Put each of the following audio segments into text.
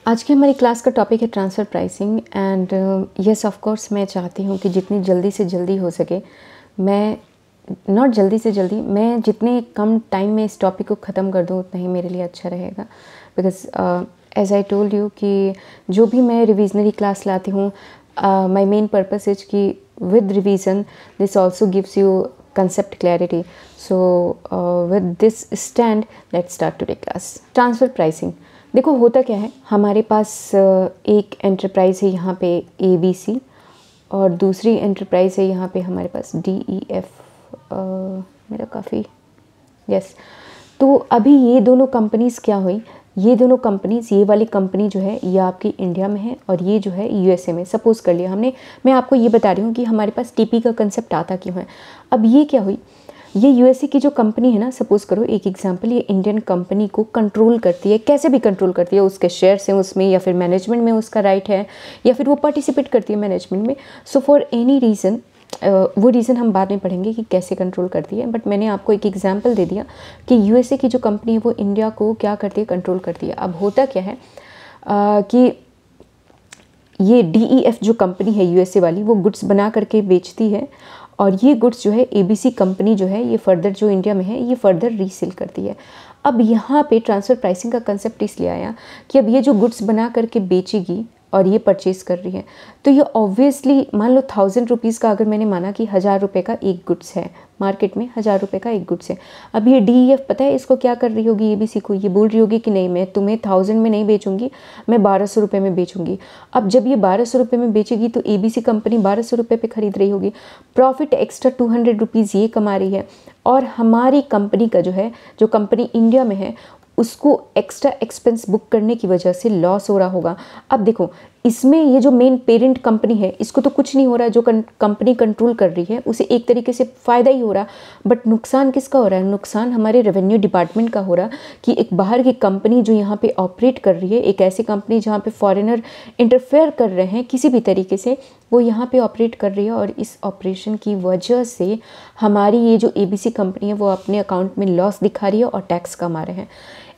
आज की हमारी क्लास का टॉपिक है transfer pricing and yes of course मैं चाहती हूँ कि जितनी जल्दी से जल्दी हो सके मैं जितने कम टाइम में इस टॉपिक को ख़त्म कर दूँ उतना ही मेरे लिए अच्छा रहेगा। Because as I told you कि जो भी मैं रिविजनरी क्लास लाती हूँ माई मेन पर्पस इज कि with revision this also gives you concept clarity. So with this stand let's start today class. Transfer pricing, देखो होता क्या है, हमारे पास एक एंटरप्राइज है यहाँ पे ABC और दूसरी एंटरप्राइज है यहाँ पे हमारे पास DEF। मेरा काफ़ी यस तो अभी ये दोनों कंपनीज़ क्या हुई, ये दोनों कंपनीज़, ये वाली कंपनी जो है ये आपकी इंडिया में है और ये जो है USA में। सपोज़ कर लिया हमने, मैं आपको ये बता रही हूँ कि हमारे पास TP का कंसेप्ट आता क्यों है। अब ये क्या हुई, ये USA की जो कंपनी है ना, सपोज़ करो एक एग्जांपल, ये इंडियन कंपनी को कंट्रोल करती है, कैसे भी कंट्रोल करती है, उसके शेयर्स हैं उसमें या फिर मैनेजमेंट में उसका राइट है या फिर वो पार्टिसिपेट करती है मैनेजमेंट में। सो फॉर एनी रीज़न, वो रीज़न हम बाद में पढ़ेंगे कि कैसे कंट्रोल करती है, बट मैंने आपको एक एग्जांपल दे दिया कि USA की जो कंपनी है वो इंडिया को क्या करती है, कंट्रोल करती है। अब होता क्या है कि ये DEF जो कंपनी है USA वाली, वो गुड्स बना करके बेचती है और ये गुड्स जो है ABC कंपनी जो है ये फर्दर जो इंडिया में है ये फर्दर रीसेल करती है। अब यहाँ पे ट्रांसफ़र प्राइसिंग का कंसेप्ट इसलिए आया कि अब ये जो गुड्स बना करके बेचेगी और ये परचेज़ कर रही है तो ये ऑब्वियसली, मान लो 1000 रुपीज़ का अगर मैंने माना कि 1000 रुपये का एक गुड्स है मार्केट में, 1000 रुपये का एक गुड्स है। अब ये DEF पता है इसको क्या कर रही होगी, ABC को ये बोल रही होगी कि नहीं मैं तुम्हें 1000 में नहीं बेचूंगी, मैं 1200 रुपये में बेचूंगी। अब जब ये 1200 रुपये में बेचेगी तो ABC कंपनी 1200 रुपये पे ख़रीद रही होगी, प्रॉफिट एक्स्ट्रा 200 रुपीज़ ये कमा रही है और हमारी कंपनी का जो है, जो कंपनी इंडिया में है उसको एक्स्ट्रा एक्सपेंस बुक करने की वजह से लॉस हो रहा होगा। अब देखो इसमें ये जो मेन पेरेंट कंपनी है इसको तो कुछ नहीं हो रहा, जो कंपनी कंट्रोल कर रही है उसे एक तरीके से फ़ायदा ही हो रहा, बट नुकसान किसका हो रहा है, नुकसान हमारे रेवेन्यू डिपार्टमेंट का हो रहा कि एक बाहर की कंपनी जो यहाँ पे ऑपरेट कर रही है, एक ऐसी कंपनी जहाँ पे फॉरेनर इंटरफेयर कर रहे हैं किसी भी तरीके से, वो यहाँ पे ऑपरेट कर रही है और इस ऑपरेशन की वजह से हमारी ये जो ABC कंपनी है वो अपने अकाउंट में लॉस दिखा रही है और टैक्स कमा रहे हैं।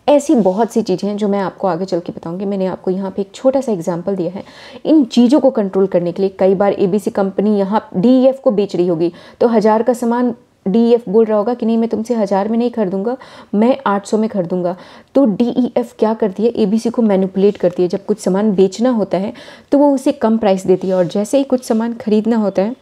ऐसी बहुत सी चीज़ें हैं जो मैं आपको आगे चल के बताऊंगी। मैंने आपको यहाँ पे एक छोटा सा एग्जांपल दिया है। इन चीज़ों को कंट्रोल करने के लिए कई बार ABC कंपनी यहाँ DEF को बेच रही होगी तो 1000 का सामान DEF बोल रहा होगा कि नहीं मैं तुमसे 1000 में नहीं खरीदूंगा, मैं 800 में खरीदूंगा। तो DEF क्या करती है, ABC को मैनिपुलेट करती है। जब कुछ सामान बेचना होता है तो वो उसे कम प्राइस देती है और जैसे ही कुछ सामान खरीदना होता है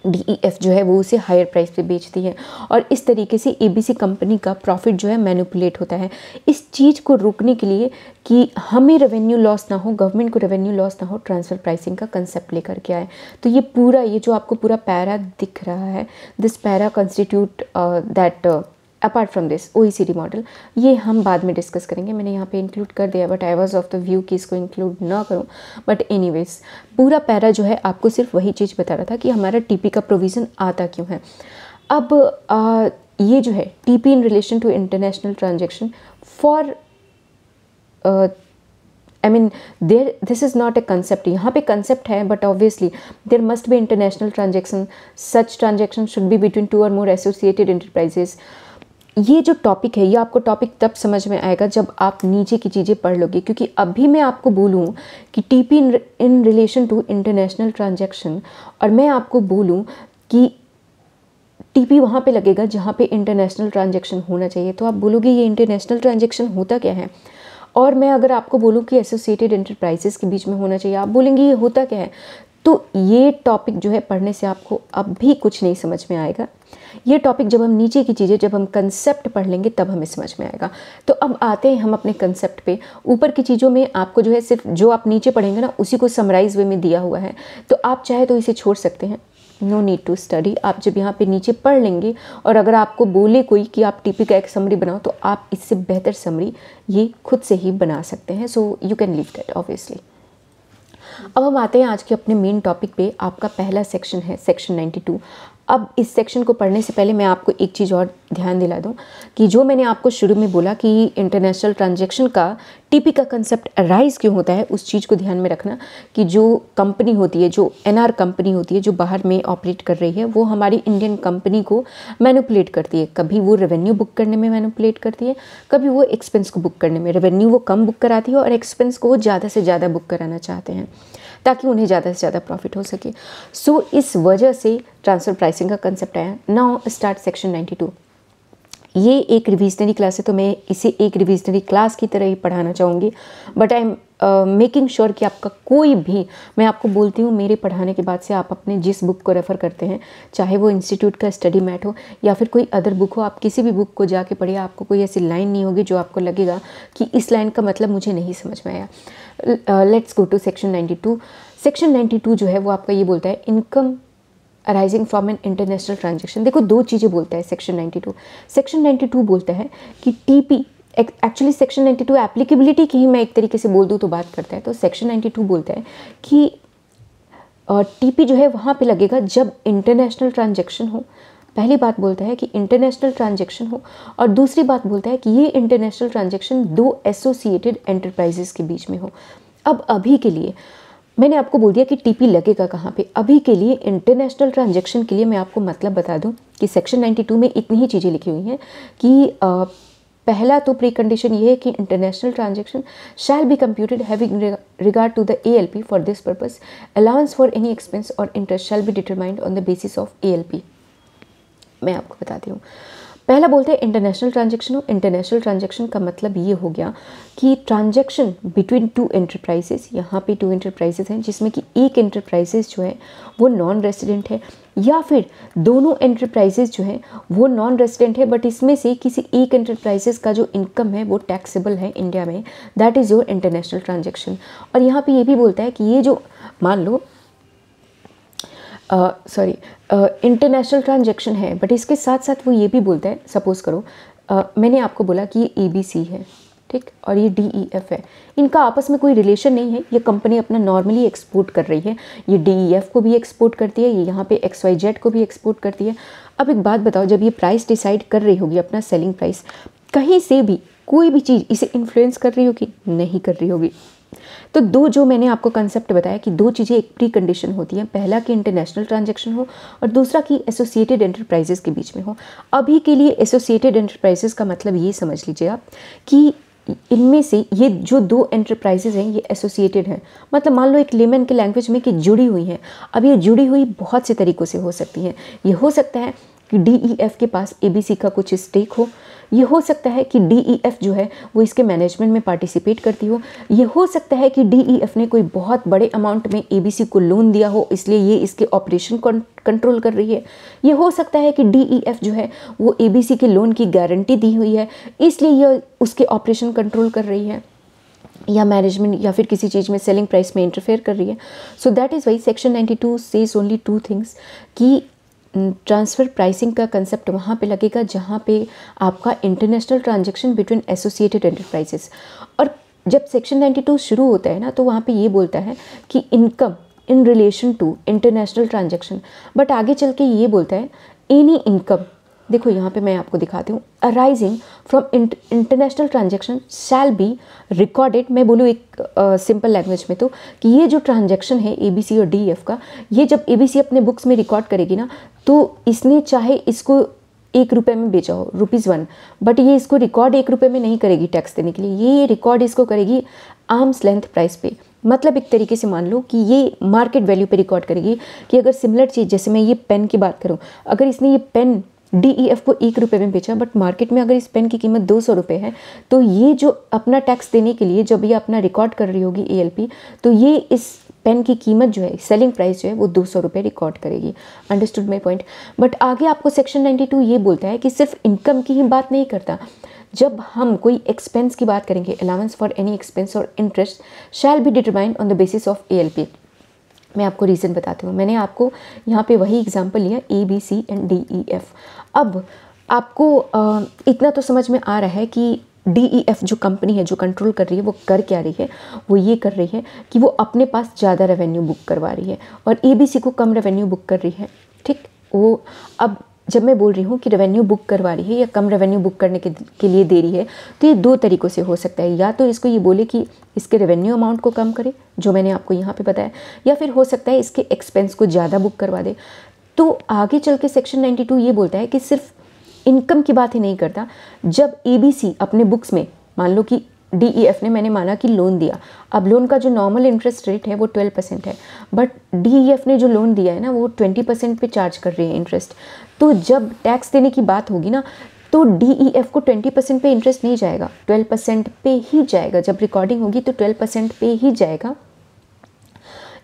DEF जो है वो उसे हायर प्राइस पे बेचती है और इस तरीके से ABC कंपनी का प्रॉफिट जो है मैनिपुलेट होता है। इस चीज़ को रोकने के लिए कि हमें रेवेन्यू लॉस ना हो, गवर्नमेंट को रेवेन्यू लॉस ना हो, ट्रांसफ़र प्राइसिंग का कंसेप्ट लेकर के आए। तो ये पूरा, ये जो आपको पूरा पैरा दिख रहा है, this para constitute that apart from this OECD model, ये हम बाद में डिस्कस करेंगे। मैंने यहाँ पे इंक्लूड कर दिया but I was of the view कि इसको इंक्लूड ना करूँ, बट एनीवेज पूरा पैरा जो है आपको सिर्फ वही चीज़ बता रहा था कि हमारा TP का प्रोविज़न आता क्यों है। अब ये जो है TP in relation to international transaction for I mean this is not a concept, यहाँ पे कंसेप्ट है but obviously there must be international transaction, such transaction should be between 2 और मोर एसोसिएटेड एंटरप्राइजेस। ये जो टॉपिक है ये आपको topic तब समझ में आएगा जब आप नीचे की चीज़ें पढ़ लोगे, क्योंकि अभी मैं आपको बोलूँ कि TP in relation to international transaction और मैं आपको बोलूँ कि TP वहाँ पे लगेगा जहाँ पे इंटरनेशनल ट्रांजैक्शन होना चाहिए, तो आप बोलोगे ये इंटरनेशनल ट्रांजैक्शन होता क्या है। और मैं अगर आपको बोलूँ कि एसोसिएटेड एंटरप्राइजेस के बीच में होना चाहिए, आप बोलेंगे ये होता क्या है। तो ये टॉपिक जो है पढ़ने से आपको अब भी कुछ नहीं समझ में आएगा। ये टॉपिक जब हम नीचे की चीज़ें, जब हम कंसेप्ट पढ़ लेंगे तब हमें समझ में आएगा। तो अब आते हैं हम अपने कंसेप्ट पे। ऊपर की चीज़ों में आपको जो है सिर्फ जो आप नीचे पढ़ेंगे ना उसी को समराइज वे में दिया हुआ है, तो आप चाहे तो इसे छोड़ सकते हैं, नो नीड टू स्टडी। आप जब यहाँ पे नीचे पढ़ लेंगे और अगर आपको बोले कोई कि आप TP का एक समरी बनाओ तो आप इससे बेहतर समरी ये खुद से ही बना सकते हैं। So you can leave that obviously. अब हम आते हैं आज के अपने मेन टॉपिक पे। आपका पहला सेक्शन है सेक्शन 92। अब इस सेक्शन को पढ़ने से पहले मैं आपको एक चीज़ और ध्यान दिला दूं कि जो मैंने आपको शुरू में बोला कि इंटरनेशनल ट्रांजैक्शन का टीपी का कंसेप्ट अराइज क्यों होता है, उस चीज़ को ध्यान में रखना कि जो कंपनी होती है, जो एनआर कंपनी होती है, जो बाहर में ऑपरेट कर रही है, वो हमारी इंडियन कंपनी को मैनिपुलेट करती है। कभी वो रेवेन्यू बुक करने में मैनिपुलेट करती है, कभी वो एक्सपेंस को बुक करने में। रेवेन्यू वो कम बुक कराती है और एक्सपेंस को वो ज़्यादा से ज़्यादा बुक कराना चाहते हैं ताकि उन्हें ज़्यादा से ज़्यादा प्रॉफिट हो सके। सो इस वजह से ट्रांसफ़र प्राइसिंग का कंसेप्ट आया। Now start section 92। ये एक रिविजनरी क्लास है तो मैं इसे एक रिविजनरी क्लास की तरह ही पढ़ाना चाहूँगी, but I am making sure कि आपका कोई भी, मैं आपको बोलती हूँ मेरे पढ़ाने के बाद से आप अपने जिस बुक को रेफ़र करते हैं, चाहे वो इंस्टीट्यूट का स्टडी मैट हो या फिर कोई अदर बुक हो, आप किसी भी बुक को जाके पढ़िए, आपको कोई ऐसी लाइन नहीं होगी जो आपको लगेगा कि इस लाइन का मतलब मुझे नहीं समझ में आया। Let's go to section 92। Section 92 जो है वो आपका ये बोलता है income arising from an international transaction. देखो दो चीज़ें बोलता है सेक्शन 92। सेक्शन 92 बोलता है कि टीपी, एक्चुअली सेक्शन 92 एप्लीकेबिलिटी की ही मैं एक तरीके से बोल दूँ तो बात करता है। तो सेक्शन 92 बोलता है कि टीपी जो है वहाँ पे लगेगा जब इंटरनेशनल ट्रांजेक्शन हो। पहली बात बोलता है कि इंटरनेशनल ट्रांजेक्शन हो, और दूसरी बात बोलता है कि ये इंटरनेशनल ट्रांजेक्शन दो एसोसिएटेड एंटरप्राइजेस के बीच में हो। अब अभी के लिए मैंने आपको बोल दिया कि टीपी लगेगा कहाँ पे। अभी के लिए इंटरनेशनल ट्रांजैक्शन के लिए मैं आपको मतलब बता दूं कि सेक्शन 92 में इतनी ही चीज़ें लिखी हुई हैं कि पहला तो प्री कंडीशन ये है कि international transaction shall be computed having regard to the ALP for this purpose. Allowance for any expense और interest shall be determined on the basis of ALP। मैं आपको बताती हूँ। पहला बोलते हैं इंटरनेशनल ट्रांजैक्शन हो। इंटरनेशनल ट्रांजैक्शन का मतलब ये हो गया कि ट्रांजैक्शन बिटवीन टू एंटरप्राइजेस, यहाँ पे टू एंटरप्राइजेस हैं जिसमें कि एक एंटरप्राइजेस जो है वो नॉन रेसिडेंट है, या फिर दोनों एंटरप्राइजेस जो हैं वो नॉन रेसिडेंट है बट इसमें से किसी एक एंटरप्राइजेस का जो इनकम है वो टैक्सेबल है इंडिया में, that is your international transaction. और यहाँ पे ये भी बोलता है कि ये जो मान लो इंटरनेशनल ट्रांजैक्शन है बट इसके साथ साथ वो ये भी बोलता है, सपोज़ करो मैंने आपको बोला कि ये ABC है, ठीक, और ये DEF है, इनका आपस में कोई रिलेशन नहीं है। ये कंपनी अपना नॉर्मली एक्सपोर्ट कर रही है, ये DEF को भी एक्सपोर्ट करती है, ये यहाँ पे XYZ को भी एक्सपोर्ट करती है। अब एक बात बताओ, जब ये प्राइस डिसाइड कर रही होगी, अपना सेलिंग प्राइस, कहीं से भी कोई भी चीज़ इसे इन्फ्लुएंस कर रही होगी? नहीं कर रही होगी। तो दो जो मैंने आपको कंसेप्ट बताया कि दो चीज़ें एक प्री कंडीशन होती हैं, पहला कि इंटरनेशनल ट्रांजैक्शन हो और दूसरा कि एसोसिएटेड एंटरप्राइजेस के बीच में हो। अभी के लिए एसोसिएटेड एंटरप्राइजेस का मतलब ये समझ लीजिए आप कि इनमें से ये जो दो एंटरप्राइजेज हैं ये एसोसिएटेड हैं, मतलब मान लो एक लेमन के लैंग्वेज में कि जुड़ी हुई हैं। अब ये जुड़ी हुई बहुत से तरीक़ों से हो सकती हैं। ये हो सकता है कि DEF के पास ABC का कुछ स्टेक हो, ये हो सकता है कि DEF जो है वो इसके मैनेजमेंट में पार्टिसिपेट करती हो, ये हो सकता है कि DEF ने कोई बहुत बड़े अमाउंट में ABC को लोन दिया हो इसलिए ये इसके ऑपरेशन कंट्रोल कर रही है, ये हो सकता है कि DEF जो है वो ABC के लोन की गारंटी दी हुई है इसलिए ये उसके ऑपरेशन कंट्रोल कर रही है, या मैनेजमेंट या फिर किसी चीज़ में सेलिंग प्राइस में इंटरफेयर कर रही है। सो that is Y section 92 says only two things कि ट्रांसफ़र प्राइसिंग का कंसेप्ट वहाँ पे लगेगा जहाँ पे आपका international transaction between associated enterprises. और जब सेक्शन 92 शुरू होता है ना तो वहाँ पे ये बोलता है कि income in relation to international transaction, but आगे चल के ये बोलता है एनी इनकम, देखो यहाँ पे मैं आपको दिखाती हूँ, arising from international transaction shall be recorded. मैं बोलूँ एक सिंपल लैंग्वेज में तो कि ये जो ट्रांजैक्शन है ABC और DEF का, ये जब ABC अपने बुक्स में रिकॉर्ड करेगी ना तो इसने चाहे इसको 1 रुपये में बेचा हो, ₹1, बट ये इसको रिकॉर्ड 1 रुपये में नहीं करेगी टैक्स देने के लिए, ये रिकॉर्ड इसको करेगी आर्म्स लेंथ प्राइस पे। मतलब एक तरीके से मान लो कि ये मार्केट वैल्यू पे रिकॉर्ड करेगी कि अगर सिमिलर चीज़, जैसे मैं ये पेन की बात करूँ, अगर इसने ये पेन DEF को 1 रुपये में बेचा बट मार्केट में अगर इस पेन की कीमत 200 रुपये है, तो ये जो अपना टैक्स देने के लिए जब ये अपना रिकॉर्ड कर रही होगी ALP, तो ये इस पेन की कीमत जो है, सेलिंग प्राइस जो है वो 200 रुपये रिकॉर्ड करेगी। Understood my point. बट आगे आपको सेक्शन 92 ये बोलता है कि सिर्फ इनकम की ही बात नहीं करता, जब हम कोई एक्सपेंस की बात करेंगे, अलाउंस फॉर एनी एक्सपेंस और interest shall be determined on the basis of ALP। मैं आपको रीज़न बताती हूँ। मैंने आपको यहाँ पे वही एग्जांपल लिया ABC एंड DEF। अब आपको इतना तो समझ में आ रहा है कि DEF जो कंपनी है जो कंट्रोल कर रही है वो कर क्या रही है, वो ये कर रही है कि वो अपने पास ज़्यादा रेवेन्यू बुक करवा रही है और ABC को कम रेवेन्यू बुक कर रही है, ठीक। वो अब जब मैं बोल रही हूँ कि रेवेन्यू बुक करवा रही है या कम रेवेन्यू बुक करने के लिए दे रही है, तो ये दो तरीक़ों से हो सकता है। या तो इसको ये बोले कि इसके रेवेन्यू अमाउंट को कम करे, जो मैंने आपको यहाँ पे बताया, या फिर हो सकता है इसके एक्सपेंस को ज़्यादा बुक करवा दे। तो आगे चल के सेक्शन 92 ये बोलता है कि सिर्फ इनकम की बात ही नहीं करता। जब ABC अपने बुक्स में, मान लो कि DEF ने, मैंने माना कि लोन दिया, अब लोन का जो नॉर्मल इंटरेस्ट रेट है वो 12% है, बट DEF ने जो लोन दिया है ना वो 20% पे चार्ज कर रही है इंटरेस्ट। तो जब टैक्स देने की बात होगी ना, तो DEF को 20% पे इंटरेस्ट नहीं जाएगा, 12% पे ही जाएगा। जब रिकॉर्डिंग होगी तो 12% पे ही जाएगा।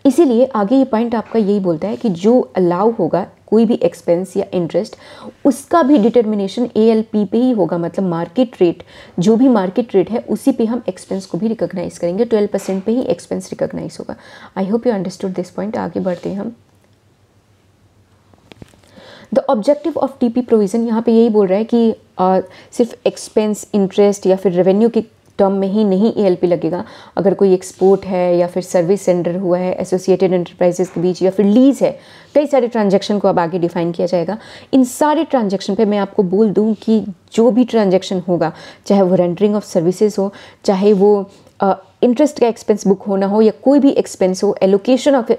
इसीलिए आगे ये पॉइंट आपका यही बोलता है कि जो अलाउ होगा कोई भी एक्सपेंस या इंटरेस्ट, उसका भी डिटर्मिनेशन ALP पे ही होगा, मतलब मार्केट रेट, जो भी मार्केट रेट है उसी पे हम एक्सपेंस को भी रिकॉग्नाइज करेंगे। 12% पे ही एक्सपेंस रिकॉग्नाइज होगा। आई hope you understood this point. आगे बढ़ते हैं हम। The objective of TP provision, यहाँ पे यही बोल रहा है कि सिर्फ एक्सपेंस, इंटरेस्ट या फिर रेवेन्यू के टर्म में ही नहीं ALP लगेगा। अगर कोई एक्सपोर्ट है या फिर सर्विस सेंटर हुआ है एसोसिएटेड एंटरप्राइजेस के बीच, या फिर लीज है, कई सारे ट्रांजैक्शन को अब आगे डिफाइन किया जाएगा। इन सारे ट्रांजैक्शन पे मैं आपको बोल दूं कि जो भी ट्रांजैक्शन होगा, चाहे वो रेंडरिंग ऑफ सर्विसेज हो, चाहे वो इंटरेस्ट का एक्सपेंस बुक होना हो, या कोई भी एक्सपेंस हो, एलोकेशन ऑफ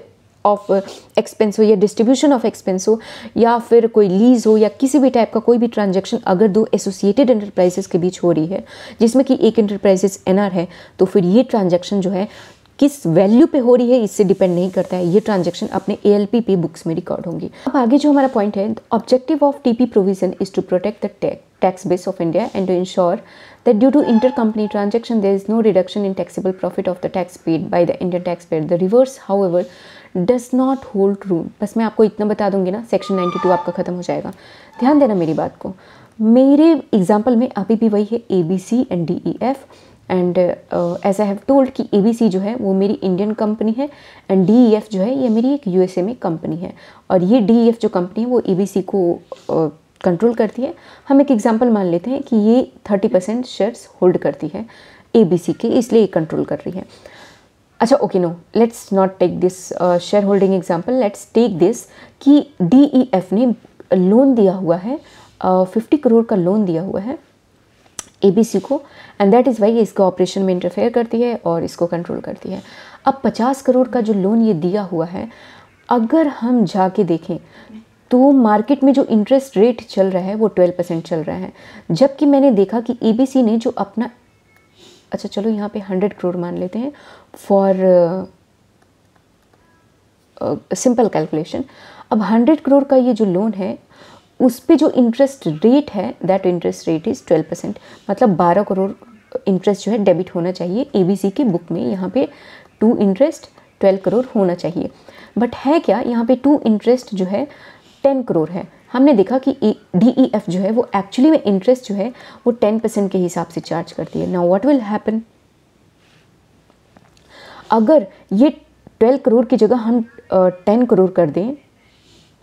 एक्सपेंस हो, या डिस्ट्रीब्यूशन ऑफ एक्सपेंस हो, या फिर कोई लीज हो, या किसी भी टाइप का कोई भी ट्रांजैक्शन अगर दो एसोसिएटेड एंटरप्राइजेस के बीच हो रही है, जिसमें कि एक एंटरप्राइजेस NR है, तो फिर ये ट्रांजैक्शन जो है किस वैल्यू पे हो रही है इससे डिपेंड नहीं करता है। ये ट्रांजैक्शन अपने ALP पे बुक्स में रिकॉर्ड होंगी। अब आगे जो हमारा पॉइंट है, objective of TP provision is to protect the tax base of India and to ensure that due to intercompany transaction there is no reduction in taxable profit of the tax paid by the Indian taxpayer. The reverse, however, does not hold true. बस मैं आपको इतना बता दूंगी ना, section 92 आपका खत्म हो जाएगा। ध्यान देना मेरी बात को। मेरे एग्जाम्पल में अभी भी वही है ABC and DEF, and as I have told कि ABC जो है वो मेरी इंडियन कंपनी है, एंड DEF जो है ये मेरी एक USA में कंपनी है, और ये DEF जो कंपनी है वो ABC को कंट्रोल करती है। हम एक एग्जांपल मान लेते हैं कि ये 30% शेयर्स होल्ड करती है ABC के, इसलिए ये कंट्रोल कर रही है। अच्छा, okay, no, let's not take this shareholding example, let's take this कि DEF ने लोन दिया हुआ है, 50 करोड़ का लोन दिया हुआ है ABC को, एंड दैट इज़ वाई ये इसका ऑपरेशन में इंटरफेयर करती है और इसको कंट्रोल करती है। अब 50 करोड़ का जो लोन ये दिया हुआ है, अगर हम जाके देखें तो मार्केट में जो इंटरेस्ट रेट चल रहा है वो 12% चल रहा है, जबकि मैंने देखा कि ABC ने जो अपना, अच्छा चलो यहाँ पे 100 करोड़ मान लेते हैं फॉर सिंपल कैलकुलेशन। अब 100 करोड़ का ये जो लोन है उस पे जो इंटरेस्ट रेट है, दैट इंटरेस्ट रेट इज़ 12%, मतलब 12 करोड़ इंटरेस्ट जो है डेबिट होना चाहिए ABC की बुक में। यहाँ पे 2 इंटरेस्ट 12 करोड़ होना चाहिए, बट है क्या, यहाँ पे 2 इंटरेस्ट जो है 10 करोड़ है। हमने देखा कि DEF जो है वो एक्चुअली में इंटरेस्ट जो है वो 10% के हिसाब से चार्ज करती है। नाउ व्हाट विल हैपन, अगर ये 12 करोड़ की जगह हम 10 करोड़ कर दें,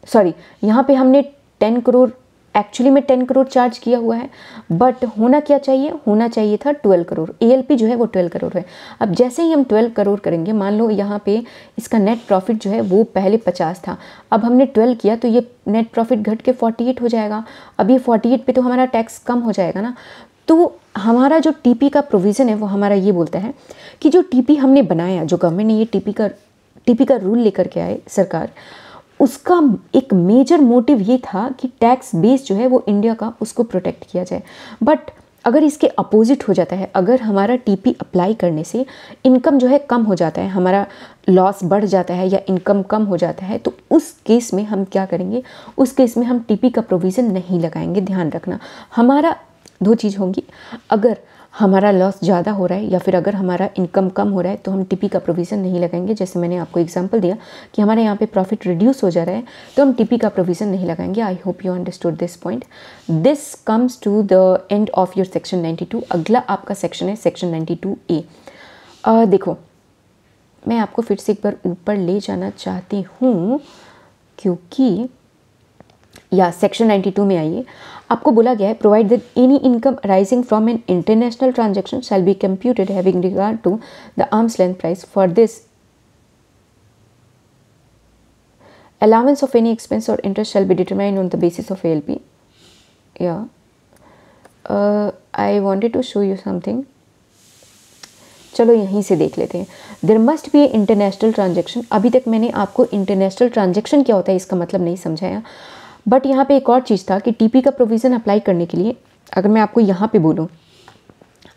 सॉरी यहाँ पे हमने 10 करोड़, एक्चुअली में 10 करोड़ चार्ज किया हुआ है, बट होना क्या चाहिए, होना चाहिए था 12 करोड़। ALP जो है वो 12 करोड़ है। अब जैसे ही हम 12 करोड़ करेंगे, मान लो यहाँ पे इसका नेट प्रॉफिट जो है वो पहले 50 था, अब हमने 12 किया तो ये नेट प्रॉफिट घट के 48 हो जाएगा। अब ये 48 पे तो हमारा टैक्स कम हो जाएगा ना। तो हमारा जो TP का प्रोविज़न है वो हमारा ये बोलता है कि जो TP हमने बनाया, जो गवर्नमेंट ने ये TP का रूल लेकर के आए सरकार, उसका एक मेजर मोटिव ये था कि टैक्स बेस जो है वो इंडिया का, उसको प्रोटेक्ट किया जाए। बट अगर इसके अपोजिट हो जाता है, अगर हमारा TP अप्लाई करने से इनकम जो है कम हो जाता है, हमारा लॉस बढ़ जाता है या इनकम कम हो जाता है, तो उस केस में हम क्या करेंगे, उस केस में हम TP का प्रोविज़न नहीं लगाएंगे। ध्यान रखना, हमारा 2 चीज़ होंगी, अगर हमारा लॉस ज़्यादा हो रहा है या फिर अगर हमारा इनकम कम हो रहा है तो हम TP का प्रोविज़न नहीं लगाएंगे। जैसे मैंने आपको एग्जांपल दिया कि हमारे यहाँ पे प्रॉफिट रिड्यूस हो जा रहा है तो हम TP का प्रोविज़न नहीं लगाएंगे। I hope you understood this point. This comes to the end of your section 92। अगला आपका सेक्शन है सेक्शन 92A। देखो, मैं आपको फिर से एक बार ऊपर ले जाना चाहती हूँ, क्योंकि या सेक्शन 92 में आइए, आपको बोला गया है provide that any income arising from an international transaction shall be computed having regard to the arms length price for this allowance of any expense or interest shall be determined on the basis of ALP. Yeah, I wanted to show you something. चलो यहीं से देख लेते हैं. There must be a international transaction. अभी तक मैंने आपको इंटरनेशनल ट्रांजेक्शन क्या होता है इसका मतलब नहीं समझाया, बट यहाँ पे एक और चीज़ था कि टीपी का प्रोविज़न अप्लाई करने के लिए, अगर मैं आपको यहाँ पे बोलूँ,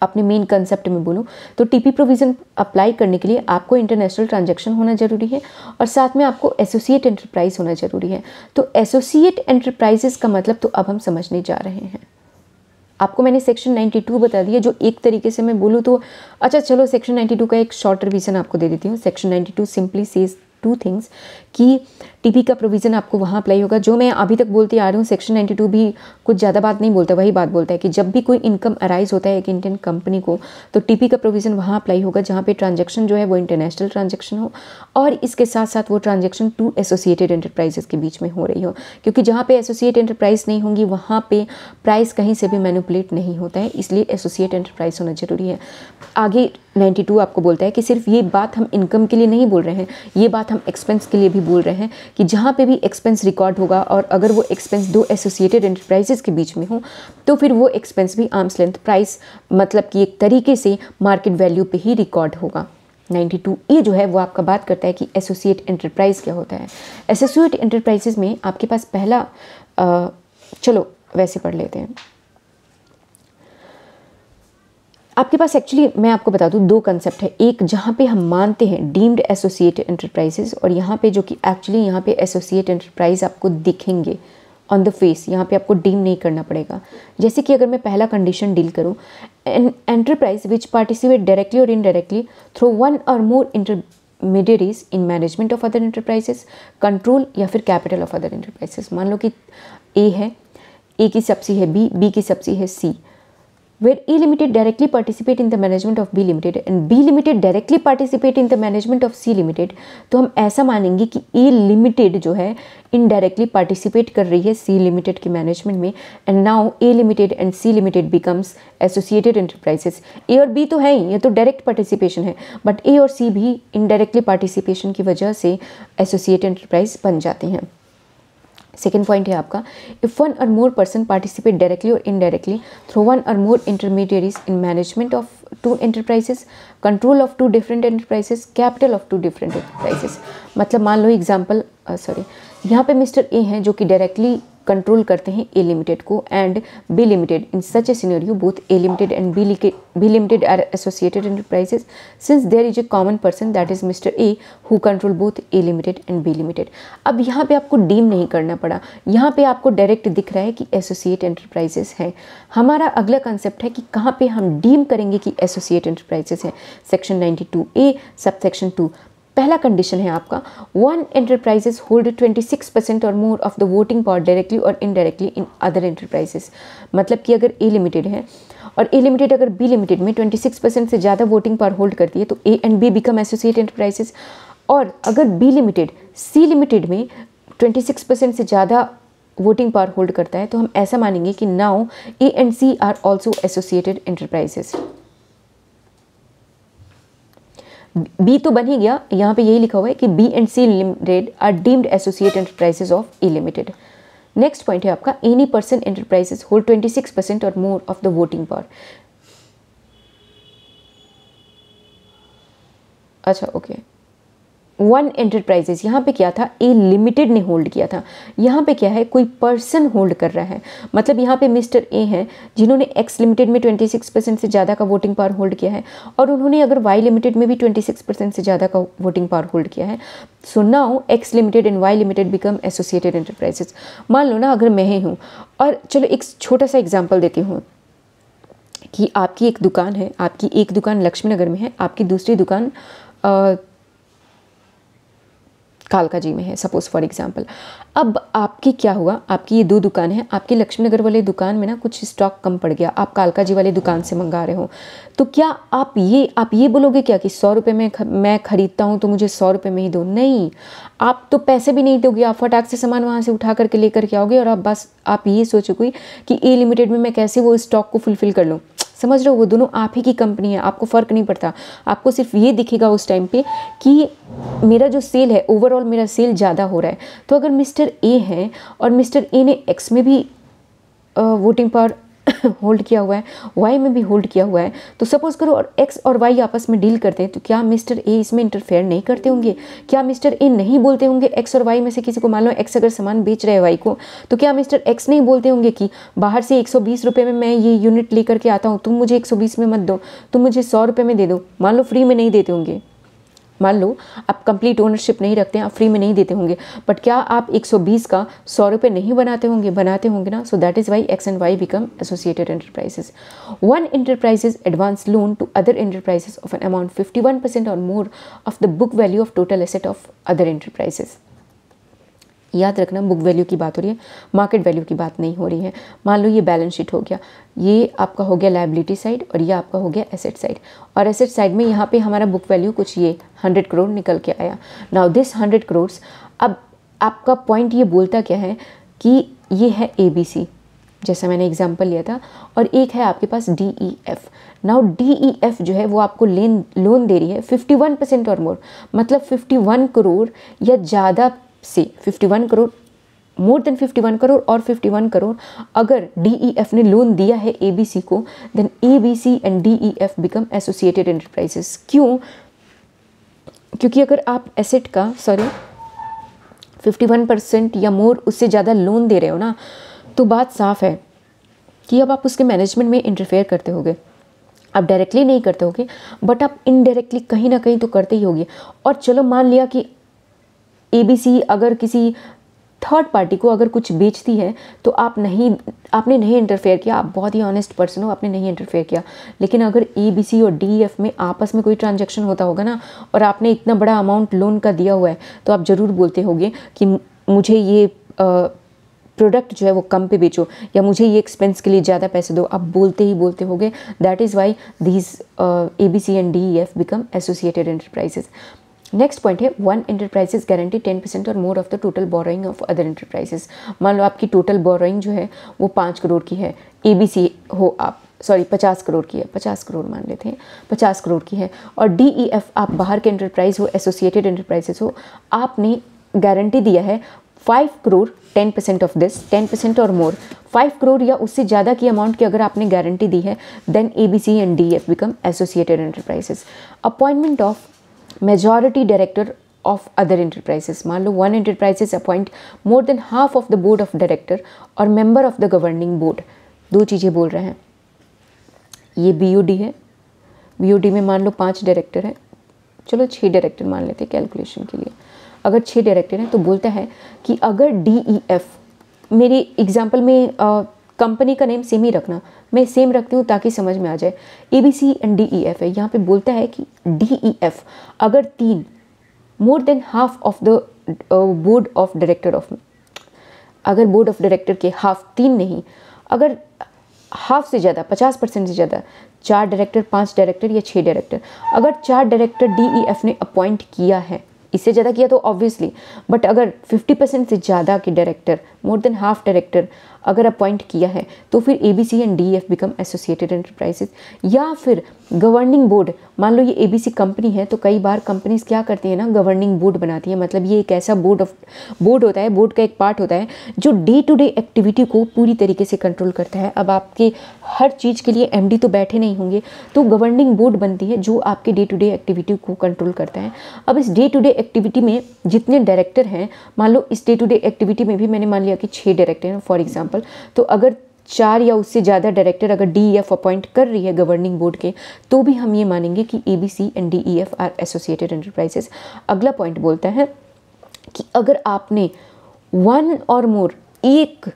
अपने मेन कंसेप्ट में बोलूँ, तो टीपी प्रोविज़न अप्लाई करने के लिए आपको इंटरनेशनल ट्रांजेक्शन होना ज़रूरी है और साथ में आपको एसोसिएट एंटरप्राइज होना ज़रूरी है. तो एसोसिएट एंटरप्राइजेस का मतलब तो अब हम समझने जा रहे हैं. आपको मैंने सेक्शन 92 बता दिया, जो एक तरीके से मैं बोलूँ तो, अच्छा चलो सेक्शन 92 का एक शॉर्ट रिवीजन आपको दे देती हूँ. Section 92 simply says two things कि टीपी का प्रोविज़न आपको वहाँ अप्लाई होगा. जो मैं अभी तक बोलती आ रही हूँ, सेक्शन 92 भी कुछ ज़्यादा बात नहीं बोलता, वही बात बोलता है कि जब भी कोई इनकम अराइज होता है एक इंडियन कंपनी को, तो टीपी का प्रोविज़न वहाँ अप्लाई होगा जहाँ पे ट्रांजैक्शन जो है वो इंटरनेशनल ट्रांजैक्शन हो और इसके साथ साथ वो ट्रांजैक्शन टू एसोसिएटेड एंटरप्राइजेस के बीच में हो रही हो. क्योंकि जहाँ पे एसोसिएट एंटरप्राइज नहीं होंगी वहाँ पे प्राइस कहीं से भी मैनिपुलेट नहीं होता है, इसलिए एसोसिएट एंटरप्राइज होना जरूरी है. आगे 92 आपको बोलता है कि सिर्फ ये बात हम इनकम के लिए नहीं बोल रहे हैं, ये बात हम एक्सपेंस के लिए भी बोल रहे हैं कि जहाँ पे भी एक्सपेंस रिकॉर्ड होगा और अगर वो एक्सपेंस दो एसोसिएटेड एंटरप्राइजेस के बीच में हो तो फिर वो एक्सपेंस भी आर्म्स लेंथ प्राइस, मतलब कि एक तरीके से मार्केट वैल्यू पे ही रिकॉर्ड होगा. 92A जो है वो आपका बात करता है कि एसोसिएट एंटरप्राइज क्या होता है. एसोसिएट एंटरप्राइजेस में आपके पास पहला चलो वैसे पढ़ लेते हैं. आपके पास एक्चुअली मैं आपको बता दूं दो कंसेप्ट है. एक जहाँ पे हम मानते हैं डीम्ड एसोसिएट एंटरप्राइजेस और यहाँ पे जो कि एक्चुअली यहाँ पे एसोसिएट एंटरप्राइज आपको दिखेंगे ऑन द फेस, यहाँ पे आपको डीम नहीं करना पड़ेगा. जैसे कि अगर मैं पहला कंडीशन डील करूँ, an enterprise which participate directly और इनडायरेक्टली थ्रू वन और more intermediaries in management of other enterprises, control या फिर कैपिटल ऑफ अदर एंटरप्राइजेस. मान लो कि ए है, ए की सबसी है बी, बी की सबसी है सी. Where A Limited directly participate in the management of B Limited and B Limited directly participate in the management of C Limited, तो हम ऐसा मानेंगे कि A Limited जो है indirectly participate कर रही है C Limited के मैनेजमेंट में and now A Limited and C Limited becomes associated enterprises. A और B तो है ही, ये तो डायरेक्ट पार्टिसिपेशन है, बट A और C भी इनडायरेक्टली पार्टिसिपेशन की वजह से एसोसिएट एंटरप्राइज बन जाते हैं. सेकेंड पॉइंट है आपका, इफ वन और मोर पर्सन पार्टिसिपेट डायरेक्टली और इनडायरेक्टली थ्रू वन और more intermediaries in management of two enterprises, control of two different enterprises, capital of two different enterprises. मतलब मान लो एग्जांपल यहाँ पे मिस्टर ए हैं जो कि डायरेक्टली कंट्रोल करते हैं ए लिमिटेड को and B limited. In such a scenario both A limited and B limited are associated enterprises since there is a common person that is mister A who control both A limited and B limited. अब यहाँ पे आपको deem नहीं करना पड़ा, यहाँ पे आपको डायरेक्ट दिख रहा है कि एसोसिएट एंटरप्राइजेस हैं. हमारा अगला कंसेप्ट है कि कहाँ पे हम डीम करेंगे कि एसोसिएट एंटरप्राइजेस हैं. Section 92A sub section 2. पहला कंडीशन है आपका, वन एंटरप्राइजेस होल्ड 26% और more of the voting power directly और इनडायरेक्टली इन अदर एंटरप्राइजेस. मतलब कि अगर ए लिमिटेड है और ए लिमिटेड अगर बी लिमिटेड में 26% से ज़्यादा वोटिंग पावर होल्ड करती है तो A and be become associate enterprises. और अगर बी लिमिटेड सी लिमिटेड में 26% से ज़्यादा वोटिंग पावर होल्ड करता है तो हम ऐसा मानेंगे कि now A and C are also associated enterprises. B तो बन ही गया, यहाँ पे यही लिखा हुआ है कि B and C limited are deemed associate enterprises of A limited. Next point है आपका, एनी पर्सन एंटरप्राइजेस होल्ड 26% और more of the voting power. अच्छा ओके, वन एंटरप्राइजेस यहाँ पे क्या था, ए लिमिटेड ने होल्ड किया था. यहाँ पे क्या है, कोई पर्सन होल्ड कर रहा है. मतलब यहाँ पे मिस्टर ए हैं जिन्होंने एक्स लिमिटेड में 26% से ज़्यादा का वोटिंग पावर होल्ड किया है और उन्होंने अगर वाई लिमिटेड में भी 26% से ज़्यादा का वोटिंग पावर होल्ड किया है. So now X limited and Y limited become associated enterprises. मान लो ना अगर मैं ही हूँ और चलो एक छोटा सा एग्जाम्पल देती हूँ कि आपकी एक दुकान है, आपकी एक दुकान लक्ष्मी नगर में है, आपकी दूसरी दुकान कालका जी में है सपोज फॉर एग्जांपल. अब आपकी क्या हुआ, आपकी ये दो दुकान है, आपकी लक्ष्मी नगर वाले दुकान में ना कुछ स्टॉक कम पड़ गया, आप कालका जी वाले दुकान से मंगा रहे हो. तो क्या आप ये बोलोगे क्या कि 100 रुपये में मैं खरीदता हूँ तो मुझे 100 रुपये में ही दो? नहीं, आप तो पैसे भी नहीं दोगे, आप फटाक से सामान वहाँ से उठा करके लेकर के आओगे और आप बस आप ये सोचोगे कि ए लिमिटेड में मैं कैसे वो स्टॉक को फुलफिल कर लूँ. समझ रहे हो, वो दोनों आप ही की कंपनी है, आपको फ़र्क नहीं पड़ता। आपको सिर्फ ये दिखेगा उस टाइम पे कि मेरा जो सेल है, ओवरऑल मेरा सेल ज़्यादा हो रहा है। तो अगर मिस्टर ए है और मिस्टर ए ने एक्स में भी वोटिंग पावर होल्ड किया हुआ है, वाई में भी होल्ड किया हुआ है, तो सपोज करो और एक्स और वाई आपस में डील करते हैं, तो क्या मिस्टर ए इसमें इंटरफेयर नहीं करते होंगे? क्या मिस्टर ए नहीं बोलते होंगे एक्स और वाई में से किसी को? मान लो एक्स अगर सामान बेच रहे हैं वाई को, तो क्या मिस्टर एक्स नहीं बोलते होंगे कि बाहर से 120 रुपये में मैं ये यूनिट लेकर के आता हूँ, तुम मुझे 120 में मत दो, तुम मुझे 100 रुपये में दे दो। मान लो फ्री में नहीं देते होंगे, मान लो आप कंप्लीट ओनरशिप नहीं रखते हैं, आप फ्री में नहीं देते होंगे, बट क्या आप 120 का 100 रुपये नहीं बनाते होंगे? बनाते होंगे ना। So that is why X and Y become associated enterprises. One enterprises advance loan to other enterprises of an amount 51% और more of the book value of total asset of other enterprises. याद रखना, book value की बात हो रही है, market value की बात नहीं हो रही है। मान लो ये बैलेंस शीट हो गया, ये आपका हो गया लायबिलिटी साइड और ये आपका हो गया एसेट साइड। और एसेट साइड में यहाँ पे हमारा बुक वैल्यू कुछ ये 100 करोड़ निकल के आया। नाउ दिस 100 करोड़, अब आपका पॉइंट ये बोलता क्या है कि ये है ABC, जैसा मैंने एग्जाम्पल लिया था, और एक है आपके पास DEF। नाउ DEF जो है वो आपको लोन दे रही है 51% और मोर, मतलब 51 करोड़ या ज़्यादा से 51 करोड़, मोर देन 51 करोड़ और 51 करोड़ अगर DEF ने लोन दिया है ABC को, then ABC and DEF become associated enterprises. क्यों? क्योंकि अगर आप एसेट का 51% या मोर उससे ज़्यादा लोन दे रहे हो ना, तो बात साफ है कि अब आप उसके मैनेजमेंट में इंटरफेयर करते होगे। आप डायरेक्टली नहीं करते होगे, बट आप इनडायरेक्टली कहीं ना कहीं तो करते ही होगे। और चलो मान लिया कि ABC अगर किसी थर्ड पार्टी को अगर कुछ बेचती है, तो आपने नहीं इंटरफेयर किया, आप बहुत ही ऑनेस्ट पर्सन हो, आपने नहीं इंटरफेयर किया। लेकिन अगर ABC और DEF में आपस में कोई ट्रांजैक्शन होता होगा ना, और आपने इतना बड़ा अमाउंट लोन का दिया हुआ है, तो आप ज़रूर बोलते होगे कि मुझे ये प्रोडक्ट जो है वो कम पे बेचो, या मुझे ये एक्सपेंस के लिए ज़्यादा पैसे दो, आप बोलते ही बोलते होगे। That is why these ABC and DEF become associated enterprises. Next point है, वन एंटरप्राइजेस गारंटी 10% और more of the total borrowing of other enterprises. मान लो आपकी टोटल बोरोइंग जो है वो 5 करोड़ की है, ABC हो आप 50 करोड़ की है, 50 करोड़ मान लेते हैं, 50 करोड़ की है, और DEF आप बाहर के एंटरप्राइज हो, एसोसिएटेड एंटरप्राइजेस हो, आपने गारंटी दिया है 5 करोड़, 10% ऑफ दिस, 10% और मोर, 5 करोड़ या उससे ज़्यादा की अमाउंट की अगर आपने गारंटी दी है, then ABC and DEF become associated enterprises. Appointment of majority director of other enterprises. मान लो one enterprises appoint more than half of the board of director और member of the governing board. दो चीज़ें बोल रहे हैं, ये BOD है, BOD में मान लो 5 डायरेक्टर हैं, चलो 6 डायरेक्टर मान लेते हैं कैलकुलेशन के लिए। अगर 6 डायरेक्टर हैं तो बोलता है कि अगर DEF, मेरी एग्जाम्पल में कंपनी का नेम सेम ही रखना, मैं सेम रखती हूँ ताकि समझ में आ जाए, ABC एंड DEF है, यहाँ पे बोलता है कि DEF अगर 3 मोर than half of the board of director of, अगर बोर्ड ऑफ डायरेक्टर के हाफ 3 नहीं, अगर हाफ से ज़्यादा 50% से ज़्यादा, 4 डायरेक्टर, 5 डायरेक्टर या 6 डायरेक्टर, अगर 4 डायरेक्टर DEF ने अपॉइंट किया है, इससे ज़्यादा किया तो ऑब्वियसली, बट अगर 50% से ज़्यादा के डायरेक्टर, मोर देन हाफ डायरेक्टर अगर अपॉइंट किया है, तो फिर ABC and DEF become associated enterprises. या फिर गवर्निंग बोर्ड, मान लो ये ABC कंपनी है, तो कई बार कंपनीज क्या करती है ना, गवर्निंग बोर्ड बनाती है, मतलब ये एक ऐसा बोर्ड होता है, बोर्ड का एक पार्ट होता है जो डे टू डे एक्टिविटी को पूरी तरीके से कंट्रोल करता है। अब आपके हर चीज़ के लिए MD तो बैठे नहीं होंगे, तो गवर्निंग बोर्ड बनती है जो आपके डे टू डे एक्टिविटी को कंट्रोल करता है। अब इस डे टू डे एक्टिविटी में जितने डायरेक्टर हैं, मान लो इस डे टू डे एक्टिविटी में भी मैंने मान लिया कि 6 डायरेक्टर हैं फॉर एग्जाम्पल, तो अगर 4 या उससे ज़्यादा डायरेक्टर अगर DEF अपॉइंट कर रही है गवर्निंग बोर्ड के, तो भी हम ये मानेंगे कि ABC and DEF are associated enterprises. अगला पॉइंट बोलता है कि अगर आपने 1 और मोर एक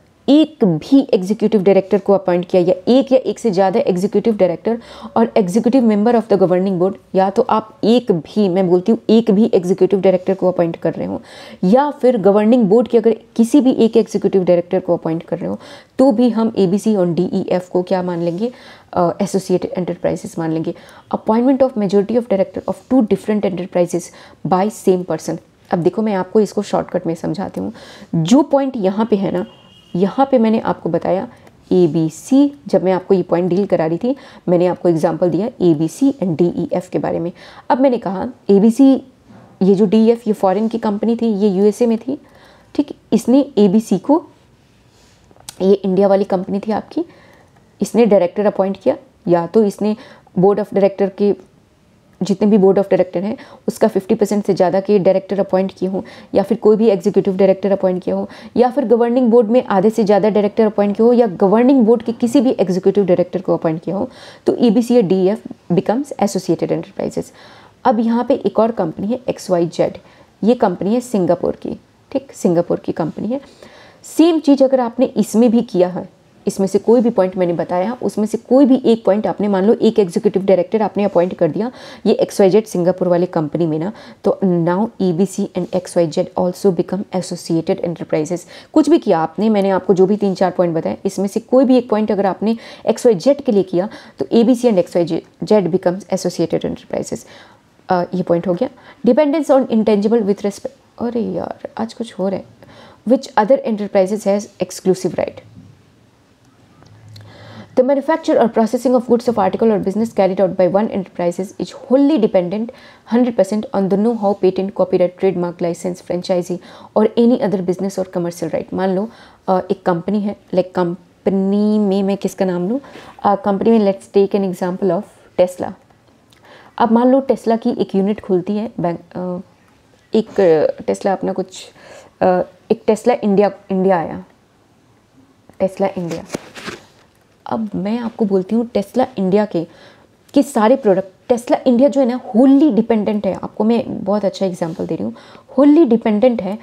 भी एग्जीक्यूटिव डायरेक्टर को अपॉइंट किया, या एक से ज़्यादा एग्जीक्यूटिव डायरेक्टर और executive member of the governing board, या तो आप एक भी, मैं बोलती हूँ एक भी एग्जीक्यूटिव डायरेक्टर को अपॉइंट कर रहे हो, या फिर गवर्निंग बोर्ड के अगर किसी भी एक एग्जीक्यूटिव डायरेक्टर को अपॉइंट कर रहे हो, तो भी हम ABC और DEF को क्या मान लेंगे, एसोसिएटेड एंटरप्राइजेस मान लेंगे। Appointment of majority of director of 2 different enterprises by same person. अब देखो मैं आपको इसको शॉर्टकट में समझाती हूँ। जो पॉइंट यहाँ पे है ना, यहाँ पे मैंने आपको बताया ABC, जब मैं आपको ये पॉइंट डील करा रही थी मैंने आपको एग्जांपल दिया ABC एंड DEF के बारे में। अब मैंने कहा ABC, ये जो DEF ये फॉरेन की कंपनी थी, ये USA में थी, ठीक। इसने ABC को, ये इंडिया वाली कंपनी थी आपकी, इसने डायरेक्टर अपॉइंट किया, या तो इसने बोर्ड ऑफ डायरेक्टर के जितने भी बोर्ड ऑफ डायरेक्टर हैं उसका 50% से ज़्यादा के डायरेक्टर अपॉइंट किए हों, या फिर कोई भी एग्जीक्यूटिव डायरेक्टर अपॉइंट किया हो, या फिर गवर्निंग बोर्ड में आधे से ज़्यादा डायरेक्टर अपॉइंट किया हो, या गवर्निंग बोर्ड के किसी भी एग्जीक्यूटिव डायरेक्टर को अपॉइंट किया हो, तो ABC या DEF बिकम्स एसोसिएटेड एंटरप्राइजेस। अब यहाँ पे एक और कंपनी है XYZ, ये कंपनी है सिंगापुर की, ठीक, सिंगापुर की कंपनी है। सेम चीज़ अगर आपने इसमें भी किया है, इसमें से कोई भी पॉइंट मैंने बताया, उसमें से कोई भी एक पॉइंट आपने, मान लो एक एग्जीक्यूटिव डायरेक्टर आपने अपॉइंट कर दिया ये XYZ सिंगापुर वाली कंपनी में ना, तो now ABC and XYZ also become associated enterprises. कुछ भी किया आपने, मैंने आपको जो भी 3-4 पॉइंट बताए, इसमें से कोई भी एक पॉइंट अगर आपने XYZ के लिए किया तो ABC and XYZ becomes associated enterprises. ये पॉइंट हो गया। Dependence on intangible with respect, अरे यार आज कुछ हो रहा है, which other enterprises has exclusive right. The manufacture or processing of goods of article or business carried out by one enterprises is wholly dependent 100% on the know-how, patent, copyright, trademark, license, franchisee or any other business or commercial right। मान लो एक company है, like company में मैं किसका नाम लूँ, company में let's take an example of Tesla. अब मान लो टेस्ला की एक यूनिट खुलती है, एक टेस्ला अपना कुछ एक टेस्ला इंडिया आया, टेस्ला इंडिया। अब मैं आपको बोलती हूँ टेस्ला इंडिया के सारे प्रोडक्ट, टेस्ला इंडिया जो है ना होली डिपेंडेंट है, आपको मैं बहुत अच्छा एग्जांपल दे रही हूँ, होली डिपेंडेंट है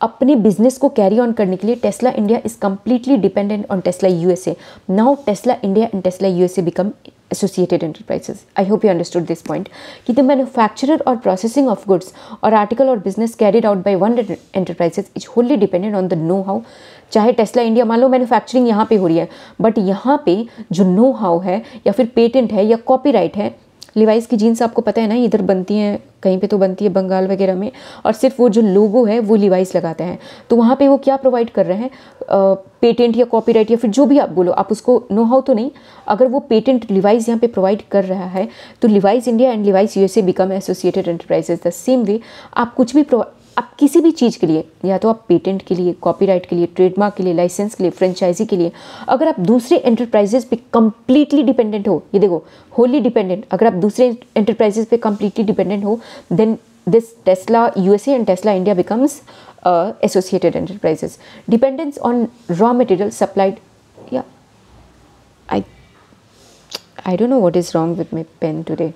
अपने बिजनेस को कैरी ऑन करने के लिए। Tesla India is completely dependent on Tesla USA। Now Tesla India and Tesla USA become associated enterprises। I hope you understood this point कि the manufacturer or processing of goods or article or business carried out by one enterprises is wholly dependent on the know-how। चाहे Tesla India मान लो manufacturing यहाँ पे हो रही है, but यहाँ पे जो नो हाउ है या फिर पेटेंट है या कॉपीराइट है, लिवाइस की जीन्स आपको पता है ना, इधर बनती हैं, कहीं पे तो बनती है बंगाल वगैरह में, और सिर्फ वो जो लोगो है वो लिवाइस लगाते हैं, तो वहाँ पे वो क्या प्रोवाइड कर रहे हैं, पेटेंट या कॉपीराइट या फिर जो भी आप बोलो, आप उसको नो हाउ तो नहीं, अगर वो पेटेंट लिवाइस यहाँ पे प्रोवाइड कर रहा है तो Levi's India and Levi's USA become associated enterprises. The same way आप कुछ भी आप किसी भी चीज़ के लिए, या तो आप पेटेंट के लिए, कॉपीराइट के लिए, ट्रेडमार्क के लिए, लाइसेंस के लिए, फ्रेंचाइजी के लिए, अगर आप दूसरे एंटरप्राइजेस पे कम्प्लीटली डिपेंडेंट हो, ये देखो होली डिपेंडेंट, अगर आप दूसरे एंटरप्राइजेस पे कम्प्लीटली डिपेंडेंट हो, then this Tesla USA and Tesla India becomes associated enterprises. Dependence on raw material supplied, या I don't know what is wrong with my pen today।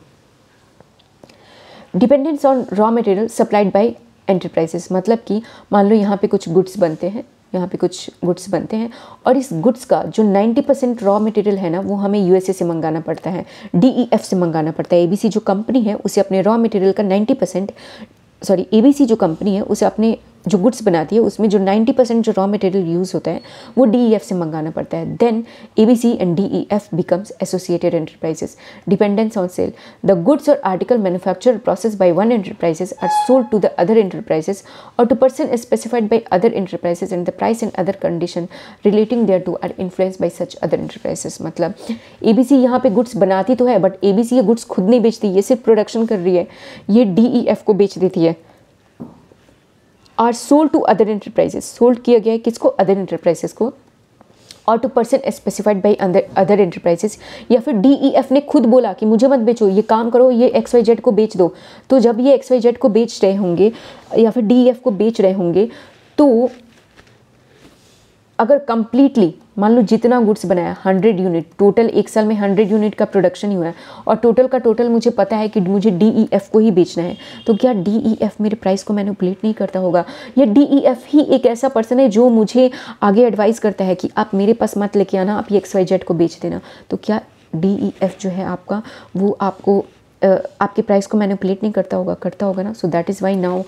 Dependence on raw material supplied by enterprises, मतलब कि मान लो यहाँ पे कुछ goods बनते हैं, यहाँ पे कुछ गुड्स बनते हैं और इस गुड्स का जो 90% रॉ मटेरियल है ना वो हमें USA से मंगाना पड़ता है, DEF से मंगाना पड़ता है। ABC जो कंपनी है उसे अपने रॉ मटेरियल का 90%, सॉरी ABC जो कंपनी है उसे अपने जो गुड्स बनाती है उसमें जो 90% जो रॉ मटेरियल यूज़ होता है वो DEF से मंगाना पड़ता है। Then ABC and DEF becomes associated enterprises. Dependence on sale, the goods और article manufacture process by one enterprises are sold to the other enterprises और to person specified by other enterprises and the price and other condition relating thereto are influence by such other enterprises. मतलब ABC यहाँ पे goods बनाती तो है but ABC ये goods खुद नहीं बेचती, ये सिर्फ प्रोडक्शन कर रही है, ये DEF को बेच देती है। Are sold to other enterprises, sold किया गया है किसको, अदर एंटरप्राइजेस को, और to person specified by other enterprises, या फिर DEF ने खुद बोला कि मुझे मत बेचो, ये काम करो, ये XYZ को बेच दो। तो जब ये XYZ को बेच रहे होंगे या फिर DEF को बेच रहे होंगे तो अगर कंप्लीटली मान लो जितना गुड्स बनाया 100 यूनिट, टोटल एक साल में 100 यूनिट का प्रोडक्शन ही हुआ है और टोटल का टोटल मुझे पता है कि मुझे DEF को ही बेचना है, तो क्या DEF मेरे प्राइस को मैनिपुलेट नहीं करता होगा? या DEF ही एक ऐसा पर्सन है जो मुझे आगे एडवाइस करता है कि आप मेरे पास मत लेके आना, आप ये XYZ को बेच देना, तो क्या DEF जो है आपका वो आपको आपके प्राइस को मैनिपुलेट नहीं करता होगा? करता होगा ना। So that is why now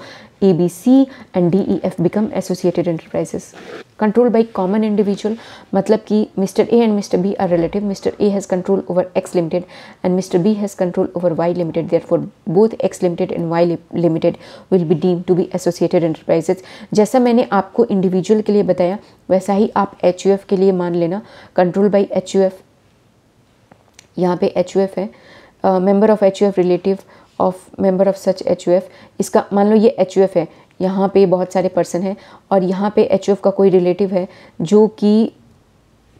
ABC and DEF become associated enterprises. Control by common individual, मतलब कि mister A and mister B are relative, mister A has control over X limited and mister B has control over Y limited, therefore both X limited and Y limited will be deemed to be associated enterprises. जैसा मैंने आपको individual के लिए बताया वैसा ही आप HUF के लिए मान लेना। कंट्रोल बाई HUF, यहाँ पे HUF है, member of HUF, relative of member of such HUF। इसका मान लो ये HUF है, यहाँ पे बहुत सारे पर्सन हैं और यहाँ पे HUF का कोई रिलेटिव है जो कि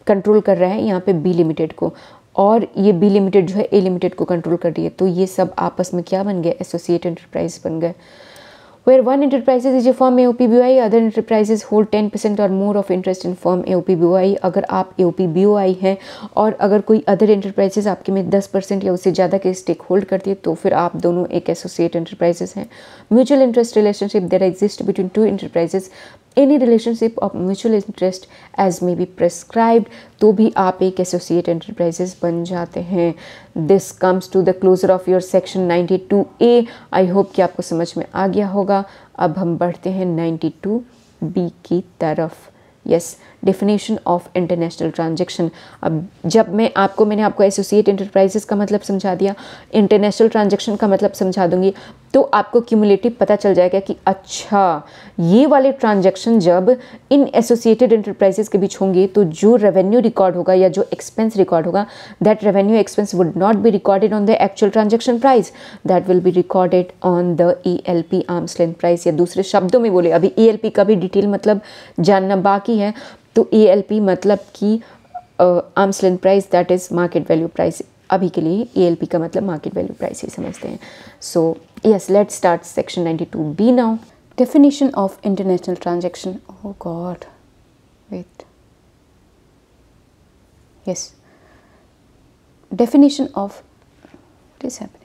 कंट्रोल कर रहा है यहाँ पे B लिमिटेड को, और ये B लिमिटेड जो है A लिमिटेड को कंट्रोल कर रही है। तो ये सब आपस में क्या बन गए, एसोसिएट एंटरप्राइज बन गए। Where one enterprises is a firm AOPBOI, other enterprises hold 10% or more of interest in firm AOPBOI। अगर आप AOPBOI हैं और अगर कोई अदर एंटरप्राइजेज आपके में 10% या उससे ज़्यादा के स्टेक होल्ड करती है तो फिर आप दोनों एक एसोसिएट एंटरप्राइजेज हैं। Mutual interest relationship there exist between two enterprises, any relationship of mutual interest as may be prescribed, तो भी आप एक एसोसिएट एंटरप्राइजेज बन जाते हैं। This comes to the closure of your section 92A। I hope कि आपको समझ में आ गया होगा। अब हम बढ़ते हैं 92B की तरफ। Yes, definition of international transaction. अब जब मैंने आपको एसोसिएट एंटरप्राइजेस का मतलब समझा दिया, इंटरनेशनल ट्रांजैक्शन का मतलब समझा दूंगी, तो आपको क्यूमुलेटिव पता चल जाएगा कि अच्छा ये वाले ट्रांजैक्शन जब इन एसोसिएटेड एंटरप्राइजेस के बीच होंगे तो जो रेवेन्यू रिकॉर्ड होगा या जो एक्सपेंस रिकॉर्ड होगा, that revenue expense would not be recorded on the actual transaction price, that will be recorded on the ELP arms length price. या दूसरे शब्दों में बोले, अभी ELP का भी डिटेल मतलब जानना बाकी है, तो ELP मतलब कि arms length price, that is market value price. अभी के लिए ELP का मतलब मार्केट वैल्यू प्राइस ही समझते हैं। So yes, let's start section 92B now. Definition of international transaction. Oh god, wait, yes, definition of, what is happening,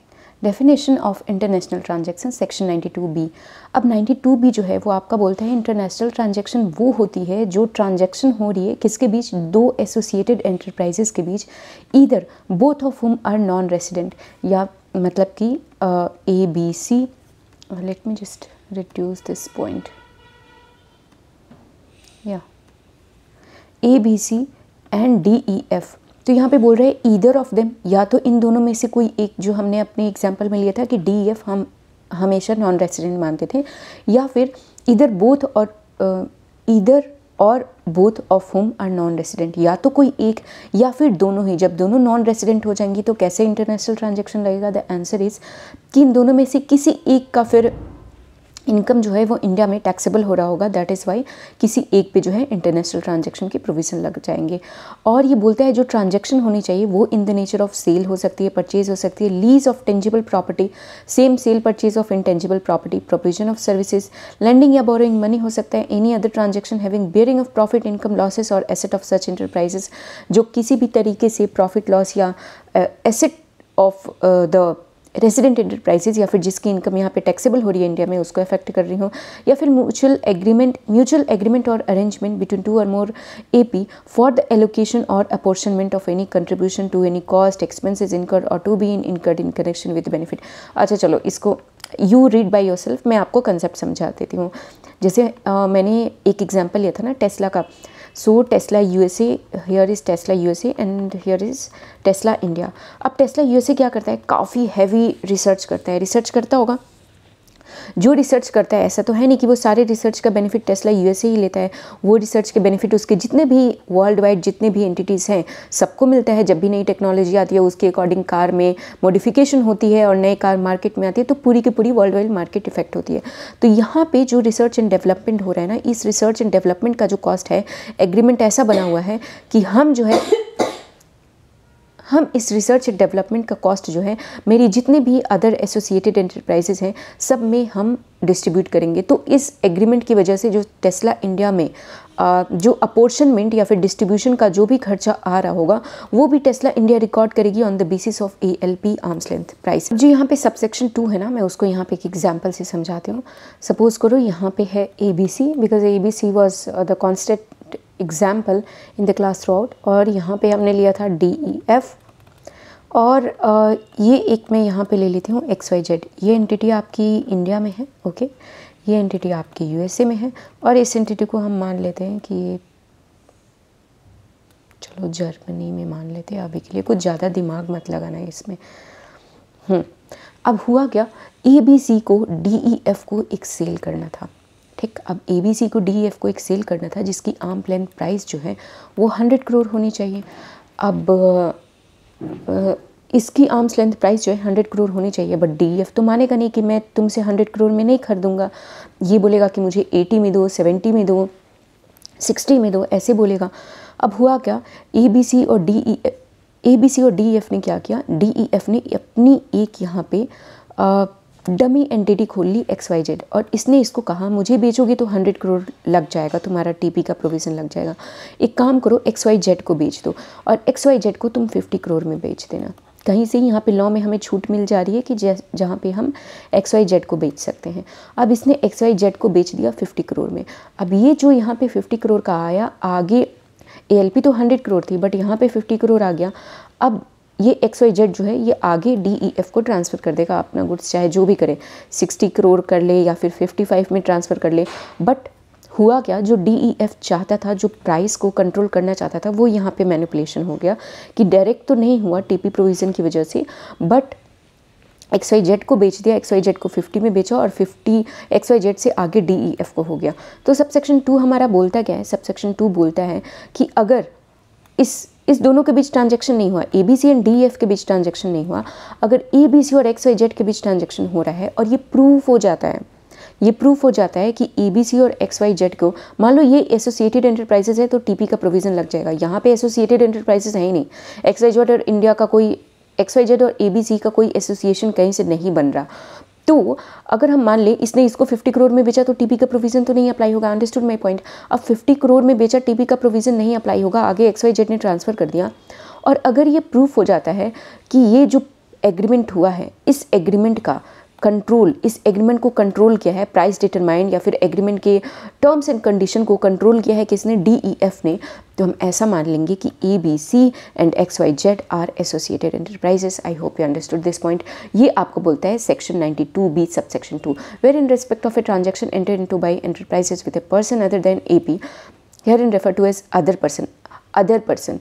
definition of international transaction section 92B। अब 92B जो है वो आपका बोलता है इंटरनेशनल ट्रांजैक्शन वो होती है जो ट्रांजैक्शन हो रही है किसके बीच, दो एसोसिएटेड एंटरप्राइजेस के बीच, either both of whom are non resident, या मतलब कि ABC, let me just reduce this point, या ABC एंड DEF। तो यहाँ पे बोल रहे हैं ईदर ऑफ देम, या तो इन दोनों में से कोई एक, जो हमने अपने एग्जाम्पल में लिया था कि DEF हम हमेशा नॉन रेसिडेंट मानते थे, या फिर ईदर बोथ और both of home are non resident, या तो कोई एक या फिर दोनों ही। जब दोनों नॉन रेसिडेंट हो जाएंगी तो कैसे इंटरनेशनल ट्रांजैक्शन लगेगा? द आंसर इज कि इन दोनों में से किसी एक का फिर इनकम जो है वो इंडिया में टैक्सेबल हो रहा होगा, दैट इज़ वाई किसी एक पे जो है इंटरनेशनल ट्रांजैक्शन की प्रोविज़न लग जाएंगे। और ये बोलता है जो ट्रांजैक्शन होनी चाहिए वो in the nature of sale हो सकती है, परचेज हो सकती है, lease of tangible property, same sale purchase of intangible property, provision of services, lending या बोरोइंग मनी हो सकता है, any other transaction having bearing of profit, income, losses और एसेट ऑफ सच इंटरप्राइजेस, जो किसी भी तरीके से प्रॉफिट लॉस या asset of the resident enterprises या फिर जिसकी इनकम यहाँ पे टैक्सेबल हो रही है इंडिया में उसको अफेक्ट कर रही हो, या फिर म्यूचुअल एग्रीमेंट और अरेंजमेंट बिटवीन टू और more AP for the allocation और apportionment of any contribution to any cost expenses incurred और to be incurred in connection with benefit. अच्छा चलो, इसको यू रीड बाय योरसेल्फ, मैं आपको कंसेप्ट समझा देती हूँ। जैसे मैंने एक एग्जाम्पल लिया था ना टेस्ला का। So Tesla USA, here is Tesla USA and here is Tesla India. अब टेस्ला USA क्या करता है, काफ़ी हैवी रिसर्च करता है, रिसर्च करता होगा। जो रिसर्च करता है ऐसा तो है नहीं कि वो सारे रिसर्च का बेनिफिट टेस्ला USA ही लेता है, वो रिसर्च के बेनिफिट उसके जितने भी वर्ल्ड वाइड जितने भी एंटिटीज़ हैं सबको मिलता है। जब भी नई टेक्नोलॉजी आती है उसके अकॉर्डिंग कार में मॉडिफिकेशन होती है और नई कार मार्केट में आती है तो पूरी की पूरी वर्ल्ड वाइड मार्केट इफेक्ट होती है। तो यहाँ पे जो रिसर्च एंड डेवलपमेंट हो रहा है ना, इस रिसर्च एंड डेवलपमेंट का जो कॉस्ट है, एग्रीमेंट ऐसा बना हुआ है कि हम इस रिसर्च एंड डेवलपमेंट का कॉस्ट जो है मेरी जितने भी अदर एसोसिएटेड एंटरप्राइजेज हैं सब में हम डिस्ट्रीब्यूट करेंगे। तो इस एग्रीमेंट की वजह से जो टेस्ला इंडिया में जो अपॉर्शनमेंट या फिर डिस्ट्रीब्यूशन का जो भी खर्चा आ रहा होगा वो भी टेस्ला इंडिया रिकॉर्ड करेगी on the basis of ELP arms length price. जो यहाँ पे सबसेक्शन 2 है ना, मैं उसको यहाँ पे एक एग्जाम्पल से समझाती हूँ। सपोज करो यहाँ पे है ABC, because ABC was the constant example in the class through out, और यहाँ पे हमने लिया था DEF और ये एक मैं यहाँ पे ले लेती हूँ XYZ। ये एंटिटी आपकी इंडिया में है, ओके। ये एंटिटी आपकी USA में है, और इस एंटिटी को हम मान लेते हैं कि चलो जर्मनी में मान लेते हैं अभी के लिए, कुछ ज़्यादा दिमाग मत लगाना है इसमें। अब हुआ क्या, ABC को DEF को एक सेल करना था, ठीक। अब ABC को DEF को एक सेल करना था जिसकी आर्म लेंथ प्राइस जो है वो 100 करोड़ होनी चाहिए। अब इसकी आर्म्स लेंथ प्राइस जो है 100 करोड़ होनी चाहिए, बट DEF तो मानेगा नहीं कि मैं तुमसे 100 करोड़ में नहीं खरीदूंगा। ये बोलेगा कि मुझे 80 में दो, 70 में दो, 60 में दो, ऐसे बोलेगा। अब हुआ क्या, ABC और DEF ने क्या किया, DEF ने अपनी एक यहाँ पे डमी एंटिटी खोल ली XYZ, और इसने इसको कहा मुझे बेचोगे तो 100 करोड़ लग जाएगा, तुम्हारा TP का प्रोविज़न लग जाएगा। एक काम करो, XYZ को बेच दो, और XYZ को तुम 50 करोड़ में बेच देना। कहीं से यहाँ पे लॉ में हमें छूट मिल जा रही है कि जहाँ पे हम XYZ को बेच सकते हैं। अब इसने XYZ को बेच दिया 50 करोड़ में। अब ये जो यहाँ पे 50 करोड़ का आया, आगे ALP तो 100 करोड़ थी, बट यहाँ पे 50 करोड़ आ गया। अब ये XYZ जो है ये आगे DEF को ट्रांसफ़र कर देगा अपना गुड्स, चाहे जो भी करे, 60 करोड़ कर ले या फिर 55 में ट्रांसफ़र कर ले। बट हुआ क्या, जो DEF चाहता था, जो प्राइस को कंट्रोल करना चाहता था, वो यहाँ पे मैनिपुलेशन हो गया कि डायरेक्ट तो नहीं हुआ TP प्रोविज़न की वजह से, बट XYZ को बेच दिया, XYZ को 50 में बेचा, और 50 XYZ से आगे DEF को हो गया। तो सबसेक्शन 2 हमारा बोलता क्या है, सबसेक्शन 2 बोलता है कि अगर इस दोनों के बीच ट्रांजैक्शन नहीं हुआ, ABC एंड DEF के बीच ट्रांजैक्शन नहीं हुआ, अगर ABC और XYZ के बीच ट्रांजैक्शन हो रहा है और ये प्रूफ हो जाता है, ये प्रूफ हो जाता है कि ABC और XYZ को, मान लो ये एसोसिएटेड एंटरप्राइजेज है तो TP का प्रोविज़न लग जाएगा। यहाँ पे एसोसिएटेड एंटरप्राइजेज है ही नहीं, XYZ और इंडिया का कोई, XYZ और ABC का कोई एसोसिएशन कहीं से नहीं बन रहा। तो अगर हम मान ले इसने इसको 50 करोड़ में बेचा तो TP का प्रोविज़न तो नहीं अप्लाई होगा। Understood my point. अब 50 करोड़ में बेचा, TP का प्रोविज़न नहीं अप्लाई होगा, आगे XYZ ने ट्रांसफ़र कर दिया। और अगर ये प्रूफ हो जाता है कि ये जो एग्रीमेंट हुआ है, इस एग्रीमेंट का कंट्रोल, इस एग्रीमेंट को कंट्रोल किया है प्राइस डिटरमाइन, या फिर एग्रीमेंट के टर्म्स एंड कंडीशन को कंट्रोल किया है किसने, DEF ने, तो हम ऐसा मान लेंगे कि ABC and XYZ are associated enterprises. I hope you understood this point. ये आपको बोलता है section 92B subsection 2, where in respect of a transaction enter into by enterprises with a person other than AP, herein refer to as other person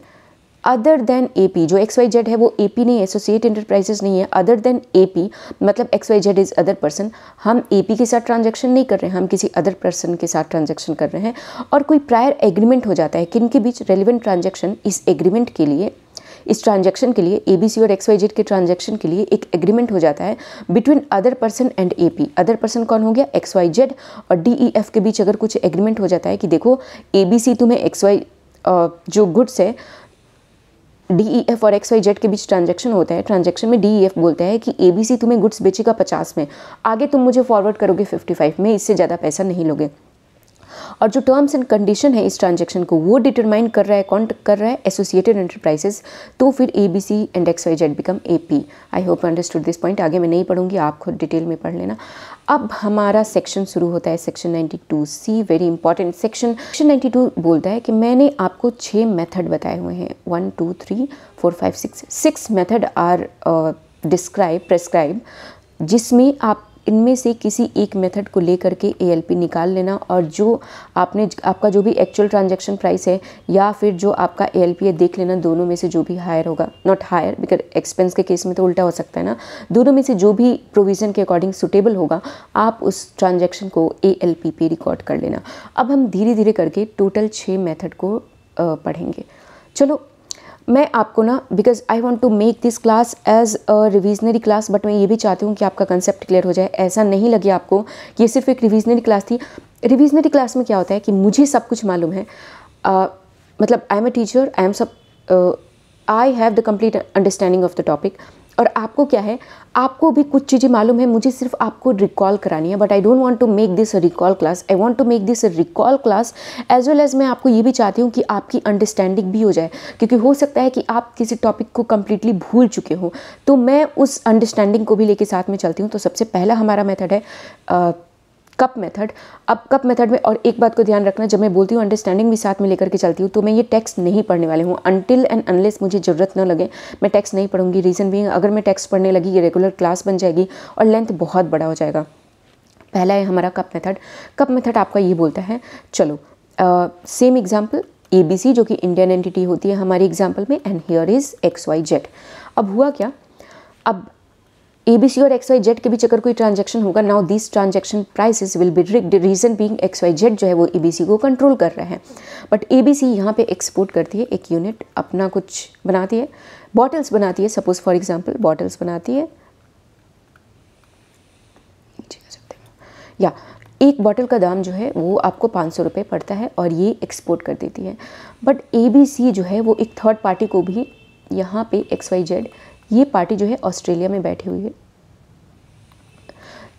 other than AP। जो XYZ है वो AP नहीं, associate enterprises नहीं है, other than AP मतलब XYZ is other person. हम AP के साथ ट्रांजैक्शन नहीं कर रहे हैं, हम किसी अदर पर्सन के साथ ट्रांजैक्शन कर रहे हैं। और कोई प्रायर एग्रीमेंट हो जाता है, किन के बीच, रेलिवेंट ट्रांजैक्शन, इस एग्रीमेंट के लिए, इस ट्रांजैक्शन के लिए, ABC और XYZ के ट्रांजैक्शन के लिए एक एग्रीमेंट हो जाता है between other person and AP। Other person कौन हो गया, XYZ, और DEF के बीच अगर कुछ एग्रीमेंट हो जाता है कि देखो ABC तुम्हें जो गुड्स है, DEF और XYZ के बीच ट्रांजैक्शन होता है, ट्रांजैक्शन में DEF बोलता है कि ABC तुम्हें गुड्स बेचेगा 50 में, आगे तुम मुझे फॉरवर्ड करोगे 55 में, इससे ज़्यादा पैसा नहीं लोगे। और जो टर्म्स एंड कंडीशन है इस ट्रांजैक्शन को, वो डिटरमाइन कर रहा है, कौन कर रहा है, एसोसिएटेड एंटरप्राइजेस। तो फिर ABC and XYZ become AP। I hope understood this point. आगे मैं नहीं पढ़ूंगी, आप खुद डिटेल में पढ़ लेना। अब हमारा सेक्शन शुरू होता है, section 92C, very important section. Section 92 बोलता है कि मैंने आपको 6 मेथड बताए हुए हैं, 1 2 3 4 5 6 मेथड आर प्रेस्क्राइब, जिसमें आप इनमें से किसी एक मेथड को लेकर के ALP निकाल लेना, और जो आपका जो भी एक्चुअल ट्रांजैक्शन प्राइस है या फिर जो आपका ALP है, देख लेना दोनों में से जो भी हायर होगा, नॉट हायर बिकॉज एक्सपेंस के केस में तो उल्टा हो सकता है ना, दोनों में से जो भी प्रोविज़न के अकॉर्डिंग सुटेबल होगा, आप उस ट्रांजैक्शन को ALP पे रिकॉर्ड कर लेना। अब हम धीरे धीरे करके टोटल 6 मेथड को पढ़ेंगे। चलो मैं आपको ना, because I want to make this class as a revisionary class, but मैं ये भी चाहती हूँ कि आपका कंसेप्ट क्लियर हो जाए, ऐसा नहीं लगे आपको कि ये सिर्फ एक रिविजनरी क्लास थी। रिविजनरी क्लास में क्या होता है कि मुझे सब कुछ मालूम है, मतलब I am a teacher, I have the complete understanding of the topic, और आपको क्या है, आपको भी कुछ चीज़ें मालूम है, मुझे सिर्फ आपको रिकॉल करानी है। But I don't want to make this a recall class, I want to make this a recall class as well as मैं आपको ये भी चाहती हूँ कि आपकी अंडरस्टैंडिंग भी हो जाए, क्योंकि हो सकता है कि आप किसी टॉपिक को कम्प्लीटली भूल चुके हो, तो मैं उस अंडरस्टैंडिंग को भी लेके साथ में चलती हूँ। तो सबसे पहला हमारा मेथड है कप मेथड। अब कप मेथड में और एक बात को ध्यान रखना, जब मैं बोलती हूँ अंडरस्टैंडिंग भी साथ में लेकर के चलती हूँ, तो मैं ये टेक्स्ट नहीं पढ़ने वाले हूँ अनटिल एंड अनलेस मुझे ज़रूरत न लगे, मैं टेक्स्ट नहीं पढ़ूंगी। रीज़न भी, अगर मैं टेक्स्ट पढ़ने लगी ये रेगुलर क्लास बन जाएगी और लेंथ बहुत बड़ा हो जाएगा। पहला है हमारा कप मेथड। कप मेथड आपका ये बोलता है, चलो सेम एग्जाम्पल ABC जो कि इंडियन एंटिटी होती है हमारी एग्जाम्पल में, एंड हियर इज़ XYZ। अब हुआ क्या, अब ABC और XYZ के बीच अगर कोई ट्रांजैक्शन होगा, now this transaction prices will be rigged, reason being XYZ जो है वो ABC को कंट्रोल कर रहा है। बट ABC यहाँ पे एक्सपोर्ट करती है एक यूनिट, अपना कुछ बनाती है, बॉटल्स बनाती है, सपोज फॉर एग्जांपल बॉटल्स बनाती है, या एक बॉटल का दाम जो है वो आपको 500 रुपये पड़ता है और ये एक्सपोर्ट कर देती है। बट ABC जो है वो एक थर्ड पार्टी को भी, यहाँ पे XYZ ये पार्टी जो है ऑस्ट्रेलिया में बैठी हुई है,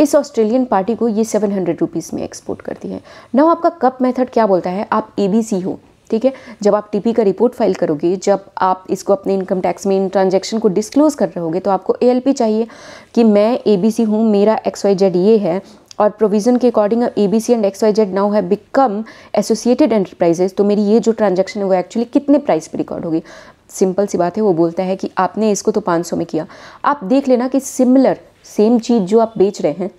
इस ऑस्ट्रेलियन पार्टी को ये 700 रुपीज़ में एक्सपोर्ट करती है। नाउ आपका कप मेथड क्या बोलता है, आप ABC हो, ठीक है, जब आप TP का रिपोर्ट फाइल करोगे, जब आप इसको अपने इनकम टैक्स में इन ट्रांजैक्शन को डिस्क्लोज कर रहे होगे, तो आपको ALP चाहिए कि मैं ABC हूँ, मेरा XYZ ये है, और प्रोविज़न के according ABC and XYZ now have become associated enterprises, तो मेरी ये जो ट्रांजैक्शन है वो एक्चुअली कितने प्राइस पे रिकॉर्ड होगी। सिंपल सी बात है, वो बोलता है कि आपने इसको तो 500 में किया, आप देख लेना कि सिमिलर सेम चीज़ जो आप बेच रहे हैं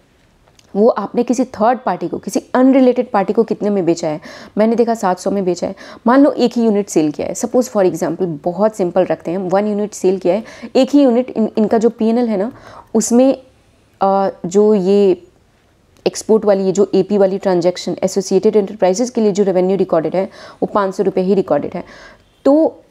वो आपने किसी थर्ड पार्टी को, किसी अनरिलेटेड पार्टी को कितने में बेचा है। मैंने देखा 700 में बेचा है, मान लो एक ही यूनिट सेल किया है, सपोज फॉर एग्जांपल बहुत सिंपल रखते हैं, 1 यूनिट सेल किया है, एक ही यूनिट, इनका जो PNL है ना उसमें जो ये एक्सपोर्ट वाली, ये जो AP वाली ट्रांजैक्शन एसोसिएटेड एंटरप्राइजेज के लिए जो रेवेन्यू रिकॉर्डेड है वो 500 रुपये ही रिकॉर्डेड है। तो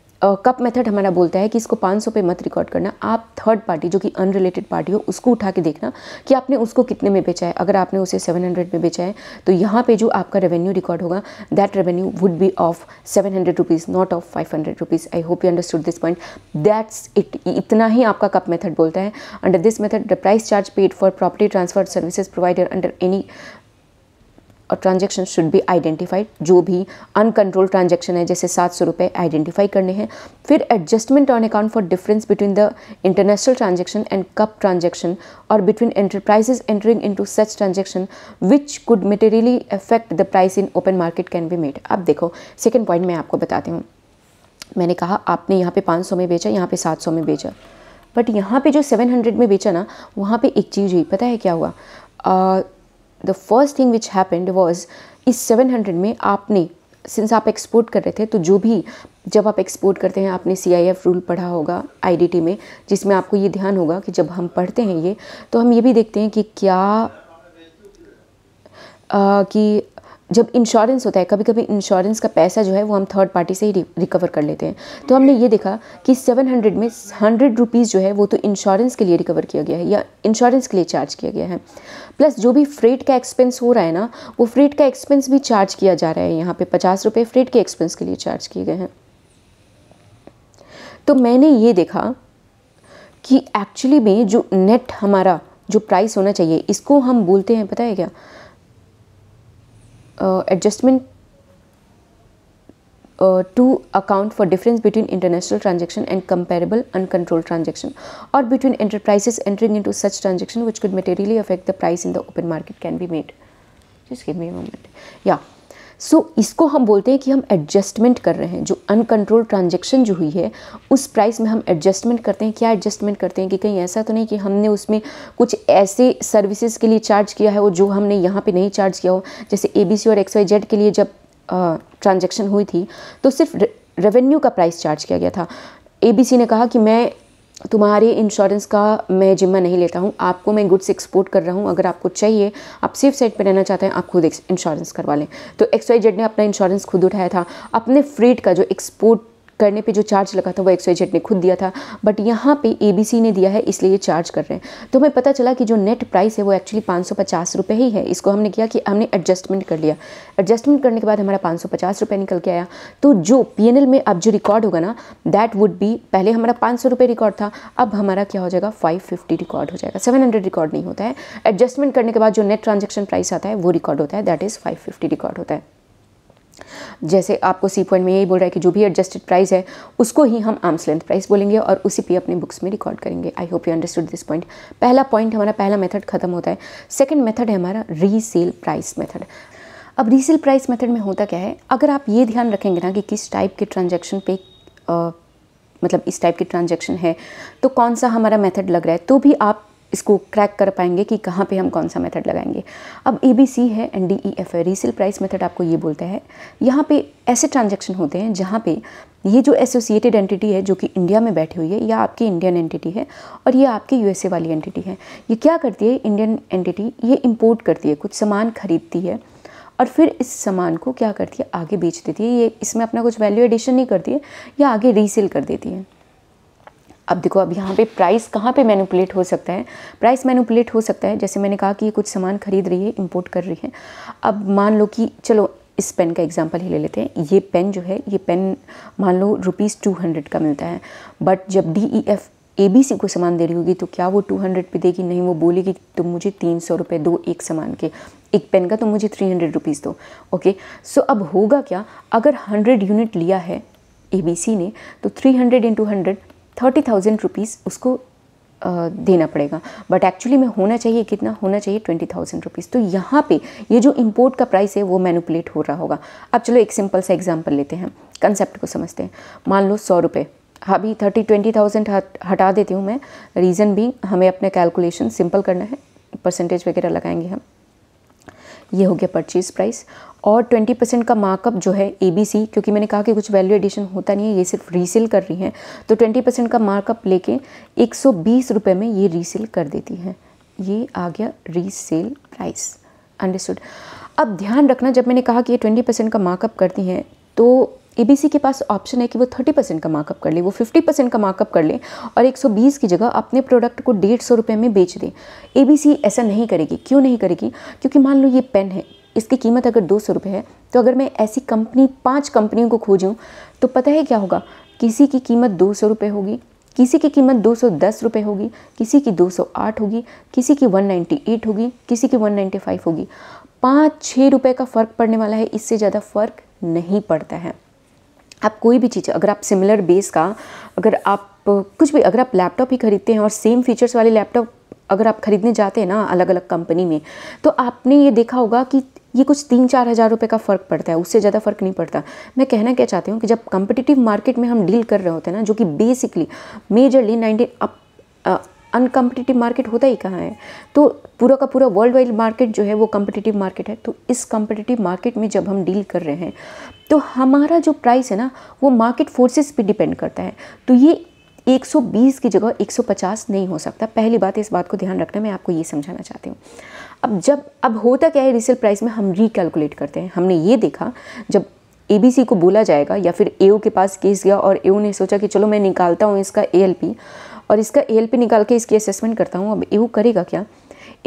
कप मेथड हमारा बोलता है कि इसको 500 पे मत रिकॉर्ड करना, आप थर्ड पार्टी जो कि अनरिलेटेड पार्टी हो उसको उठा के देखना कि आपने उसको कितने में बेचा है। अगर आपने उसे 700 में बेचा है तो यहाँ पे जो आपका रेवेन्यू रिकॉर्ड होगा, that revenue would be of 700 rupees, not of 500 rupees. I hope you understood this point, that's it. इतना ही आपका कप मेथड बोलता है। Under this method the price charge paid for property transfer services provider under any और transaction should be identified. जो भी uncontrol transaction है, जैसे 700 रुपये आइडेंटिफाई करने हैं। फिर adjustment on account for difference between the international transaction and CUP transaction और between enterprises entering into such transaction which could materially affect the price in open market can be made. अब देखो second point मैं आपको बताती हूँ। मैंने कहा आपने यहाँ पे 500 में बेचा, यहाँ पे 700 में बेचा, बट यहाँ पे जो 700 में बेचा ना, वहाँ पे एक चीज़ हुई, पता है क्या हुआ? The first thing which happened was, इस 700 में आपने, सिंस आप एक्सपोर्ट कर रहे थे, तो जो भी, जब आप एक्सपोर्ट करते हैं आपने CIF रूल पढ़ा होगा IDT में, जिसमें आपको ये ध्यान होगा कि जब हम पढ़ते हैं ये, तो हम ये भी देखते हैं कि क्या कि जब इंश्योरेंस होता है, कभी कभी इंश्योरेंस का पैसा जो है वो हम थर्ड पार्टी से ही रिकवर कर लेते हैं। तो हमने ये देखा कि 700 में 100 रुपीज़ जो है वो तो इंश्योरेंस के लिए रिकवर किया गया है या इंश्योरेंस के लिए चार्ज किया गया है, प्लस जो भी फ्रेट का एक्सपेंस हो रहा है ना, वो फ्रेट का एक्सपेंस भी चार्ज किया जा रहा है। यहाँ पे 50 रुपये फ्रेट के एक्सपेंस के लिए चार्ज किए गए हैं। तो मैंने ये देखा कि एक्चुअली में जो नेट हमारा जो प्राइस होना चाहिए, इसको हम बोलते हैं, पता है क्या, adjustment to account for difference between international transaction and comparable uncontrolled transaction or between enterprises entering into such transaction which could materially affect the price in the open market can be made. Just give me a moment. Yeah. सो इसको हम बोलते हैं कि हम adjustment कर रहे हैं। जो अनकंट्रोल ट्रांजैक्शन जो हुई है उस प्राइस में हम एडजस्टमेंट करते हैं। क्या एडजस्टमेंट करते हैं कि कहीं ऐसा तो नहीं कि हमने उसमें कुछ ऐसे सर्विसेज के लिए चार्ज किया है वो जो हमने यहाँ पे नहीं चार्ज किया हो। जैसे ABC और XYZ के लिए जब ट्रांजैक्शन हुई थी तो सिर्फ रेवेन्यू का प्राइस चार्ज किया गया था। ABC ने कहा कि मैं तुम्हारे इंश्योरेंस का मैं जिम्मा नहीं लेता हूँ, आपको मैं गुड्स एक्सपोर्ट कर रहा हूँ, अगर आपको चाहिए, आप सेफ साइड पे रहना चाहते हैं, आप खुद इंश्योरेंस करवा लें। तो XYZ ने अपना इंश्योरेंस खुद उठाया था। अपने फ्रेट का जो एक्सपोर्ट करने पे जो चार्ज लगा था वो XYZ ने खुद दिया था, बट यहाँ पे ABC ने दिया है, इसलिए ये चार्ज कर रहे हैं। तो हमें पता चला कि जो नेट प्राइस है वो एक्चुअली 550 रुपये ही है। इसको हमने किया कि हमने एडजस्टमेंट कर लिया। एडजस्टमेंट करने के बाद हमारा 550 रुपये निकल के आया। तो जो PNL में अब जो रिकॉर्ड होगा ना, दैट वुड बी, पहले हमारा 500 रुपये रिकॉर्ड था, अब हमारा क्या हो जाएगा, 550 रिकॉर्ड हो जाएगा। 700 रिकॉर्ड नहीं होता है। एडजस्टमेंट करने के बाद जो नेट ट्रांजेक्शन प्राइस आता है वो रिकॉर्ड होता है, दैट इज़ 550 रिकॉर्ड होता है। जैसे आपको सी पॉइंट में यही बोल रहा है कि जो भी एडजस्टेड प्राइस है उसको ही हम आर्म्स लेंथ प्राइस बोलेंगे और उसी पे अपने बुक्स में रिकॉर्ड करेंगे। आई hope you understood this point. पहला पॉइंट हमारा, पहला मेथड खत्म होता है। सेकंड मेथड है हमारा रीसेल प्राइस मेथड। अब रीसेल प्राइस मेथड में होता क्या है, अगर आप ये ध्यान रखेंगे ना कि किस टाइप के ट्रांजैक्शन पे मतलब इस टाइप की ट्रांजैक्शन है तो कौन सा हमारा मेथड लग रहा है, तो भी आप इसको क्रैक कर पाएंगे कि कहाँ पे हम कौन सा मेथड लगाएंगे। अब ABC है एंड DEF है। रीसेल प्राइस मेथड आपको ये बोलता है यहाँ पे ऐसे ट्रांजैक्शन होते हैं जहाँ पे ये जो एसोसिएटेड एंटिटी है जो कि इंडिया में बैठी हुई है या आपकी इंडियन एंटिटी है और ये आपकी USA वाली एंटिटी है, ये क्या करती है, इंडियन एंटिटी ये इंपोर्ट करती है, कुछ सामान खरीदती है और फिर इस सामान को क्या करती है, आगे बेच देती है। ये इसमें अपना कुछ वैल्यू एडिशन नहीं करती है या आगे रीसेल कर देती है। अब देखो, अब यहाँ पे प्राइस कहाँ पे मैनिपुलेट हो सकता है, प्राइस मैनिपुलेट हो सकता है जैसे मैंने कहा कि ये कुछ सामान खरीद रही है, इंपोर्ट कर रही है। अब मान लो कि चलो इस पेन का एग्जांपल ही ले लेते हैं। ये पेन जो है, ये पेन मान लो ₹200 का मिलता है, बट जब DEF ABC को सामान दे रही होगी तो क्या वो 200 पे देगी? नहीं, वो बोलेगी तुम मुझे 300 रुपये दो एक सामान के, एक पेन का, तो मुझे 300 रुपीज़ दो। ओके, सो अब होगा क्या, अगर 100 यूनिट लिया है ABC ने तो 300 × 100 30,000 रुपीज़ उसको देना पड़ेगा, बट एक्चुअली में होना चाहिए कितना, होना चाहिए 20,000 रुपीज़। तो यहाँ पे ये जो इंपोर्ट का प्राइस है वो मैनिपुलेट हो रहा होगा। अब चलो एक सिंपल सा एग्जांपल लेते हैं, कंसेप्ट को समझते हैं। मान लो 100 रुपये, अभी 20,000 हटा देती हूँ मैं, रीज़न भी हमें अपने कैलकुलेशन सिंपल करना है, परसेंटेज वगैरह लगाएंगे हम। ये हो गया परचेज़ प्राइस और 20% का मार्कअप जो है ABC, क्योंकि मैंने कहा कि कुछ वैल्यू एडिशन होता नहीं है, ये सिर्फ रीसेल कर रही हैं, तो 20% का मार्कअप लेके 120 रुपये में ये रीसेल कर देती हैं। ये आ गया रीसेल प्राइस। अंडरस्टूड। अब ध्यान रखना, जब मैंने कहा कि ये 20% का मार्कअप करती हैं तो ABC के पास ऑप्शन है कि वो 30% का मार्कअप कर ले, वो 50% का मार्कअप कर ले और 120 की जगह अपने प्रोडक्ट को 150 रुपये में बेच दे। ABC ऐसा नहीं करेगी। क्यों नहीं करेगी? क्योंकि मान लो ये पेन है, इसकी कीमत अगर 200 रुपये है, तो अगर मैं ऐसी कंपनी 5 कंपनियों को खोजूँ तो पता है क्या होगा, किसी की कीमत 200 रुपये होगी, किसी की कीमत 210 रुपये होगी, किसी की 208 होगी, किसी की 198 होगी, किसी की 195 होगी। 5-6 रुपये का फ़र्क पड़ने वाला है, इससे ज़्यादा फ़र्क नहीं पड़ता है। आप कोई भी चीज़, अगर आप सिमिलर बेस का, अगर आप कुछ भी, अगर आप लैपटॉप ही खरीदते हैं और सेम फीचर्स वाले लैपटॉप अगर आप खरीदने जाते हैं ना अलग अलग कंपनी में, तो आपने ये देखा होगा कि ये कुछ 3-4 हज़ार रुपये का फ़र्क पड़ता है, उससे ज़्यादा फ़र्क नहीं पड़ता। मैं कहना क्या चाहती हूँ कि जब कम्पिटिटिव मार्केट में हम डील कर रहे होते हैं ना, जो कि बेसिकली मेजरली 90 अनकम्पिटिटिव मार्केट होता ही कहाँ है, तो पूरा का पूरा वर्ल्ड वाइड मार्केट जो है वो कम्पिटिटिव मार्केट है। तो इस कम्पिटिटिव मार्केट में जब हम डील कर रहे हैं तो हमारा जो प्राइस है ना वो मार्केट फोर्सेस पे डिपेंड करता है। तो ये 120 की जगह 150 नहीं हो सकता। पहली बात, इस बात को ध्यान रखना, मैं आपको ये समझाना चाहती हूँ। अब होता क्या है, रीसेल प्राइस में हम रिकैलकुलेट करते हैं। हमने ये देखा, जब ABC को बोला जाएगा या फिर AO के पास केस गया और AO ने सोचा कि चलो मैं निकालता हूँ इसका ALP और इसका ALP निकाल के इसकी असेसमेंट करता हूँ। अब AO करेगा क्या,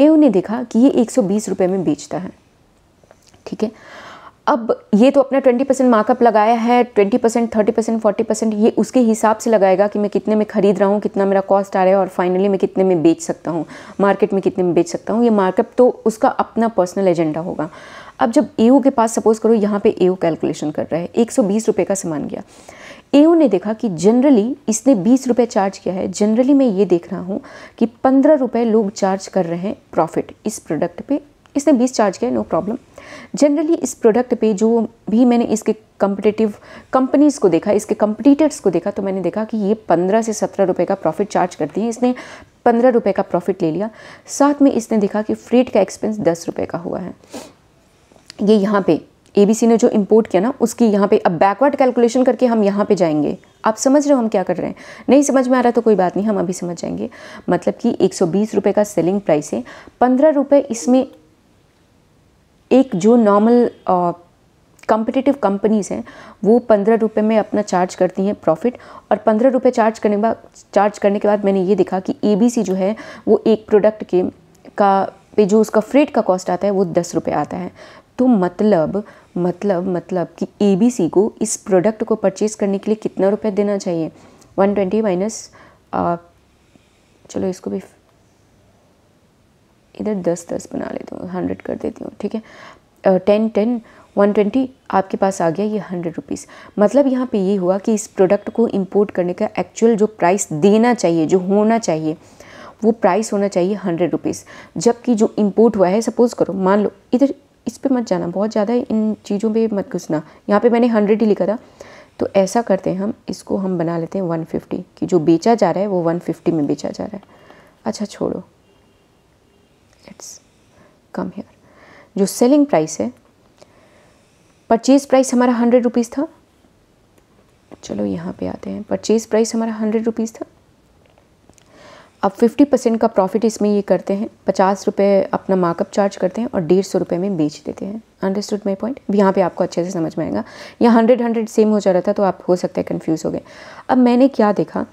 AO ने देखा कि ये 120 रुपये में बेचता है, ठीक है। अब ये तो अपना 20% मार्कअप लगाया है, 20%, 30%, 40% ये उसके हिसाब से लगाएगा कि मैं कितने में ख़रीद रहा हूँ, कितना मेरा कॉस्ट आ रहा है और फाइनली मैं कितने में बेच सकता हूँ, मार्केट में कितने में बेच सकता हूँ। ये मार्कअप तो उसका अपना पर्सनल एजेंडा होगा। अब जब AO के पास, सपोज़ करो यहाँ पे AO कैलकुलेशन कर रहा है, 120 रुपये का सामान गया, AO ने देखा कि जनरली इसने 20 रुपये चार्ज किया है। जनरली मैं ये देख रहा हूँ कि 15 रुपये लोग चार्ज कर रहे हैं प्रॉफिट इस प्रोडक्ट पे, इसने 20 चार्ज किया, नो प्रॉब्लम। जनरली इस प्रोडक्ट पे जो भी मैंने इसके कम्पिटिटिव कंपनीज़ को देखा, इसके कंपटीटर्स को देखा, तो मैंने देखा कि ये 15 से 17 रुपये का प्रॉफिट चार्ज करती है। इसने 15 रुपये का प्रॉफिट ले लिया। साथ में इसने देखा कि फ्रेट का एक्सपेंस 10 रुपये का हुआ है। ये यहाँ पे ABC ने जो इंपोर्ट किया ना उसकी यहाँ पे, अब बैकवर्ड कैलकुलेशन करके हम यहाँ पे जाएंगे। आप समझ रहे हो हम क्या कर रहे हैं? नहीं समझ में आ रहा तो कोई बात नहीं, हम अभी समझ जाएंगे। मतलब कि 120 रुपये का सेलिंग प्राइस है, 15 रुपये इसमें एक जो नॉर्मल कॉम्पिटिटिव कंपनीज़ हैं वो 15 रुपये में अपना चार्ज करती हैं प्रॉफिट, और 15 रुपये चार्ज करने के बाद मैंने ये देखा कि ABC जो है वो एक प्रोडक्ट के पे जो उसका फ्रेट का कॉस्ट आता है वो 10 रुपये आता है। तो मतलब कि ABC को इस प्रोडक्ट को परचेज़ करने के लिए कितना रुपये देना चाहिए? 120 माइनस, चलो इसको भी इधर 10 बना लेती हूँ, 100 कर देती हूँ, ठीक है। 10 120 आपके पास आ गया ये 100 रुपीज़। मतलब यहाँ पे ये हुआ कि इस प्रोडक्ट को इंपोर्ट करने का एक्चुअल जो प्राइस देना चाहिए, जो होना चाहिए, वो प्राइस होना चाहिए 100 रुपीज़, जबकि जो इंपोर्ट हुआ है, सपोज़ करो, मान लो, इधर इस पे मत जाना, बहुत ज़्यादा इन चीज़ों पे मत घुसना, यहाँ पे मैंने 100 ही लिखा था। तो ऐसा करते हैं हम, इसको हम बना लेते हैं 150, कि जो बेचा जा रहा है वो 150 में बेचा जा रहा है। अच्छा छोड़ो, लेट्स कम हियर। जो सेलिंग प्राइस है, परचेज प्राइस हमारा 100 रुपीज़ था। चलो यहाँ पे आते हैं, परचेज प्राइस हमारा 100 रुपीज़ था। अब 50% का प्रॉफिट इसमें ये करते हैं, 50 रुपये अपना मार्कअप चार्ज करते हैं और 150 रुपये में बेच देते हैं। Understood my point? यहाँ पे आपको अच्छे से समझ में आएगा। यहाँ 100 सेम हो जा रहा था तो आप हो सकता है कन्फ्यूज़ हो गए। अब मैंने क्या देखा,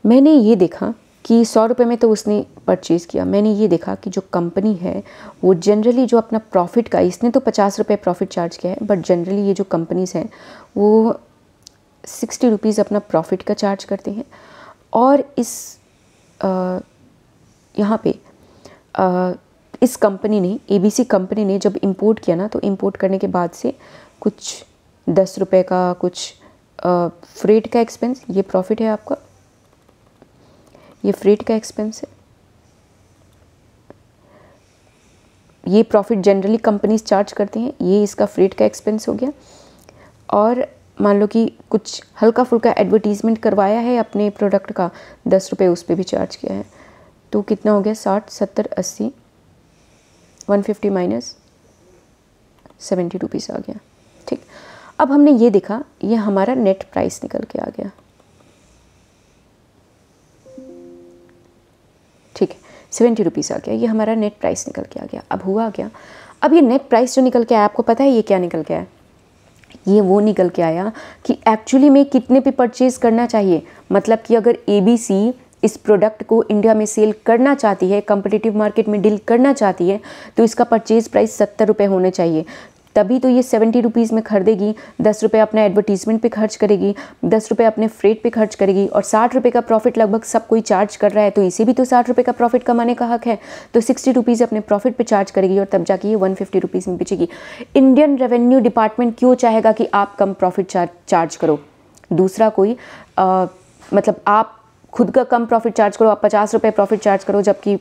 मैंने ये देखा कि 100 रुपये में तो उसने परचेज़ किया। मैंने ये देखा कि जो कंपनी है वो जनरली जो अपना प्रॉफिट का, इसने तो 50 रुपये प्रॉफिट चार्ज किया है, बट जनरली ये जो कंपनीज़ हैं वो 60 रुपीज़ अपना प्रॉफिट का चार्ज करते हैं। और इस यहाँ पे इस कंपनी ने, ABC कंपनी ने जब इंपोर्ट किया ना, तो इंपोर्ट करने के बाद से कुछ 10 रुपये का, कुछ फ्रेट का एक्सपेंस, ये प्रॉफिट है आपका, ये फ्रेट का एक्सपेंस है, ये प्रॉफिट जनरली कंपनीज चार्ज करती हैं, ये इसका फ्रेट का एक्सपेंस हो गया। और मान लो कि कुछ हल्का फुल्का एडवर्टीज़मेंट करवाया है अपने प्रोडक्ट का, 10 रुपये उस पर भी चार्ज किया है, तो कितना हो गया, 60, 70, 80, 150 माइनस 70 रुपीज़ आ गया। ठीक, अब हमने ये देखा, ये हमारा नेट प्राइस निकल के आ गया। ठीक है, 70 रुपीज़ आ गया, ये हमारा नेट प्राइस निकल के आ गया। अब हुआ क्या, अब ये नेट प्राइस जो निकल के आया, आपको पता है ये क्या निकल के आया? ये वो निकल के आया कि एक्चुअली में कितने पे परचेज करना चाहिए। मतलब कि अगर ABC इस प्रोडक्ट को इंडिया में सेल करना चाहती है, कम्पिटिटिव मार्केट में डील करना चाहती है, तो इसका परचेज प्राइस 70 रुपये होने चाहिए। तभी तो ये 70 रुपीज़ में खरीदेगी, 10 रुपये अपने एडवर्टीजमेंट पे खर्च करेगी, 10 रुपये अपने फ्रेट पे खर्च करेगी, और 60 रुपये का प्रॉफिट लगभग सब कोई चार्ज कर रहा है, तो इसे भी तो 60 रुपये का प्रॉफिट कमाने का हक है। तो 60 रुपीज़ अपने प्रॉफिट पे चार्ज करेगी और तब जाके ये 150 रुपीज़ में बेचेगी। इंडियन रेवेन्यू डिपार्टमेंट क्यों चाहेगा कि आप कम प्रॉफिट चार्ज करो? दूसरा कोई मतलब आप खुद का कम प्रॉफिट चार्ज करो, आप 50 रुपये प्रॉफिट चार्ज करो, जबकि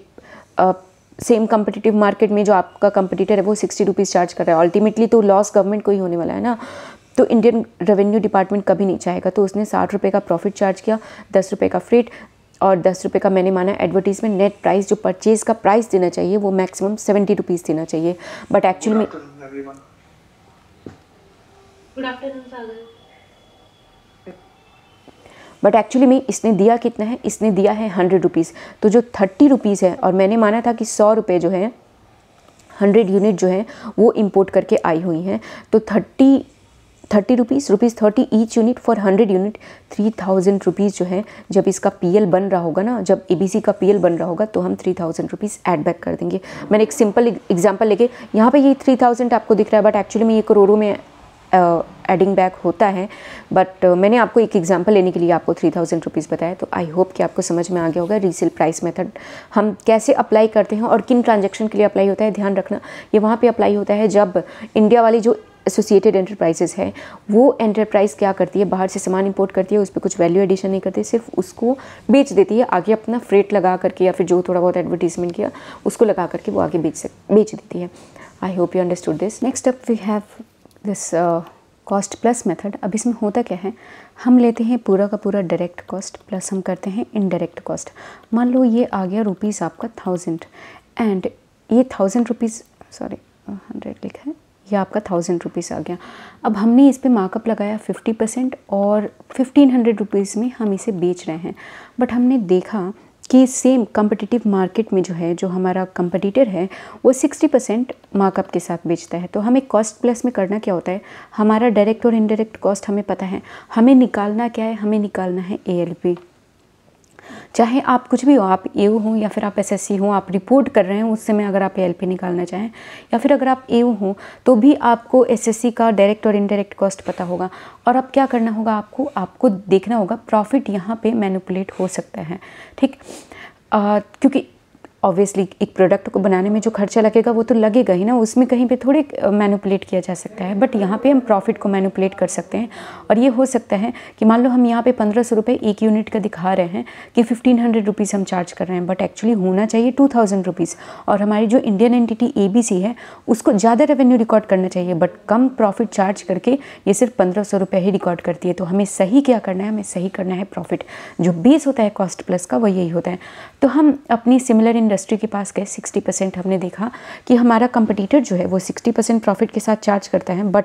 सेम कम्पिटिटिव मार्केट में जो आपका कंपटीटर है वो 60 रुपीज़ चार्ज कर रहा है। अल्टीमेटली तो लॉस गवर्नमेंट को ही होने वाला है ना। तो इंडियन रेवेन्यू डिपार्टमेंट कभी नहीं चाहेगा, तो उसने 60 रुपये का प्रॉफिट चार्ज किया, 10 रुपये का फ्रेट और 10 रुपये का मैंने माना एडवर्टीजमेंट। नेट प्राइस जो परचेज़ का प्राइस देना चाहिए वो मैक्सिमम 70 रुपीज़ देना चाहिए। बट एक्चुअली में इसने दिया कितना है? इसने दिया है 100 रुपीज़। तो जो 30 रुपीज़ है, और मैंने माना था कि 100 रुपये जो है, 100 यूनिट जो है वो इंपोर्ट करके आई हुई हैं, तो 30 rupees, ₹30 each unit for 100 unit, 3000 rupees जो है, जब इसका PL बन रहा होगा ना, जब ABC का PL बन रहा होगा, तो हम 3000 रुपीज़ ऐड बैक कर देंगे। मैंने एक सिंपल एग्जांपल लेके, यहाँ पे ये 3000 आपको दिख रहा है, बट एक्चुअली में ये करोड़ों में एडिंग बैक होता है। बट मैंने आपको एक एग्जांपल लेने के लिए आपको 3000 रुपीज़ बताया। तो आई होप कि आपको समझ में आ गया होगा रीसेल प्राइस मेथड हम कैसे अप्लाई करते हैं और किन ट्रांजैक्शन के लिए अप्लाई होता है। ध्यान रखना, ये वहाँ पे अप्लाई होता है जब इंडिया वाली जो एसोसिएटेड एंटरप्राइजेस है, वो एंटरप्राइज़ क्या करती है, बाहर से सामान इंपोर्ट करती है, उस पर कुछ वैल्यू एडिशन नहीं करती, सिर्फ उसको बेच देती है आगे, अपना फ्रेट लगा करके या फिर जो थोड़ा बहुत एडवर्टीजमेंट किया उसको लगा करके वो आगे बेच देती है। I hope you understood this. Next up we have this cost plus method. अब इसमें होता क्या है, हम लेते हैं पूरा का पूरा डायरेक्ट कॉस्ट प्लस हम करते हैं इनडायरेक्ट कॉस्ट। मान लो ये आ गया रुपीज़ आपका 1000 एंड ये 1000 रुपीज़, सॉरी 100 लिखा है, ये आपका 1000 रुपीज़ आ गया। अब हमने इस पे मार्कअप लगाया 50% और 1500 रुपीज़ में हम इसे बेच रहे हैं। बट हमने देखा कि सेम कम्पिटिटिव मार्केट में जो है, जो हमारा कंपटीटर है वो 60% मार्कअप के साथ बेचता है। तो हमें कॉस्ट प्लस में करना क्या होता है, हमारा डायरेक्ट और इनडायरेक्ट कॉस्ट हमें पता है, हमें निकालना क्या है, हमें निकालना है ALP। चाहे आप कुछ भी हो, आप AO हो या फिर आप SSC हो, आप रिपोर्ट कर रहे हैं उस समय अगर आप ALP निकालना चाहें, या फिर अगर आप AO हो तो भी आपको SSC का डायरेक्ट और इनडायरेक्ट कॉस्ट पता होगा। और अब क्या करना होगा, आपको देखना होगा प्रॉफिट यहाँ पे मैनिपुलेट हो सकता है, ठीक, क्योंकि ऑब्वियसली एक प्रोडक्ट को बनाने में जो खर्चा लगेगा वो तो लगेगा ही ना, उसमें कहीं पे थोड़ी मैनिपुलेट किया जा सकता है। बट यहाँ पे हम प्रॉफिट को मैनिपुलेट कर सकते हैं। और ये हो सकता है कि मान लो हम यहाँ पे 1500 रुपये एक यूनिट का दिखा रहे हैं कि 1500 रुपीज़ हम चार्ज कर रहे हैं, बट एक्चुअली होना चाहिए 2000 रुपीज़। और हमारी जो इंडियन एंटिटी ABC है उसको ज़्यादा रेवेन्यू रिकॉर्ड करना चाहिए, बट कम प्रॉफिट चार्ज करके ये सिर्फ 1500 रुपये ही रिकॉर्ड करती है। तो हमें सही क्या करना है, हमें सही करना है प्रॉफिट। जो बेस होता है कॉस्ट प्लस का वो यही होता है। तो हम अपनी सिमिलर इंडस्ट्री के पास गए, 60% हमने देखा कि हमारा कंपटीटर जो है वो 60% प्रॉफिट के साथ चार्ज करता है। बट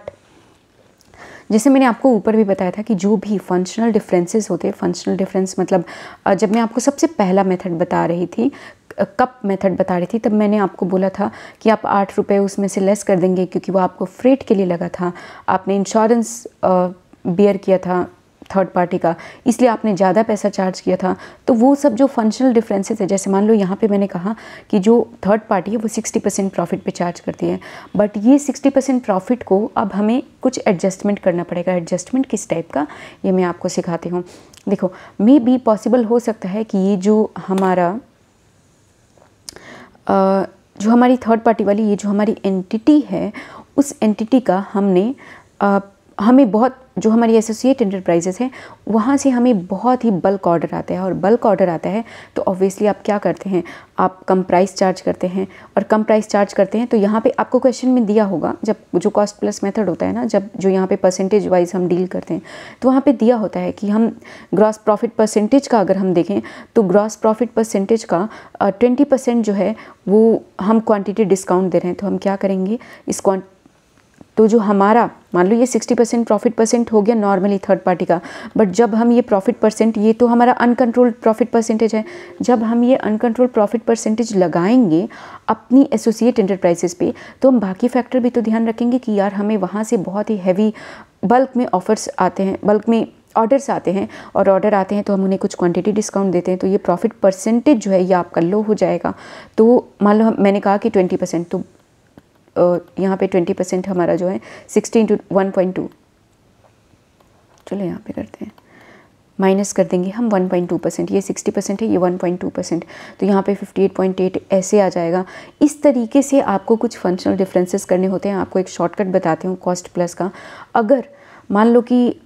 जैसे मैंने आपको ऊपर भी बताया था कि जो भी फंक्शनल डिफरेंसेस होते हैं, फंक्शनल डिफरेंस मतलब जब मैं आपको सबसे पहला मेथड बता रही थी, कप मेथड बता रही थी, तब मैंने आपको बोला था कि आप 8 रुपये उसमें से लेस कर देंगे क्योंकि वो आपको फ्रेट के लिए लगा था। आपने इंश्योरेंस बियर किया था थर्ड पार्टी का, इसलिए आपने ज़्यादा पैसा चार्ज किया था। तो वो सब जो फंक्शनल डिफरेंसेस है, जैसे मान लो यहाँ पे मैंने कहा कि जो थर्ड पार्टी है वो 60% प्रॉफिट पे चार्ज करती है, बट ये 60% प्रॉफिट को अब हमें कुछ एडजस्टमेंट करना पड़ेगा। एडजस्टमेंट किस टाइप का, ये मैं आपको सिखाती हूँ। देखो, मे बी पॉसिबल हो सकता है कि ये जो हमारी थर्ड पार्टी वाली ये जो हमारी एंटिटी है, उस एंटिटी का हमें बहुत, जो हमारी एसोसिएट एंटरप्राइजेस हैं वहाँ से हमें बहुत ही बल्क ऑर्डर आता है। और बल्क ऑर्डर आता है तो ऑब्वियसली आप क्या करते हैं, आप कम प्राइस चार्ज करते हैं। और कम प्राइस चार्ज करते हैं तो यहाँ पे आपको क्वेश्चन में दिया होगा, जब जो कॉस्ट प्लस मेथड होता है ना, जब जो यहाँ पे परसेंटेज वाइज हम डील करते हैं, तो वहाँ पे दिया होता है कि हम ग्रॉस प्रॉफिट परसेंटेज का अगर हम देखें तो ग्रॉस प्रॉफिट परसेंटेज का 20% जो है वो हम क्वान्टिटी डिस्काउंट दे रहे हैं। तो हम क्या करेंगे, तो जो हमारा मान लो ये 60% प्रॉफिट परसेंट हो गया नॉर्मली थर्ड पार्टी का, बट जब हम ये प्रॉफिट परसेंट, ये तो हमारा अनकंट्रोल्ड प्रॉफिट परसेंटेज है, जब हम ये अनकंट्रोल्ड प्रॉफिट परसेंटेज लगाएंगे अपनी एसोसिएट एंटरप्राइजेस पे, तो हम बाकी फैक्टर भी तो ध्यान रखेंगे कि यार हमें वहाँ से बहुत ही हैवी बल्क में ऑफर्स आते हैं, बल्क में ऑर्डर्स आते हैं, और ऑर्डर आते हैं तो हम उन्हें कुछ क्वांटिटी डिस्काउंट देते हैं। तो ये प्रॉफिट परसेंटेज जो है ये आपका लो हो जाएगा। तो मान लो मैंने कहा कि 20%, तो यहाँ पे 20% हमारा जो है 60 × 1.2, चलो यहाँ पे करते हैं, माइनस कर देंगे हम 1.2%। ये 60% है, ये 1.2%, तो यहाँ पे 58.8 ऐसे आ जाएगा। इस तरीके से आपको कुछ फंक्शनल डिफरेंसेस करने होते हैं। आपको एक शॉर्टकट बताती हूँ कॉस्ट प्लस का। अगर मान लो कि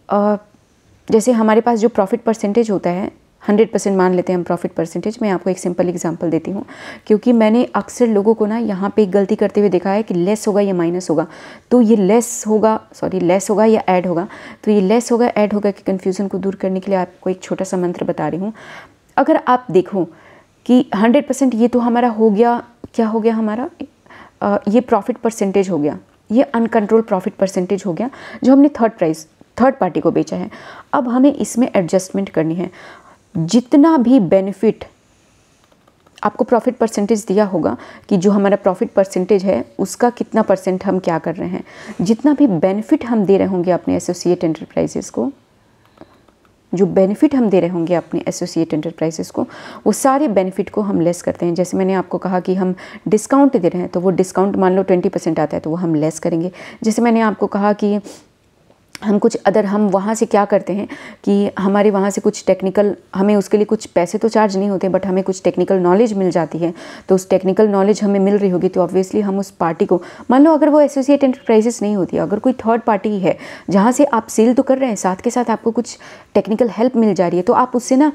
जैसे हमारे पास जो प्रॉफिट परसेंटेज होता है 100% मान लेते हैं हम प्रॉफिट परसेंटेज। मैं आपको एक सिंपल एग्जांपल देती हूँ, क्योंकि मैंने अक्सर लोगों को ना यहाँ पे गलती करते हुए देखा है कि लेस होगा या माइनस होगा। तो ये लेस होगा या ऐड होगा। तो ये लेस होगा ऐड होगा कि कन्फ्यूज़न को दूर करने के लिए आपको एक छोटा सा मंत्र बता रही हूँ। अगर आप देखो कि 100% ये तो हमारा हो गया, क्या हो गया हमारा, ये प्रॉफिट परसेंटेज हो गया, ये अनकंट्रोल प्रॉफिट परसेंटेज हो गया जो हमने थर्ड पार्टी को बेचा है। अब हमें इसमें एडजस्टमेंट करनी है। जितना भी बेनिफिट आपको प्रॉफिट परसेंटेज दिया होगा कि जो हमारा प्रॉफिट परसेंटेज है उसका कितना परसेंट हम क्या कर रहे हैं, जितना भी बेनिफिट हम दे रहे होंगे अपने एसोसिएट एंटरप्राइजेस को, जो बेनिफिट हम दे रहे होंगे अपने एसोसिएट एंटरप्राइजेस को, वो सारे बेनिफिट को हम लेस करते हैं। जैसे मैंने आपको कहा कि हम डिस्काउंट दे रहे हैं, तो वो डिस्काउंट मान लो 20% आता है तो वो हम लेस करेंगे। जैसे मैंने आपको कहा कि हम वहाँ से क्या करते हैं कि हमारे वहाँ से कुछ टेक्निकल, हमें उसके लिए कुछ पैसे तो चार्ज नहीं होते, बट हमें कुछ टेक्निकल नॉलेज मिल जाती है। तो उस टेक्निकल नॉलेज हमें मिल रही होगी तो ऑब्वियसली हम उस पार्टी को, मान लो अगर वो एसोसिएट एंटरप्राइजेस नहीं होती, अगर कोई थर्ड पार्टी है जहाँ से आप सेल तो कर रहे हैं, साथ के साथ आपको कुछ टेक्निकल हेल्प मिल जा रही है, तो आप उससे ना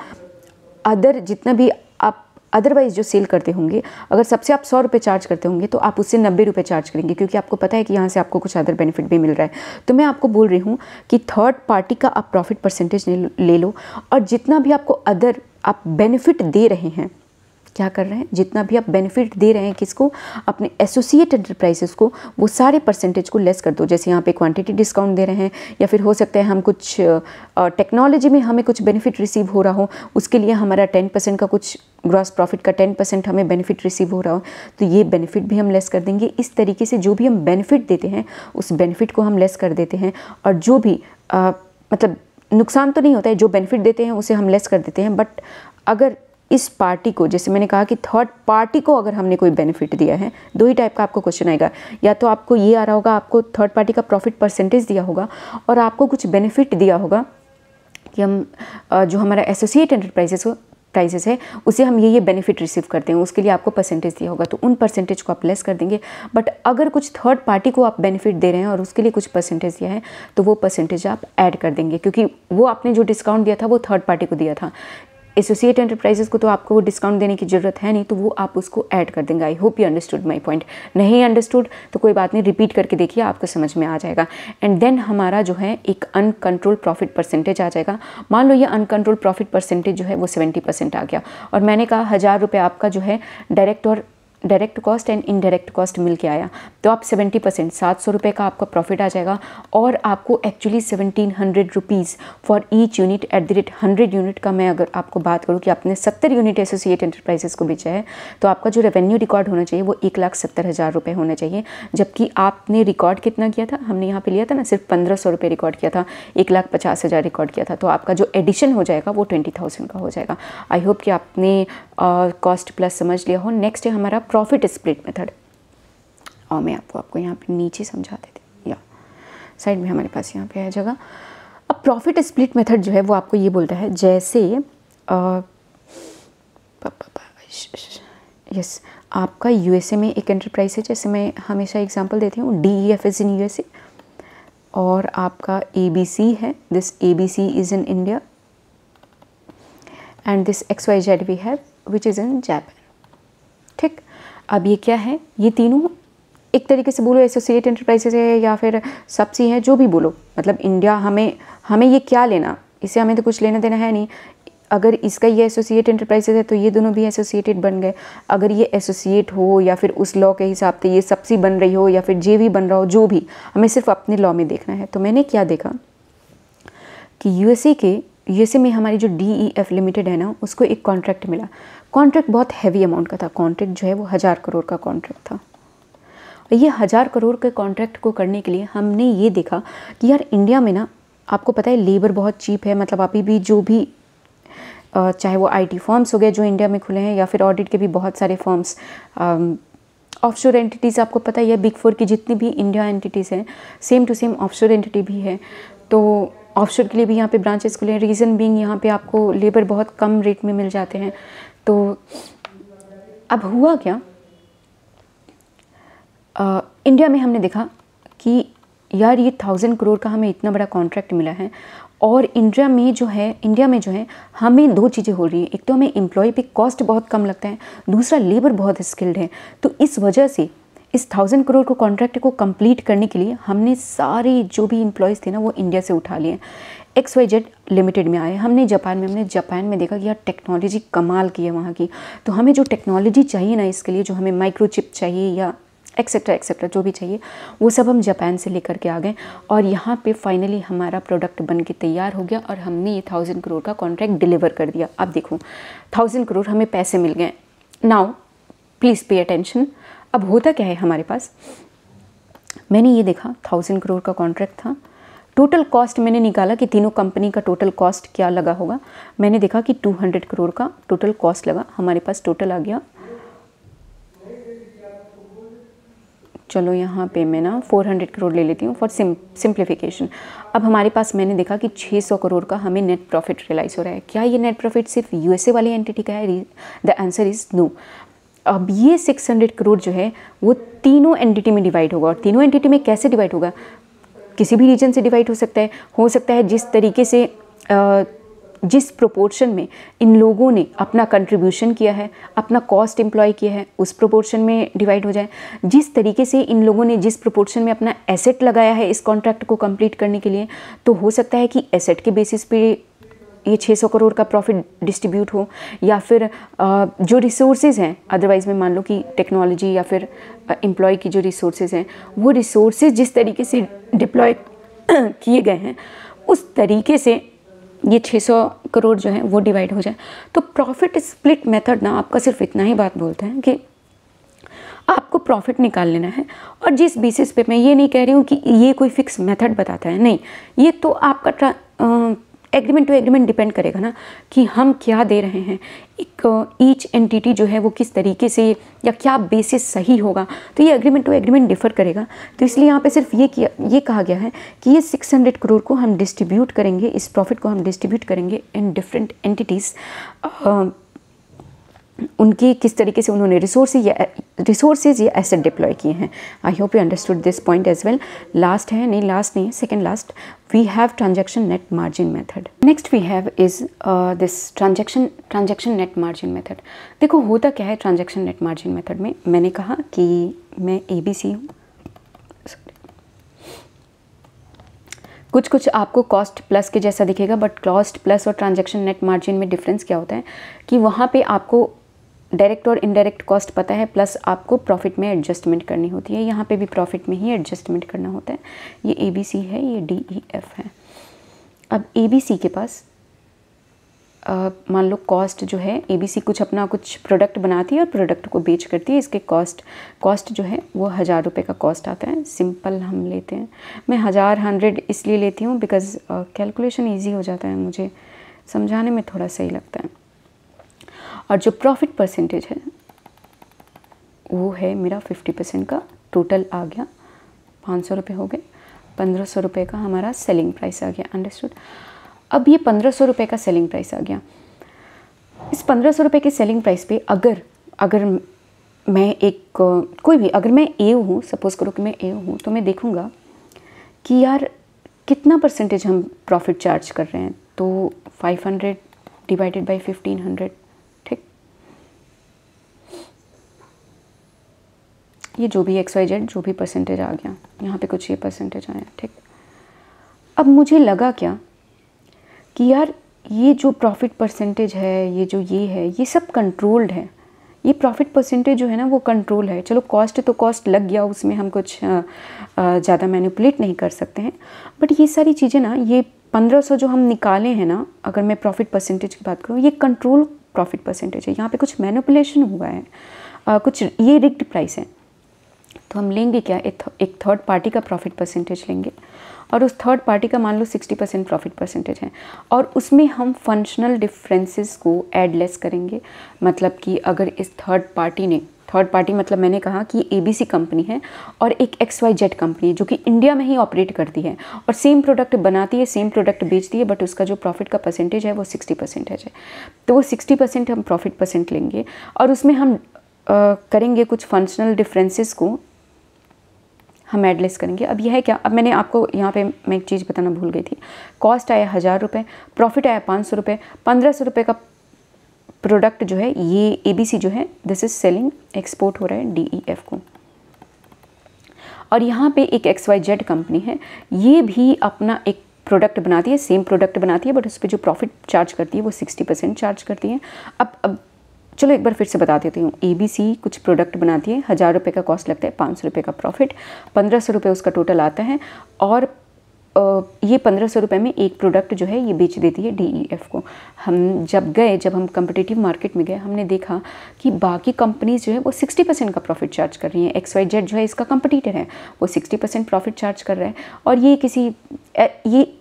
जितना भी आप अदरवाइज़ जो सेल करते होंगे, अगर सबसे आप 100 रुपये चार्ज करते होंगे तो आप उससे 90 रुपये चार्ज करेंगे, क्योंकि आपको पता है कि यहाँ से आपको कुछ अदर बेनिफिट भी मिल रहा है। तो मैं आपको बोल रही हूँ कि थर्ड पार्टी का आप प्रॉफिट परसेंटेज ले लो, और जितना भी आपको अदर आप बेनिफिट दे रहे हैं, क्या कर रहे हैं, जितना भी आप बेनिफिट दे रहे हैं किसको, अपने एसोसिएट एंटरप्राइजेस को, वो सारे परसेंटेज को लेस कर दो। जैसे यहाँ पे क्वांटिटी डिस्काउंट दे रहे हैं, या फिर हो सकता है हम कुछ टेक्नोलॉजी में हमें कुछ बेनिफिट रिसीव हो रहा हो, उसके लिए हमारा 10% का कुछ ग्रॉस प्रॉफिट का 10% हमें बेनिफिट रिसीव हो रहा हो, तो ये बेनिफिट भी हम लेस कर देंगे। इस तरीके से जो भी हम बेनिफिट देते हैं उस बेनिफिट को हम लेस कर देते हैं, और जो भी मतलब नुकसान तो नहीं होता है, जो बेनिफिट देते हैं उसे हम लेस कर देते हैं। बट अगर इस पार्टी को, जैसे मैंने कहा कि थर्ड पार्टी को अगर हमने कोई बेनिफिट दिया है, दो ही टाइप का आपको क्वेश्चन आएगा, या तो आपको ये आ रहा होगा, आपको थर्ड पार्टी का प्रॉफिट परसेंटेज दिया होगा और आपको कुछ बेनिफिट दिया होगा कि हम जो हमारा एसोसिएट एंटरप्राइजेस हो, प्राइजेस है उसे हम ये बेनिफिट रिसीव करते हैं, उसके लिए आपको परसेंटेज दिया होगा, तो उन परसेंटेज को आप लेस कर देंगे। बट अगर कुछ थर्ड पार्टी को आप बेनिफिट दे रहे हैं और उसके लिए कुछ परसेंटेज दिया है तो वो परसेंटेज आप ऐड कर देंगे, क्योंकि वो आपने जो डिस्काउंट दिया था वो थर्ड पार्टी को दिया था। एसोसिएट एंटरप्राइजेस को तो आपको वो डिस्काउंट देने की ज़रूरत है नहीं, तो वो आप उसको ऐड कर देंगे। आई hope you understood my point. नहीं अंडरस्टूड तो कोई बात नहीं, रिपीट करके देखिए, आपको समझ में आ जाएगा। एंड देन हमारा जो है एक अनकंट्रोल प्रॉफिट परसेंटेज आ जाएगा। मान लो ये अनकंट्रोल प्रॉफिट परसेंटेज जो है वो 70% आ गया, और मैंने कहा 1000 रुपये आपका जो है direct cost and indirect cost मिल के आया, तो आप 70% 700 रुपये का आपका प्रॉफिट आ जाएगा। और आपको actually 1700 rupees for each unit at the rate 100 unit का मैं अगर आपको बात करूँ कि आपने 70 यूनिट एसोसिएट एंटरप्राइजेस को बेचा है, तो आपका जो रेवेन्यू रिकॉर्ड होना चाहिए वो 1,70,000 रुपये होना चाहिए। जबकि आपने रिकॉर्ड कितना किया था, हमने यहाँ पे लिया था ना सिर्फ 1500 रुपये रिकॉर्ड किया था, 1,50,000 रिकॉर्ड किया था, तो आपका जो एडिशन हो जाएगा वो 20,000 का हो जाएगा। आई होप कि आपने कॉस्ट प्लस समझ लिया हो। नेक्स्ट है हमारा प्रॉफिट स्प्लिट मेथड, और मैं आपको यहाँ पे नीचे समझा देती हूँ, या साइड में हमारे पास यहाँ पे है जगह। अब प्रॉफिट स्प्लिट मेथड जो है वो आपको ये बोलता है, जैसे यस आपका यूएसए में एक एंटरप्राइज है, जैसे मैं हमेशा एग्जांपल देती हूँ, DEF इज़ इन यूएसए, और आपका ABC है, this ABC is in India, and this XYZ we have which is in Japan. ठीक, अब ये क्या है, ये तीनों एक तरीके से बोलो एसोसिएट एंटरप्राइजेज है या फिर सबसी है, जो भी बोलो, मतलब इंडिया हमें ये क्या लेना, इससे हमें तो कुछ लेना देना है नहीं। अगर इसका ये एसोसिएट एंटरप्राइजेज है तो ये दोनों भी एसोसिएटेड बन गए। अगर ये एसोसिएट हो या फिर उस लॉ के हिसाब से ये सबसी बन रही हो या फिर JV बन रहा हो, जो भी, हमें सिर्फ अपने लॉ में देखना है। तो मैंने क्या देखा कि यूएसए में हमारी जो DEF लिमिटेड है ना, उसको एक कॉन्ट्रैक्ट मिला। कॉन्ट्रैक्ट बहुत हैवी अमाउंट का था, कॉन्ट्रैक्ट जो है वो 1000 करोड़ का कॉन्ट्रैक्ट था। और ये 1000 करोड़ के कॉन्ट्रैक्ट को करने के लिए हमने ये देखा कि यार इंडिया में ना, आपको पता है लेबर बहुत चीप है, मतलब अभी भी जो भी चाहे वो IT फर्म्स हो गए जो इंडिया में खुले हैं, या फिर ऑडिट के भी बहुत सारे फर्म्स, ऑफशोर एंटिटीज़ आपको पता ही है, बिग 4 की जितनी भी इंडिया एंटिटीज़ हैं, same to same offshore entity भी है। तो ऑफशोर के लिए भी यहाँ पे ब्रांचेस खुले हैं, रीज़न बीइंग यहाँ पे आपको लेबर बहुत कम रेट में मिल जाते हैं। तो अब हुआ क्या, इंडिया में हमने देखा कि यार ये 1000 करोड़ का हमें इतना बड़ा कॉन्ट्रैक्ट मिला है, और इंडिया में जो है हमें दो चीज़ें हो रही हैं। एक तो हमें एम्प्लॉय पे कॉस्ट बहुत कम लगता है, दूसरा लेबर बहुत स्किल्ड है। तो इस वजह से इस 1000 करोड़ को कॉन्ट्रैक्ट को कंप्लीट करने के लिए हमने सारे जो भी एम्प्लॉयज़ थे ना वो इंडिया से उठा लिए। XYZ लिमिटेड में आए, हमने जापान में देखा कि यार टेक्नोलॉजी कमाल की है वहाँ की, तो हमें जो टेक्नोलॉजी चाहिए ना इसके लिए, जो हमें माइक्रोचिप चाहिए या एक्सेट्रा जो भी चाहिए, वो सब हम जापान से लेकर के आ गए, और यहाँ पे फाइनली हमारा प्रोडक्ट बन के तैयार हो गया, और हमने ये 1000 करोड़ का कॉन्ट्रैक्ट डिलीवर कर दिया। अब देखो 1000 करोड़ हमें पैसे मिल गए। Now please pay attention. अब होता क्या है हमारे पास, मैंने ये देखा 1000 करोड़ का कॉन्ट्रैक्ट था, टोटल कॉस्ट मैंने निकाला कि तीनों कंपनी का टोटल कॉस्ट क्या लगा होगा। मैंने देखा कि 200 करोड़ का टोटल कॉस्ट लगा। हमारे पास टोटल आ गया, चलो यहाँ पे मैं ना 400 करोड़ ले लेती हूँ फॉर सिंप्लीफिकेशन। अब हमारे पास मैंने देखा कि 600 करोड़ का हमें नेट प्रॉफिट रियलाइज़ हो रहा है। क्या ये नेट प्रॉफिट सिर्फ यूएसए वाली एंटिटी का है? The answer is no. अब ये 600 करोड़ जो है वो तीनों एंटिटी में डिवाइड होगा, और तीनों एंटिटी में कैसे डिवाइड होगा, किसी भी रीजन से डिवाइड हो सकता है जिस तरीके से जिस प्रोपोर्शन में इन लोगों ने अपना कंट्रीब्यूशन किया है, अपना कॉस्ट एम्प्लॉय किया है, उस प्रोपोर्शन में डिवाइड हो जाए। जिस तरीके से इन लोगों ने जिस प्रोपोर्शन में अपना एसेट लगाया है इस कॉन्ट्रैक्ट को कंप्लीट करने के लिए, तो हो सकता है कि एसेट के बेसिस पे ये 600 करोड़ का प्रॉफिट डिस्ट्रीब्यूट हो, या फिर जो रिसोर्सेज हैं, अदरवाइज़ में मान लो कि टेक्नोलॉजी या फिर एम्प्लॉय की जो रिसोर्सेज हैं, वो रिसोर्सेज जिस तरीके से डिप्लॉय किए गए हैं उस तरीके से ये 600 करोड़ जो है वो डिवाइड हो जाए। तो प्रॉफिट स्प्लिट मेथड ना आपका सिर्फ इतना ही बात बोलता है कि आपको प्रॉफिट निकाल लेना है, और जिस बेसिस पे, मैं ये नहीं कह रही हूँ कि ये कोई फिक्स मेथड बताता है, नहीं, ये तो आपका एग्रीमेंट टू एग्रीमेंट डिपेंड करेगा ना कि हम क्या दे रहे हैं, एक ईच एंटिटी जो है वो किस तरीके से या क्या बेसिस सही होगा, तो ये एग्रीमेंट टू एग्रीमेंट डिफ़र करेगा। तो इसलिए यहाँ पे सिर्फ ये कहा गया है कि ये 600 करोड़ को हम डिस्ट्रीब्यूट करेंगे, इस प्रॉफिट को हम डिस्ट्रीब्यूट करेंगे इन डिफरेंट एंटिटीज़ उनकी किस तरीके से उन्होंने रिसोर्सेज या एसेट डिप्लॉय किए हैं। I hope you understood this point as well. Last है, नहीं लास्ट नहीं है, second last, we have transaction net margin method. Next we have is this transaction net margin method. देखो होता क्या है ट्रांजैक्शन नेट मार्जिन मेथड में, मैंने कहा कि मैं ABC हूँ, कुछ आपको कॉस्ट प्लस के जैसा दिखेगा, बट कॉस्ट प्लस और ट्रांजैक्शन नेट मार्जिन में डिफरेंस क्या होता है कि वहाँ पे आपको डायरेक्ट और इनडायरेक्ट कॉस्ट पता है, प्लस आपको प्रॉफिट में एडजस्टमेंट करनी होती है। यहाँ पे भी प्रॉफिट में ही एडजस्टमेंट करना होता है। ये ABC है, ये DEF है। अब ABC के पास मान लो कॉस्ट जो है, ABC कुछ प्रोडक्ट बनाती है और प्रोडक्ट को बेच करती है। इसके कॉस्ट जो है वो 1000 रुपये का कॉस्ट आता है। सिंपल हम लेते हैं, मैं 100 इसलिए लेती हूँ बिकॉज़ कैलकुलेशन ईजी हो जाता है, मुझे समझाने में थोड़ा सही लगता है। और जो प्रॉफिट परसेंटेज है वो है मेरा 50% का। टोटल आ गया 500 रुपये हो गए, 1500 रुपये का हमारा सेलिंग प्राइस आ गया। अंडरस्टूड। अब ये 1500 रुपये का सेलिंग प्राइस आ गया। इस 1500 रुपये के सेलिंग प्राइस पे अगर मैं अगर मैं ए हूँ, सपोज़ करो कि मैं ए हूँ, तो मैं देखूँगा कि यार कितना परसेंटेज हम प्रॉफिट चार्ज कर रहे हैं। तो 500 डिवाइडेड बाई 1500, ठीक, ये जो भी XYZ जो भी परसेंटेज आ गया, यहाँ पे कुछ ये परसेंटेज आया, ठीक। अब मुझे लगा क्या कि यार ये जो प्रॉफिट परसेंटेज है, ये सब कंट्रोल्ड है। ये प्रॉफिट परसेंटेज जो है ना वो कंट्रोल है। चलो कॉस्ट तो कॉस्ट लग गया, उसमें हम कुछ ज़्यादा मैनिपुलेट नहीं कर सकते हैं, बट ये सारी चीज़ें ना, ये 1500 जो हम निकाले हैं ना, अगर मैं प्रॉफिट परसेंटेज की बात करूँ, ये कंट्रोल प्रॉफिट परसेंटेज है। यहाँ पे कुछ मैनिपुलेशन हुआ है, कुछ ये रिग्ड प्राइस है। तो हम लेंगे क्या, एक थर्ड पार्टी का प्रॉफिट परसेंटेज लेंगे, और उस थर्ड पार्टी का मान लो 60% प्रॉफिट परसेंटेज है, और उसमें हम फंक्शनल डिफरेंसेस को ऐड लेस करेंगे। मतलब कि अगर इस थर्ड पार्टी मतलब मैंने कहा कि ABC कंपनी है और एक XYZ कंपनी है जो कि इंडिया में ही ऑपरेट करती है और सेम प्रोडक्ट बनाती है, सेम प्रोडक्ट बेचती है, बट उसका जो प्रॉफिट का परसेंटेज है वो 60% है। तो वो 60% हम प्रॉफिट परसेंट लेंगे और उसमें हम करेंगे कुछ फंक्शनल डिफरेंसेस को हम एडलेस करेंगे। अब यह है क्या, अब मैंने आपको यहाँ पे मैं एक चीज़ बताना भूल गई थी। कॉस्ट आया 1000 रुपये, प्रॉफिट आया 500 रुपये, 1500 रुपये का प्रोडक्ट जो है, ये ABC जो है, दिस इज सेलिंग, एक्सपोर्ट हो रहा है DEF को। और यहाँ पे एक XYZ कंपनी है, ये भी अपना एक प्रोडक्ट बनाती है, सेम प्रोडक्ट बनाती है, बट उस पर जो प्रॉफिट चार्ज करती है वो 60% चार्ज करती है। अब चलो एक बार फिर से बता देती हूँ। ABC कुछ प्रोडक्ट बनाती है, 1000 रुपये का कॉस्ट लगता है, 500 रुपये का प्रॉफिट, 1500 रुपये उसका टोटल आता है, और ये 1500 रुपये में एक प्रोडक्ट जो है ये बेच देती है DEF को। जब हम कम्पिटिटिव मार्केट में गए, हमने देखा कि बाकी कंपनीज जो है वो 60% का प्रॉफिट चार्ज कर रही हैं। XYZ जो है इसका कंपटीटर है, वो 60% प्रॉफिट चार्ज कर रहा है, और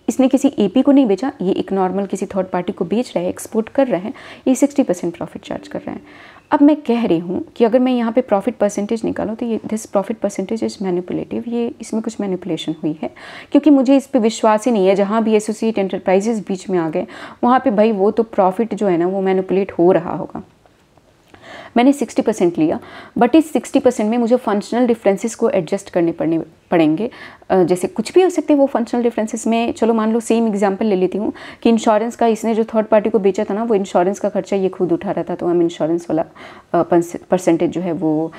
इसने किसी AP को नहीं बेचा, ये एक नॉर्मल किसी थर्ड पार्टी को बेच रहा है, एक्सपोर्ट कर रहा है, ये 60% प्रॉफिट चार्ज कर रहा है। अब मैं कह रही हूँ कि अगर मैं यहाँ पे प्रॉफिट परसेंटेज निकालूँ तो ये this profit percentage is manipulative, ये इसमें कुछ मैनिपुलेशन हुई है, क्योंकि मुझे इस पे विश्वास ही नहीं है। जहाँ भी एसोसिएट एंटरप्राइजेज बीच में आ गए, वहाँ पे भाई वो तो प्रॉफिट जो है ना वो मैनिपुलेट हो रहा होगा। मैंने 60% लिया, बट इस 60% में मुझे फंक्शनल डिफरेंसेस को एडजस्ट करने पड़ेंगे। जैसे कुछ भी हो सकते हैं वो फंक्शनल डिफरेंसेस में। चलो मान लो सेम एग्जांपल ले लेती हूँ कि इंश्योरेंस का इसने जो थर्ड पार्टी को बेचा था ना, वो इंश्योरेंस का खर्चा ये खुद उठा रहा था, तो हम इंश्योरेंस वाला परसेंटेज जो है वो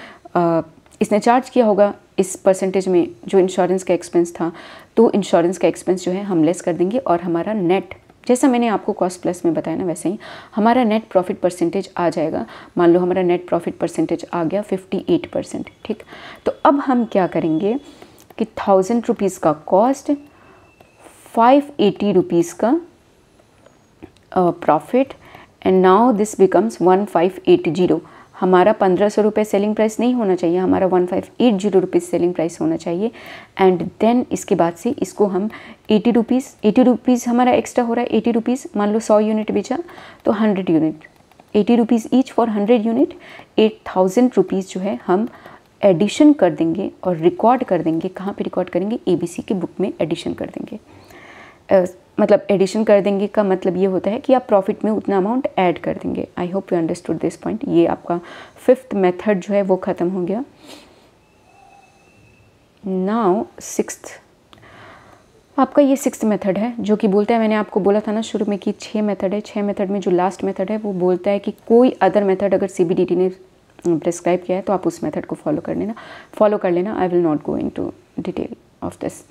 इसने चार्ज किया होगा इस परसेंटेज में जो इंश्योरेंस का एक्सपेंस था, तो इंश्योरेंस का एक्सपेंस जो है हम लेस कर देंगे, और हमारा नेट, जैसा मैंने आपको कॉस्ट प्लस में बताया ना, वैसे ही हमारा नेट प्रॉफिट परसेंटेज आ जाएगा। मान लो हमारा नेट प्रॉफिट परसेंटेज आ गया 58%, ठीक। तो अब हम क्या करेंगे कि 1000 रुपीज़ का कॉस्ट, 580 रुपीज़ का profit, and now this becomes 1580। हमारा 1500 रुपये सेलिंग प्राइस नहीं होना चाहिए, हमारा 1580 रुपीज़ सेलिंग प्राइस होना चाहिए। एंड देन इसके बाद से इसको हम 80 रुपीज़ हमारा एक्स्ट्रा हो रहा है। 80 रुपीज़, मान लो 100 यूनिट बेचा तो 100 unit, 80 rupees each for 100 unit, 8000 rupees जो है हम एडिशन कर देंगे और रिकॉर्ड कर देंगे। कहाँ पे रिकॉर्ड करेंगे? ABC की बुक में एडिशन कर देंगे। मतलब एडिशन कर देंगे का मतलब ये होता है कि आप प्रॉफिट में उतना अमाउंट ऐड कर देंगे। आई hope you understood this point. ये आपका 5th मेथड जो है वो ख़त्म हो गया। नाउ 6th, आपका ये 6th मेथड है जो कि बोलता है, मैंने आपको बोला था ना शुरू में कि 6 मेथड है। 6 मेथड में जो लास्ट मेथड है वो बोलता है कि कोई अदर मेथड अगर CBDT ने प्रिस्क्राइब किया है तो आप उस मेथड को फॉलो कर लेना। I will not go into detail of this.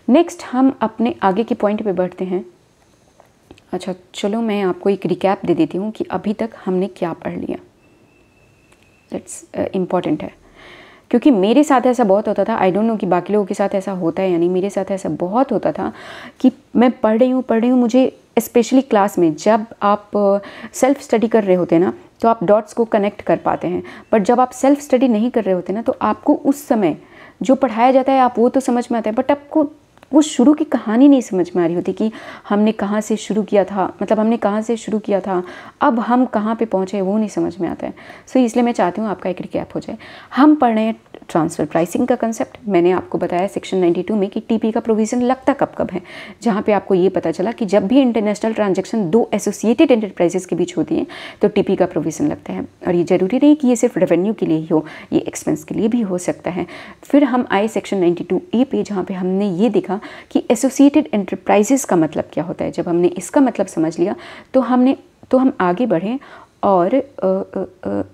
Next हम अपने आगे के पॉइंट पे बढ़ते हैं। अच्छा चलो मैं आपको एक रिकैप दे देती हूँ कि अभी तक हमने क्या पढ़ लिया। दैट्स इम्पॉर्टेंट है, क्योंकि मेरे साथ ऐसा बहुत होता था। आई डोंट नो कि बाकी लोगों के साथ ऐसा होता है या नहीं। मेरे साथ ऐसा बहुत होता था कि मैं पढ़ रही हूँ, मुझे स्पेशली क्लास में जब आप सेल्फ स्टडी कर रहे होते हैं ना तो आप डॉट्स को कनेक्ट कर पाते हैं, बट जब आप सेल्फ स्टडी नहीं कर रहे होते ना तो आपको उस समय जो पढ़ाया जाता है आप वो तो समझ में आता है, बट आपको वो शुरू की कहानी नहीं समझ में आ रही होती कि हमने कहाँ से शुरू किया था, मतलब हमने कहाँ से शुरू किया था, अब हम कहाँ पे पहुँचे, वो नहीं समझ में आता है। सो इसलिए मैं चाहती हूँ आपका एक रिकैप हो जाए। हम पढ़ रहे हैं ट्रांसफ़र प्राइसिंग का कंसेप्ट। मैंने आपको बताया सेक्शन 92 में कि टीपी का प्रोविज़न लगता कब कब है, जहाँ पे आपको ये पता चला कि जब भी इंटरनेशनल ट्रांजैक्शन 2 एसोसिएटेड एंटरप्राइजेस के बीच होती है तो टीपी का प्रोविज़न लगता है। और ये ज़रूरी नहीं कि ये सिर्फ रेवेन्यू के लिए ही हो, ये एक्सपेंस के लिए भी हो सकता है। फिर हम आए सेक्शन 92A पे, जहाँ पे हमने ये देखा कि एसोसिएटेड एंटरप्राइजेस का मतलब क्या होता है। जब हमने इसका मतलब समझ लिया तो हम आगे बढ़े और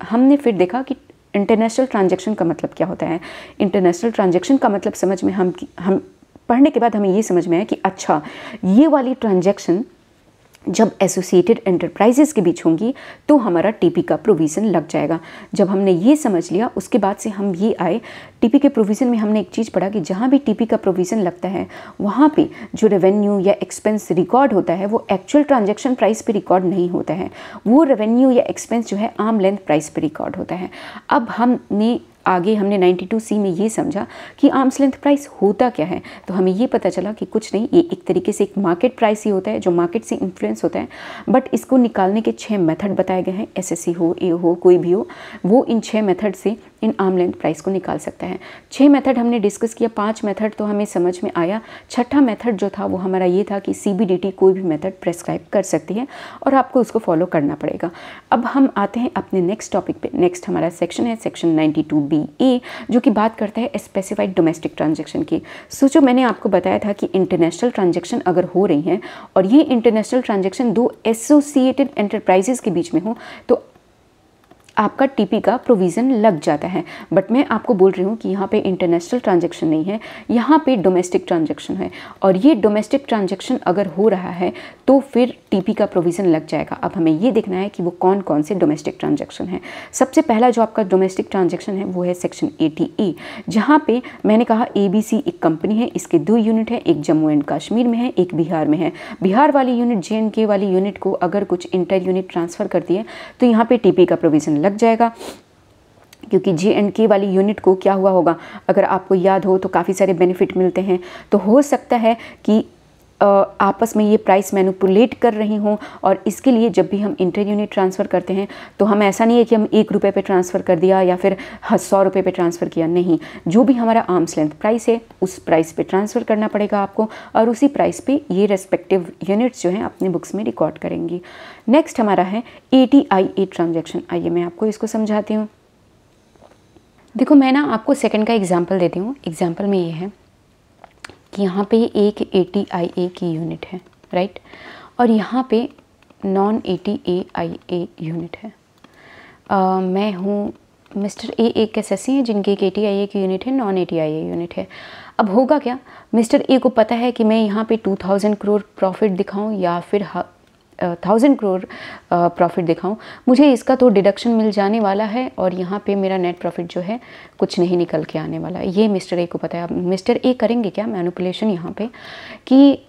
हमने फिर देखा कि इंटरनेशनल ट्रांजैक्शन का मतलब क्या होता है। इंटरनेशनल ट्रांजैक्शन का मतलब समझ में हम पढ़ने के बाद हमें ये समझ में आया कि अच्छा ये वाली ट्रांजैक्शन जब एसोसिएटेड एंटरप्राइजेस के बीच होंगी तो हमारा टीपी का प्रोविज़न लग जाएगा। जब हमने ये समझ लिया उसके बाद से हम ये आए टीपी के प्रोविज़न में। हमने एक चीज़ पढ़ा कि जहाँ भी टीपी का प्रोविज़न लगता है वहाँ पे जो रेवेन्यू या एक्सपेंस रिकॉर्ड होता है वो एक्चुअल ट्रांजैक्शन प्राइस पे रिकॉर्ड नहीं होता है, वो रेवेन्यू या एक्सपेंस जो है आर्म लेंथ प्राइस पे रिकॉर्ड होता है। अब हमने 92C में ये समझा कि आर्म्स लेंथ प्राइस होता क्या है, तो हमें ये पता चला कि कुछ नहीं, ये एक तरीके से एक मार्केट प्राइस ही होता है जो मार्केट से इन्फ्लुएंस होता है। बट इसको निकालने के 6 मेथड बताए गए हैं। SSC हो, ए हो, कोई भी हो, वो इन 6 मेथड से इन आर्म लेंथ प्राइस को निकाल सकता है। 6 मेथड हमने डिस्कस किया, 5 मेथड तो हमें समझ में आया। छठा मेथड जो था वो हमारा ये था कि CBDT कोई भी मेथड प्रेस्क्राइब कर सकती है और आपको उसको फॉलो करना पड़ेगा। अब हम आते हैं अपने नेक्स्ट टॉपिक पे। नेक्स्ट हमारा सेक्शन है सेक्शन 92BA, जो कि बात करता है स्पेसिफाइड डोमेस्टिक ट्रांजैक्शन की। सो जो मैंने आपको बताया था कि इंटरनेशनल ट्रांजैक्शन अगर हो रही हैं और ये इंटरनेशनल ट्रांजैक्शन 2 एसोसिएटेड एंटरप्राइजेस के बीच में हो तो आपका टीपी का प्रोविज़न लग जाता है। बट मैं आपको बोल रही हूँ कि यहाँ पे इंटरनेशनल ट्रांजैक्शन नहीं है, यहाँ पे डोमेस्टिक ट्रांजैक्शन है, और ये डोमेस्टिक ट्रांजैक्शन अगर हो रहा है तो फिर टीपी का प्रोविज़न लग जाएगा। अब हमें ये देखना है कि वो कौन कौन से डोमेस्टिक ट्रांजैक्शन है। सबसे पहला जो आपका डोमेस्टिक ट्रांजैक्शन है वो है सेक्शन 80A, जहाँ पे मैंने कहा ABC एक कंपनी है, इसके 2 यूनिट है, एक जम्मू एंड कश्मीर में है, एक बिहार में है। बिहार वाली यूनिट JNK वाली यूनिट को अगर कुछ इंटर यूनिट ट्रांसफ़र करती है तो यहाँ पे टीपी का प्रोविज़न लग जाएगा, क्योंकि JNK वाली यूनिट को क्या हुआ होगा, अगर आपको याद हो तो काफ़ी सारे बेनिफिट मिलते हैं। तो हो सकता है कि आपस में ये प्राइस मैनिपुलेट कर रही हों, और इसके लिए जब भी हम इंटर यूनिट ट्रांसफ़र करते हैं तो हम ऐसा नहीं है कि हम 1 रुपये पे ट्रांसफ़र कर दिया या फिर 100 रुपये पे ट्रांसफ़र किया, नहीं, जो भी हमारा आर्म्स लेंथ प्राइस है उस प्राइस पे ट्रांसफ़र करना पड़ेगा आपको, और उसी प्राइस पे ये रेस्पेक्टिव यूनिट्स जो हैं अपने बुक्स में रिकॉर्ड करेंगी। नेक्स्ट हमारा है 80IA ट्रांजैक्शन। आइए मैं आपको इसको समझाती हूँ। देखो मैं ना आपको सेकंड का एग्जांपल देती हूँ। एग्जांपल में ये है कि यहाँ पे एक 80IA की यूनिट है, राइट, और यहाँ पे नॉन 80IA यूनिट है। मैं हूँ मिस्टर A एक SSC है जिनकी एक 80IA की यूनिट है, नॉन 80IA यूनिट है। अब होगा क्या, मिस्टर A को पता है कि मैं यहाँ पे 2000 करोड़ प्रॉफिट दिखाऊँ या फिर 1000 करोड़ प्रॉफिट दिखाऊं, मुझे इसका तो डिडक्शन मिल जाने वाला है और यहाँ पे मेरा नेट प्रॉफिट जो है कुछ नहीं निकल के आने वाला है। ये मिस्टर A को पता है। अब मिस्टर A करेंगे क्या मैनिपुलेशन यहाँ पे, कि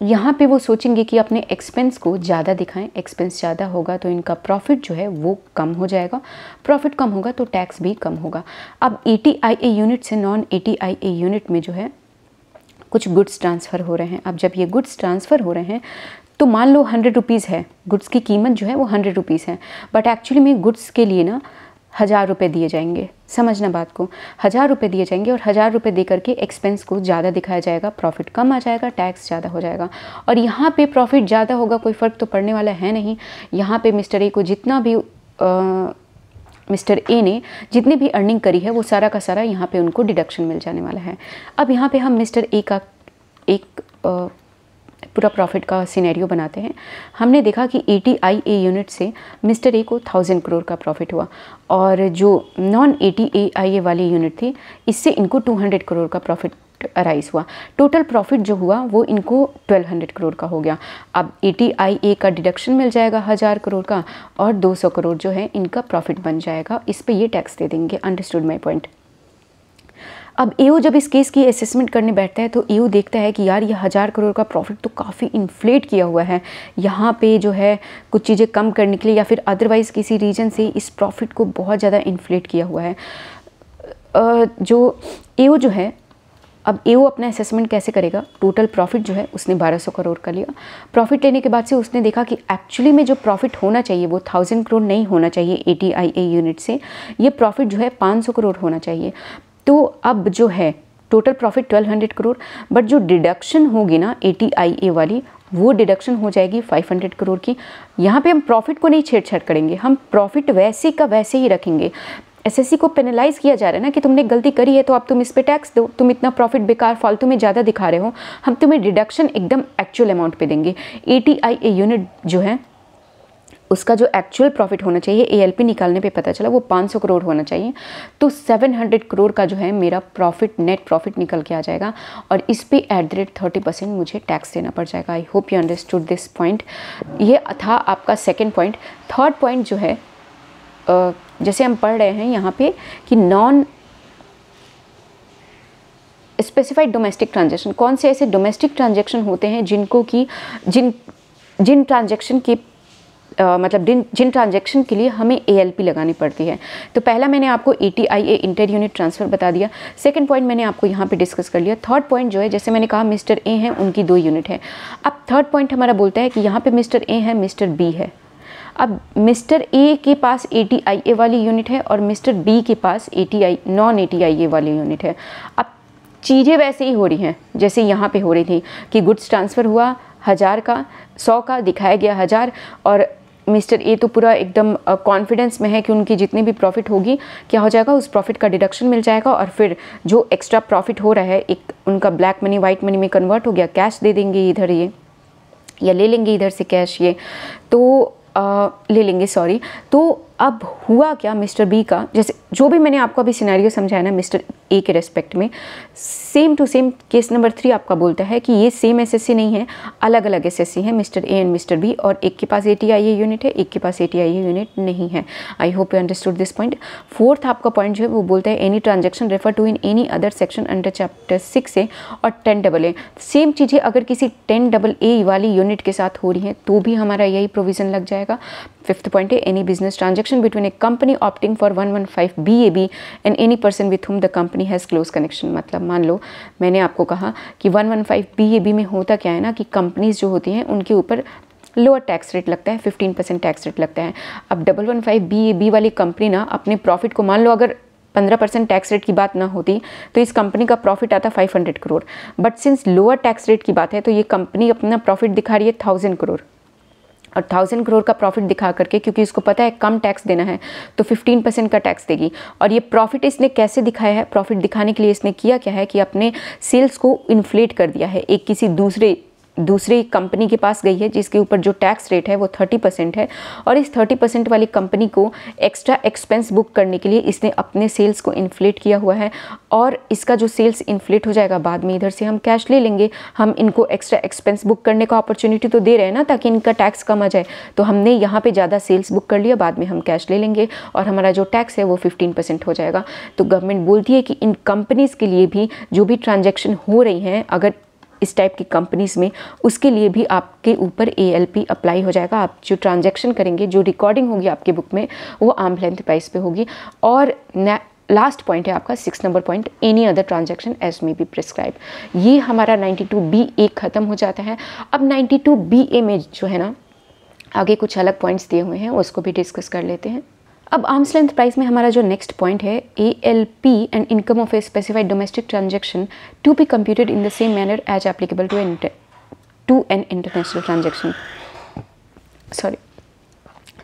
यहाँ पे वो सोचेंगे कि अपने एक्सपेंस को ज़्यादा दिखाएं, एक्सपेंस ज़्यादा होगा तो इनका प्रॉफिट जो है वो कम हो जाएगा, प्रॉफिट कम होगा तो टैक्स भी कम होगा। अब 80IA यूनिट से नॉन 80IA यूनिट में जो है कुछ गुड्स ट्रांसफ़र हो रहे हैं। अब जब ये गुड्स ट्रांसफ़र हो रहे हैं तो मान लो 100 रुपीज़ है, गुड्स की कीमत जो है वो 100 रुपीज़ है, बट एक्चुअली में गुड्स के लिए ना 1000 रुपये दिए जाएंगे। समझना बात को, 1000 रुपये दिए जाएंगे और 1000 रुपये दे करके एक्सपेंस को ज़्यादा दिखाया जाएगा, प्रॉफिट कम आ जाएगा, टैक्स ज़्यादा हो जाएगा। और यहाँ पे प्रॉफिट ज़्यादा होगा, कोई फ़र्क तो पड़ने वाला है नहीं। यहाँ पे मिस्टर ए को जितना भी मिस्टर ए ने जितनी भी अर्निंग करी है वो सारा का सारा यहाँ पे उनको डिडक्शन मिल जाने वाला है। अब यहाँ पे हम मिस्टर ए का एक पूरा प्रॉफिट का सिनेरियो बनाते हैं। हमने देखा कि 80IA यूनिट से मिस्टर ए को 1000 करोड़ का प्रॉफिट हुआ और जो नॉन 80IA वाली यूनिट थी इससे इनको 200 करोड़ का प्रॉफिट अराइज हुआ। टोटल प्रॉफिट जो हुआ वो इनको 1200 करोड़ का हो गया। अब 80IA का डिडक्शन मिल जाएगा 1000 करोड़ का और 200 करोड़ जो है इनका प्रॉफिट बन जाएगा। इस पे ये टैक्स दे देंगे। Understood my point. अब एओ जब इस केस की असेसमेंट करने बैठता है तो एओ देखता है कि यार ये 1000 करोड़ का प्रॉफिट तो काफ़ी इन्फ्लेट किया हुआ है, यहाँ पे जो है कुछ चीज़ें कम करने के लिए या फिर अदरवाइज़ किसी रीज़न से इस प्रॉफिट को बहुत ज़्यादा इन्फ्लेट किया हुआ है। जो एओ जो है, अब एओ अपना असेसमेंट कैसे करेगा? टोटल प्रॉफिट जो है उसने 1200 करोड़ का लिया। प्रॉफिट लेने के बाद से उसने देखा कि एक्चुअली में जो प्रॉफिट होना चाहिए वो 1000 करोड़ नहीं होना चाहिए 80IA यूनिट से, ये प्रॉफिट जो है 500 करोड़ होना चाहिए। तो अब जो है टोटल प्रॉफिट 1200 करोड़, बट जो डिडक्शन होगी ना 80IA वाली, वो डिडक्शन हो जाएगी 500 करोड़ की। यहाँ पे हम प्रॉफिट को नहीं छेड़छाड़ करेंगे, हम प्रॉफिट वैसे का वैसे ही रखेंगे। एसएससी को पेनलाइज किया जा रहा है ना कि तुमने गलती करी है तो अब तुम इस पे टैक्स दो, तुम इतना प्रॉफिट बेकार फालतू में ज़्यादा दिखा रहे हो, हम तुम्हें डिडक्शन एकदम एक्चुअल अमाउंट पे देंगे। 80IA यूनिट जो है उसका जो एक्चुअल प्रॉफिट होना चाहिए ALP निकालने पे पता चला वो 500 करोड़ होना चाहिए, तो 700 करोड़ का जो है मेरा प्रॉफिट, नेट प्रॉफिट निकल के आ जाएगा और इस पे @30% मुझे टैक्स देना पड़ जाएगा। आई hope you understood this point. ये था आपका सेकेंड पॉइंट। थर्ड पॉइंट जो है, जैसे हम पढ़ रहे हैं यहाँ पे कि नॉन स्पेसिफाइड डोमेस्टिक ट्रांजैक्शन, कौन से ऐसे डोमेस्टिक ट्रांजैक्शन होते हैं जिनको कि जिन ट्रांजैक्शन के मतलब जिन ट्रांजैक्शन के लिए हमें ALP लगानी पड़ती है। तो पहला मैंने आपको 80IA इंटर यूनिट ट्रांसफ़र बता दिया। सेकंड पॉइंट मैंने आपको यहाँ पे डिस्कस कर लिया। थर्ड पॉइंट जो है, जैसे मैंने कहा मिस्टर ए हैं, उनकी 2 यूनिट है। अब थर्ड पॉइंट हमारा बोलता है कि यहाँ पे मिस्टर ए है, मिस्टर बी है। अब मिस्टर ए के पास 80IA वाली यूनिट है और मिस्टर बी के पास नॉन 80IA वाली यूनिट है। अब चीज़ें वैसे ही हो रही हैं जैसे यहाँ पे हो रही थी कि गुड्स ट्रांसफ़र हुआ 1000 का, 100 का दिखाया गया 1000 और मिस्टर ए तो पूरा एकदम कॉन्फिडेंस में है कि उनकी जितनी भी प्रॉफिट होगी क्या हो जाएगा, उस प्रॉफिट का डिडक्शन मिल जाएगा और फिर जो एक्स्ट्रा प्रॉफिट हो रहा है एक उनका ब्लैक मनी वाइट मनी में कन्वर्ट हो गया, कैश दे देंगे इधर ये, या ले लेंगे इधर से कैश ये, तो ले लेंगे सॉरी। तो अब हुआ क्या मिस्टर बी का, जैसे जो भी मैंने आपको अभी सिनेरियो समझाया ना मिस्टर ए के रेस्पेक्ट में, same to same case number 3 आपका बोलता है कि ये सेम एसएससी नहीं है, अलग अलग एसएससी है, mister A and mister B, और एक के पास 80IA यूनिट है, एक के पास 80IA यूनिट नहीं है। I hope you understood this point. Fourth आपका पॉइंट जो है वो बोलता है any transaction refer to in any other section under chapter 6A और 10AA। सेम चीज़ें अगर किसी 10AA वाली यूनिट के साथ हो रही हैं तो भी हमारा यही प्रोविज़न लग जाएगा। फिफ्थ पॉइंट है any business transaction between A company opting for 115 BAB and any person with whom the company has close connection. मतलब मान लो मैंने आपको कहा कि 115 BAB में होता क्या है ना कि कंपनीज जो होती हैं उनके ऊपर लोअर टैक्स रेट लगता है, 15% टैक्स रेट लगता है। अब 115 BAB वाली कंपनी ना अपने प्रॉफिट को, मान लो अगर 15% टैक्स रेट की बात ना होती तो इस कंपनी का प्रॉफिट आता 500 crore, but since lower tax rate की बात है तो ये कंपनी अपना प्रॉफिट दिखा रही है 1000 करोड़, और 1000 करोड़ का प्रॉफिट दिखा करके, क्योंकि इसको पता है कम टैक्स देना है तो 15% का टैक्स देगी। और ये प्रॉफिट इसने कैसे दिखाया है, प्रॉफिट दिखाने के लिए इसने किया क्या है कि अपने सेल्स को इन्फ्लेट कर दिया है। एक किसी दूसरी कंपनी के पास गई है जिसके ऊपर जो टैक्स रेट है वो 30% है, और इस 30% वाली कंपनी को एक्स्ट्रा एक्सपेंस बुक करने के लिए इसने अपने सेल्स को इन्फ्लेट किया हुआ है, और इसका जो सेल्स इन्फ्लेट हो जाएगा बाद में इधर से हम कैश ले लेंगे। हम इनको एक्स्ट्रा एक्सपेंस बुक करने का अपॉर्चुनिटी तो दे रहे हैं ना ताकि इनका टैक्स कम आ जाए, तो हमने यहाँ पे ज़्यादा सेल्स बुक कर लिया, बाद में हम कैश ले लेंगे और हमारा जो टैक्स है वो 15% हो जाएगा। तो गवर्नमेंट बोलती है कि इन कंपनीज़ के लिए भी जो भी ट्रांजेक्शन हो रही हैं अगर इस टाइप की कंपनीज़ में, उसके लिए भी आपके ऊपर ALP अप्लाई हो जाएगा। आप जो ट्रांजैक्शन करेंगे, जो रिकॉर्डिंग होगी आपके बुक में, वो आर्म लेंथ प्राइस पे होगी। और लास्ट पॉइंट है आपका 6 number point, any other transaction as may be prescribe. ये हमारा 92BA ख़त्म हो जाता है। अब 92BA में जो है ना आगे कुछ अलग पॉइंट्स दिए हुए हैं, उसको भी डिस्कस कर लेते हैं। अब आर्म्स लेंथ प्राइस में हमारा जो नेक्स्ट पॉइंट है, ALP and income of a specified domestic transaction to be computed in the same manner as applicable to an international transaction. Sorry,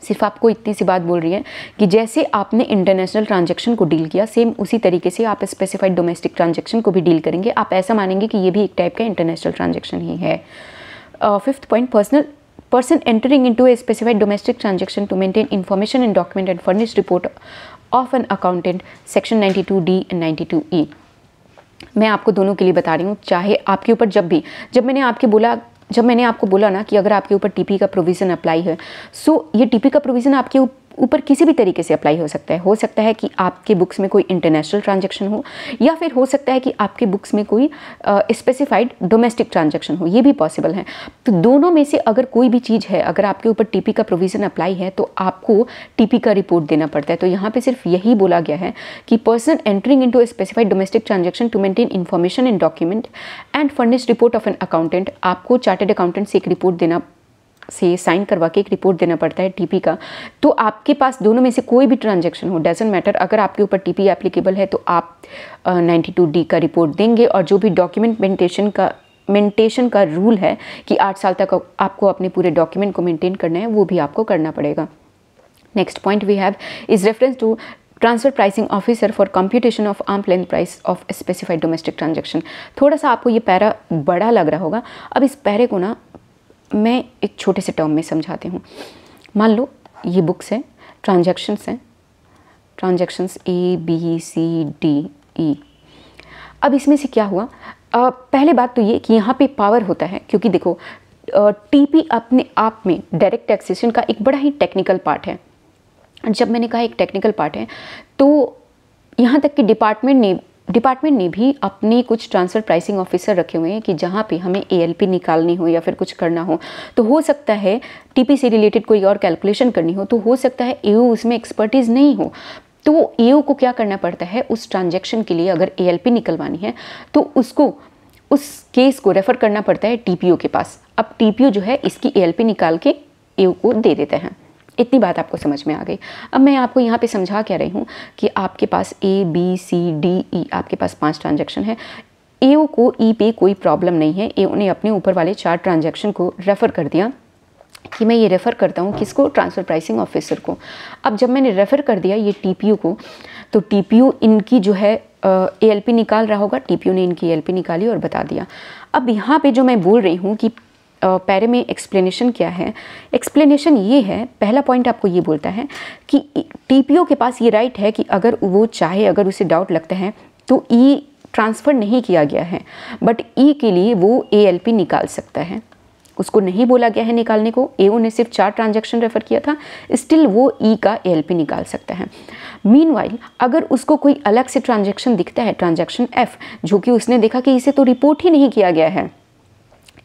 सिर्फ आपको इतनी सी बात बोल रही है कि जैसे आपने इंटरनेशनल ट्रांजैक्शन को डील किया, सेम उसी तरीके से आप स्पेसिफाइड डोमेस्टिक ट्रांजैक्शन को भी डील करेंगे। आप ऐसा मानेंगे कि ये भी एक टाइप का इंटरनेशनल ट्रांजैक्शन ही है। Fifth point, person entering into a specified domestic transaction to maintain information in document and furnish report of an accountant, section 92D and 92E। मैं आपको दोनों के लिए बता रही हूँ, चाहे आपके ऊपर जब मैंने आपको बोला ना कि अगर आपके ऊपर टीपी का प्रोविज़न अप्लाई है, सो ये टीपी का प्रोविज़न आपके ऊपर किसी भी तरीके से अप्लाई हो सकता है। हो सकता है कि आपके बुक्स में कोई इंटरनेशनल ट्रांजैक्शन हो, या फिर हो सकता है कि आपके बुक्स में कोई स्पेसिफाइड डोमेस्टिक ट्रांजैक्शन हो, ये भी पॉसिबल है। तो दोनों में से अगर कोई भी चीज़ है, अगर आपके ऊपर टीपी का प्रोविज़न अप्लाई है तो आपको टीपी का रिपोर्ट देना पड़ता है। तो यहाँ पर सिर्फ यही बोला गया है कि person entering into a specified domestic transaction to maintain information in document and furnish report of an accountant, आपको चार्टर्ड अकाउंटेंट से एक रिपोर्ट देना से साइन करवा के एक रिपोर्ट देना पड़ता है टीपी का। तो आपके पास दोनों में से कोई भी ट्रांजैक्शन हो, डजंट मैटर, अगर आपके ऊपर टीपी एप्लीकेबल है तो आप 92D का रिपोर्ट देंगे। और जो भी डॉक्यूमेंट मेंटेशन का रूल है कि 8 साल तक आपको अपने पूरे डॉक्यूमेंट को मेंटेन करना है, वो भी आपको करना पड़ेगा। Next point we have is reference to transfer pricing officer for computation of arm length price of specified domestic transaction. थोड़ा सा आपको ये पैरा बड़ा लग रहा होगा। अब इस पैरे को ना मैं एक छोटे से टर्म में समझाती हूँ। मान लो ये बुक्स हैं, ट्रांजैक्शंस ABCDE। अब इसमें से क्या हुआ, पहले बात तो ये कि यहाँ पे पावर होता है, क्योंकि देखो टीपी अपने आप में डायरेक्ट टैक्सेशन का एक बड़ा ही टेक्निकल पार्ट है। जब मैंने कहा एक टेक्निकल पार्ट है, तो यहाँ तक कि डिपार्टमेंट ने भी अपने कुछ ट्रांसफ़र प्राइसिंग ऑफिसर रखे हुए हैं कि जहाँ पे हमें ALP निकालनी हो या फिर कुछ करना हो सकता है टीपी से रिलेटेड कोई और कैलकुलेशन करनी हो, तो हो सकता है AO उसमें एक्सपर्टीज़ नहीं हो। तो AO को क्या करना पड़ता है, उस ट्रांजैक्शन के लिए अगर ALP निकलवानी है तो उसको उस केस को रेफ़र करना पड़ता है TPO के पास। अब TPO जो है इसकी ALP निकाल के AO को दे देते हैं। इतनी बात आपको समझ में आ गई। अब मैं आपको यहाँ पे समझा क्या रही हूँ कि आपके पास ABCDE, आपके पास 5 ट्रांजैक्शन है। AO को E पे कोई प्रॉब्लम नहीं है। AO ने अपने ऊपर वाले 4 ट्रांजैक्शन को रेफ़र कर दिया कि मैं ये रेफ़र करता हूँ किसको, ट्रांसफ़र प्राइसिंग ऑफिसर को। अब जब मैंने रेफ़र कर दिया ये TPO को, तो TPO इनकी जो है ALP निकाल रहा होगा। TPO ने इनकी ALP निकाली और बता दिया। अब यहाँ पे जो मैं बोल रही हूँ कि पैरे में एक्सप्लेनेशन क्या है, एक्सप्लेनेशन ये है, पहला पॉइंट आपको ये बोलता है कि TPO के पास ये राइट है कि अगर वो चाहे, अगर उसे डाउट लगता है तो E ट्रांसफ़र नहीं किया गया है, बट E के लिए वो ALP निकाल सकता है। उसको नहीं बोला गया है निकालने को, AO ने सिर्फ 4 ट्रांजैक्शन रेफ़र किया था, स्टिल वो E का ALP निकाल सकता है। मीनवाइल अगर उसको कोई अलग से ट्रांजैक्शन दिखता है, ट्रांजैक्शन F, जो कि उसने देखा कि इसे तो रिपोर्ट ही नहीं किया गया है,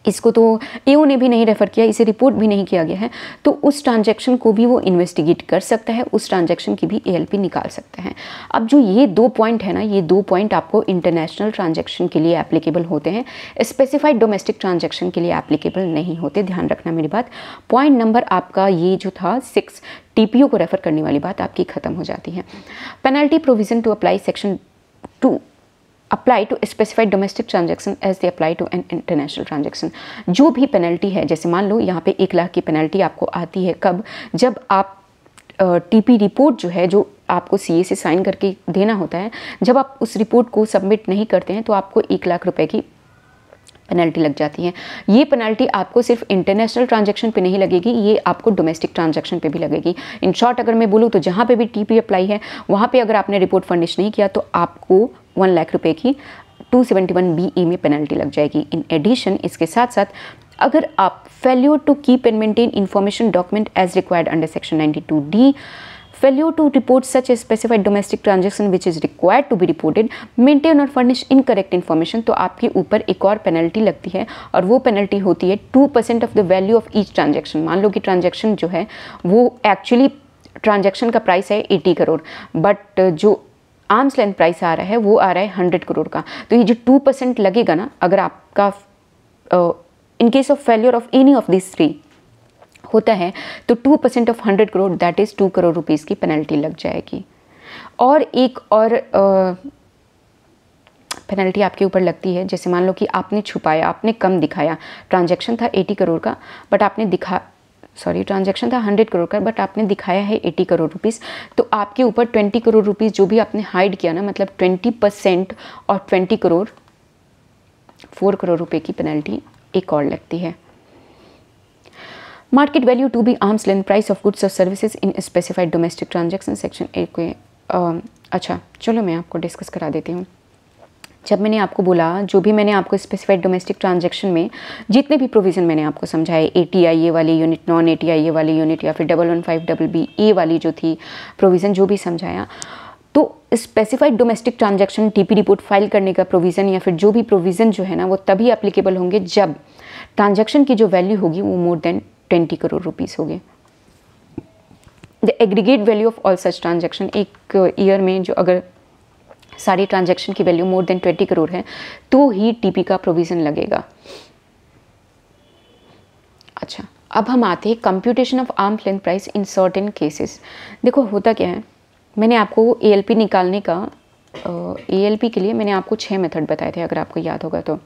इसको तो AO ने भी नहीं रेफ़र किया, इसे रिपोर्ट भी नहीं किया गया है, तो उस ट्रांजैक्शन को भी वो इन्वेस्टिगेट कर सकता है, उस ट्रांजैक्शन की भी ALP निकाल सकता है। अब जो ये 2 पॉइंट है ना, ये 2 पॉइंट आपको इंटरनेशनल ट्रांजैक्शन के लिए एप्लीकेबल होते हैं, स्पेसिफाइड डोमेस्टिक ट्रांजैक्शन के लिए एप्लीकेबल नहीं होते, ध्यान रखना मेरी बात। पॉइंट नंबर आपका ये जो था 6, TPO को रेफ़र करने वाली बात आपकी ख़त्म हो जाती है। Penalty provision to apply section 2 apply to specified domestic transaction as they apply to an international transaction. जो भी पेनल्टी है, जैसे मान लो यहाँ पे 1 लाख की पेनल्टी आपको आती है, कब, जब आप TP रिपोर्ट जो है, जो आपको CA से साइन करके देना होता है, जब आप उस रिपोर्ट को सबमिट नहीं करते हैं तो आपको 1 लाख रुपए की पेनल्टी लग जाती है। ये पेनल्टी आपको सिर्फ इंटरनेशनल ट्रांजैक्शन पे नहीं लगेगी, ये आपको डोमेस्टिक ट्रांजैक्शन पे भी लगेगी। इन शॉर्ट अगर मैं बोलूँ तो जहाँ पे भी TP अप्लाई है, वहाँ पे अगर आपने रिपोर्ट फर्निश नहीं किया तो आपको 1 लाख रुपए की 271BE में पेनल्टी लग जाएगी। इन एडिशन, इसके साथ साथ अगर आप failure to keep and maintain information document as required under section 92D, failure to report such a specified domestic transaction which is required to be reported, maintain or furnish incorrect information, तो आपके ऊपर एक और penalty लगती है, और वो penalty होती है 2% of the value of each transaction. मान लो कि ट्रांजैक्शन जो है वो एक्चुअली ट्रांजैक्शन का प्राइस है 80 करोड़, बट जो आर्म्स लेंथ प्राइस आ रहा है वो आ रहा है 100 करोड़ का। तो ये जो 2% लगेगा ना, अगर आपका in case of failure of any of this 3 होता है तो 2% of 100 crore that is 2 crore rupees की पेनल्टी लग जाएगी। और एक और पेनल्टी आपके ऊपर लगती है, जैसे मान लो कि आपने छुपाया, आपने कम दिखाया, ट्रांजैक्शन था 80 करोड़ का बट आपने ट्रांजैक्शन था 100 करोड़ का बट आपने दिखाया है 80 करोड़ रुपीज़, तो आपके ऊपर 20 करोड़ रुपीज़ जो भी आपने हाइड किया ना, मतलब 20% और 20 करोड़ 4 करोड़ रुपए की पेनल्टी एक और लगती है। Market value to be arm's length price of goods और services in specified domestic transaction section 8 को अच्छा चलो मैं आपको डिस्कस करा देती हूँ। जब मैंने आपको बोला, जो भी मैंने आपको स्पेसिफाइड डोमेस्टिक ट्रांजैक्शन में जितने भी प्रोविज़न मैंने आपको समझाए, ATIA वाली यूनिट, नॉन ATIA वाली यूनिट या फिर 1115BB वाली जो थी प्रोविज़न, जो भी समझाया, तो specified domestic transaction TP report file करने का प्रोविज़न या फिर जो भी प्रोविज़न जो है ना, वो तभी एप्लीकेबल होंगे जब ट्रांजैक्शन की जो वैल्यू होगी वो मोर देन 20 करोड़ रुपीज़ होगी। The aggregate value of all such transaction, एक ईयर में जो अगर सारी ट्रांजैक्शन की वैल्यू मोर देन 20 करोड़ है तो ही TP का प्रोविज़न लगेगा। अच्छा, अब हम आते हैं computation of arms length price in certain cases. देखो होता क्या है, मैंने आपको ALP निकालने का ALP के लिए मैंने आपको 6 मेथड बताए थे, अगर आपको याद होगा तो।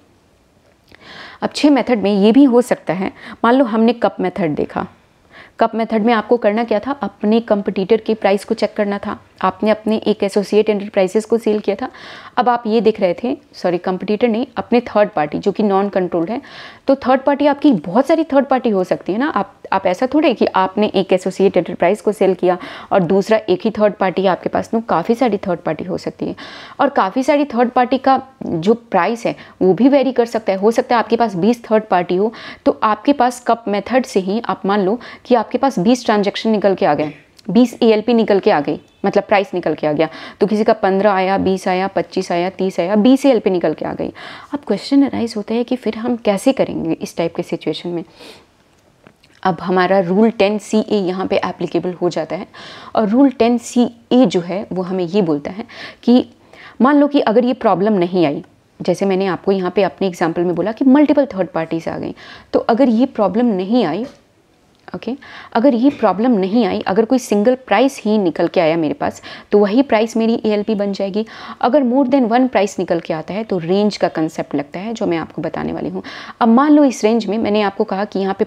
अब 6 मेथड में ये भी हो सकता है, मान लो हमने कप मेथड देखा, कप मेथड में आपको करना क्या था, अपने कंपटीटर के प्राइस को चेक करना था। आपने अपने एक एसोसिएट एंटरप्राइजेस को सेल किया था, अब आप ये देख रहे थे, सॉरी कंपटीटर नहीं, अपने थर्ड पार्टी जो कि नॉन कंट्रोल्ड है। तो थर्ड पार्टी आपकी बहुत सारी थर्ड पार्टी हो सकती है ना। आप ऐसा थोड़े कि आपने एक एसोसिएट एंटरप्राइज को सेल किया और दूसरा एक ही थर्ड पार्टी है आपके पास, नो, काफ़ी सारी थर्ड पार्टी हो सकती है। और काफ़ी सारी थर्ड पार्टी का जो प्राइस है वो भी वेरी कर सकता है। हो सकता है आपके पास 20 थर्ड पार्टी हो, तो आपके पास कप मेथड से ही आप मान लो कि आपके पास 20 ट्रांजैक्शन निकल के आ गए, 20 ALP निकल के आ गई, मतलब प्राइस निकल के आ गया। तो किसी का 15 आया, 20 आया, 25 आया, 30 आया, 20 ALP निकल के आ गई। अब क्वेश्चन अराइज होता है कि फिर हम कैसे करेंगे इस टाइप के सिचुएशन में। अब हमारा रूल 10CA यहाँ पे एप्लीकेबल हो जाता है, और रूल 10CA जो है वो हमें ये बोलता है कि मान लो कि अगर ये प्रॉब्लम नहीं आई, जैसे मैंने आपको यहाँ पे अपने एग्जांपल में बोला कि मल्टीपल थर्ड पार्टीज आ गई, तो अगर ये प्रॉब्लम नहीं आई, ओके, अगर ये प्रॉब्लम नहीं आई, अगर कोई सिंगल प्राइस ही निकल के आया मेरे पास, तो वही प्राइस मेरी ALP बन जाएगी। अगर मोर देन 1 प्राइस निकल के आता है तो रेंज का कंसेप्ट लगता है, जो मैं आपको बताने वाली हूँ। अब मान लो इस रेंज में मैंने आपको कहा कि यहाँ पे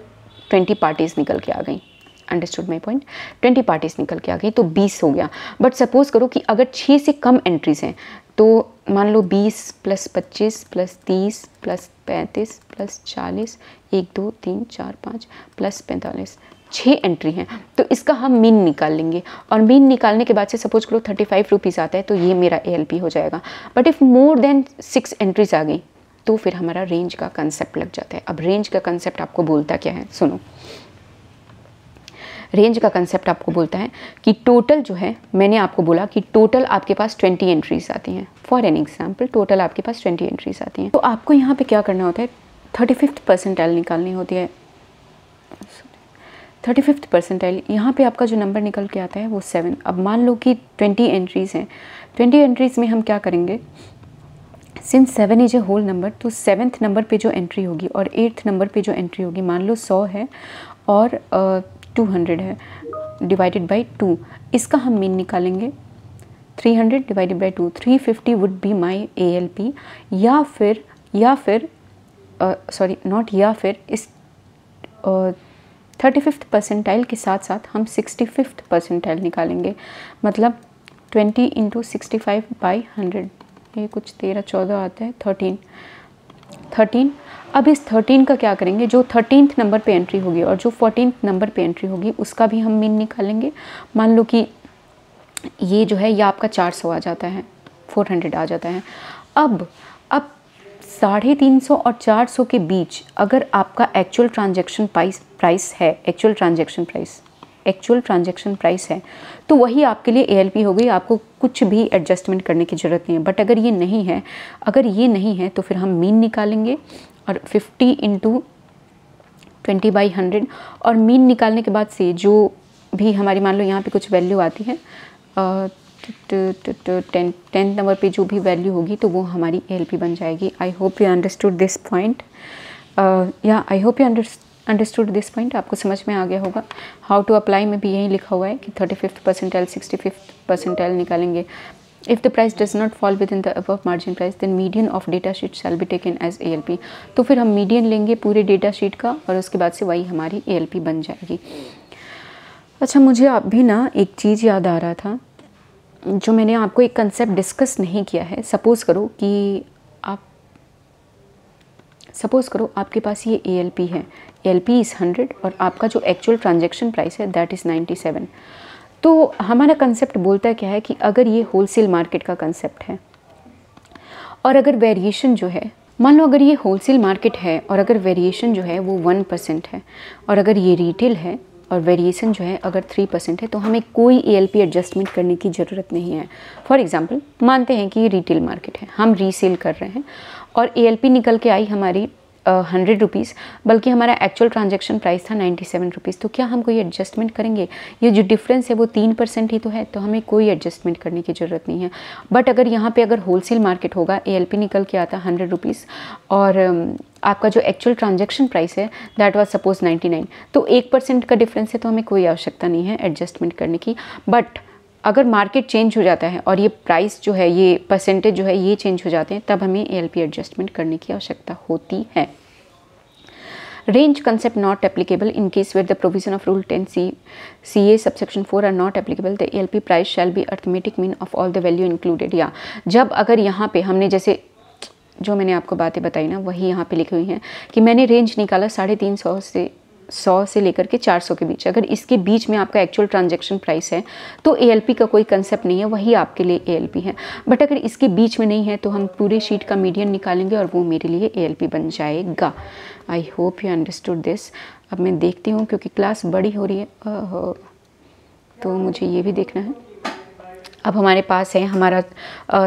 20 पार्टीज निकल के आ गई, अंडरस्टूड माई पॉइंट, 20 पार्टीज निकल के आ गई तो 20 हो गया। बट सपोज करो कि अगर 6 से कम एंट्रीज हैं, तो मान लो 20 + 25 + 30 + 35 + 40, 1 2 3 4 5 + 45, 6 एंट्री हैं, तो इसका हम मीन निकाल लेंगे। और मीन निकालने के बाद से सपोज करो 35 रुपीज़ आता है, तो ये मेरा ALP हो जाएगा। But if more than 6 entries आ गई तो फिर हमारा रेंज का कंसेप्ट लग जाता है। अब रेंज का कंसेप्ट आपको बोलता क्या है, सुनो। रेंज का कंसेप्ट आपको बोलता है कि टोटल जो है, मैंने आपको बोला कि टोटल आपके पास 20 एंट्रीज आती हैं, फॉर एन एग्जाम्पल टोटल आपके पास 20 एंट्रीज आती हैं, तो आपको यहाँ पे क्या करना होता है, 35th परसेंटाइल निकालनी होती है। 35th परसेंटाइल, यहाँ पे आपका जो नंबर निकल के आता है वो 7। अब मान लो कि 20 एंट्रीज़ हैं, 20 एंट्रीज़ में हम क्या करेंगे, since 7 is a whole number, तो 7th नंबर पे जो एंट्री होगी और 8th नंबर पे जो एंट्री होगी, मान लो 100 है और 200 है, डिवाइडेड बाई 2, इसका हम मीन निकालेंगे। 300 divided by 2, 350 would be my ALP, या फिर सॉरी नॉट या फिर, इस 35th परसेंटाइल के साथ साथ हम 65th परसेंटाइल निकालेंगे, मतलब 20 × 65/100, ये कुछ 13-14 आता है, 13। अब इस 13 का क्या करेंगे, जो 13th नंबर पे एंट्री होगी और जो 14th नंबर पे एंट्री होगी उसका भी हम मीन निकालेंगे। मान लो कि ये जो है ये आपका 400 आ जाता है, 400 आ जाता है। अब 350 और 400 के बीच अगर आपका एक्चुअल ट्रांजैक्शन प्राइस है, एक्चुअल ट्रांजैक्शन प्राइस है, तो वही आपके लिए ALP हो गई, आपको कुछ भी एडजस्टमेंट करने की ज़रूरत नहीं है। बट अगर ये नहीं है तो फिर हम मीन निकालेंगे और 50 × 20/100, और मीन निकालने के बाद से जो भी हमारी, मान लो यहाँ पे कुछ वैल्यू आती है, 10th नंबर पे जो भी वैल्यू होगी तो वो हमारी ALP बन जाएगी। I hope you understood this point, yeah I hope you understood this point? आपको समझ में आ गया होगा। हाउ टू अप्लाई में भी यही लिखा हुआ है कि 35th परसेंटाइल 65th परसेंटाइल निकालेंगे। If the price does not fall within the above margin price then median of data sheet shall be taken as ALP। तो फिर हम मीडियन लेंगे पूरे डेटा शीट का और उसके बाद से वही हमारी ALP बन जाएगी। अच्छा, मुझे अभी ना एक चीज़ याद आ रहा था जो मैंने आपको एक कंसेप्ट डिस्कस नहीं किया है। सपोज़ करो आपके पास ये ALP है, ALP इज़ 100 और आपका जो एक्चुअल ट्रांजैक्शन प्राइस है दैट इज़ 97। तो हमारा कंसेप्ट बोलता क्या है कि अगर ये होलसेल मार्केट का कंसेप्ट है और अगर वेरिएशन जो है, मान लो अगर ये होलसेल मार्केट है और अगर वेरिएशन जो है वो 1% है और अगर ये रिटेल है और वेरिएशन जो है अगर 3% है, तो हमें कोई ALP एडजस्टमेंट करने की ज़रूरत नहीं है। फॉर एग्जांपल मानते हैं कि ये रिटेल मार्केट है, हम रीसेल कर रहे हैं और ALP निकल के आई हमारी 100 रुपीज़, बल्कि हमारा एक्चुअल ट्रांजैक्शन प्राइस था 97 रुपीज़। तो क्या हम कोई एडजस्टमेंट करेंगे? ये जो डिफरेंस है वो 3% ही तो है, तो हमें कोई एडजस्टमेंट करने की ज़रूरत नहीं है। बट अगर यहाँ पे अगर होलसेल मार्केट होगा, ALP निकल के आता 100 रुपीज़ और आपका जो एक्चुअल ट्रांजैक्शन प्राइस है दैट वाज सपोज 99, तो 1% का डिफरेंस है, तो हमें कोई आवश्यकता नहीं है एडजस्टमेंट करने की। बट अगर मार्केट चेंज हो जाता है और ये प्राइस जो है, ये परसेंटेज जो है ये चेंज हो जाते हैं, तब हमें ALP एडजस्टमेंट करने की आवश्यकता होती है। Range concept not applicable in case where the provision of rule 10 CA subsection 4 are not applicable, the ALP price shall be arithmetic mean of all the value included। या जब अगर यहाँ पे हमने जैसे जो मैंने आपको बातें बताई ना, वही यहाँ पे लिखी हुई हैं कि मैंने रेंज निकाला 350 से 100 से लेकर के 400 के बीच। अगर इसके बीच में आपका एक्चुअल ट्रांजैक्शन प्राइस है तो ALP का कोई कंसेप्ट नहीं है, वही आपके लिए ALP है। बट अगर इसके बीच में नहीं है तो हम पूरे शीट का मीडियन निकालेंगे और वो मेरे लिए ALP बन जाएगा। आई होप यू अंडरस्टूड दिस। अब मैं देखती हूँ क्योंकि क्लास बड़ी हो रही है तो मुझे ये भी देखना है। अब हमारे पास है हमारा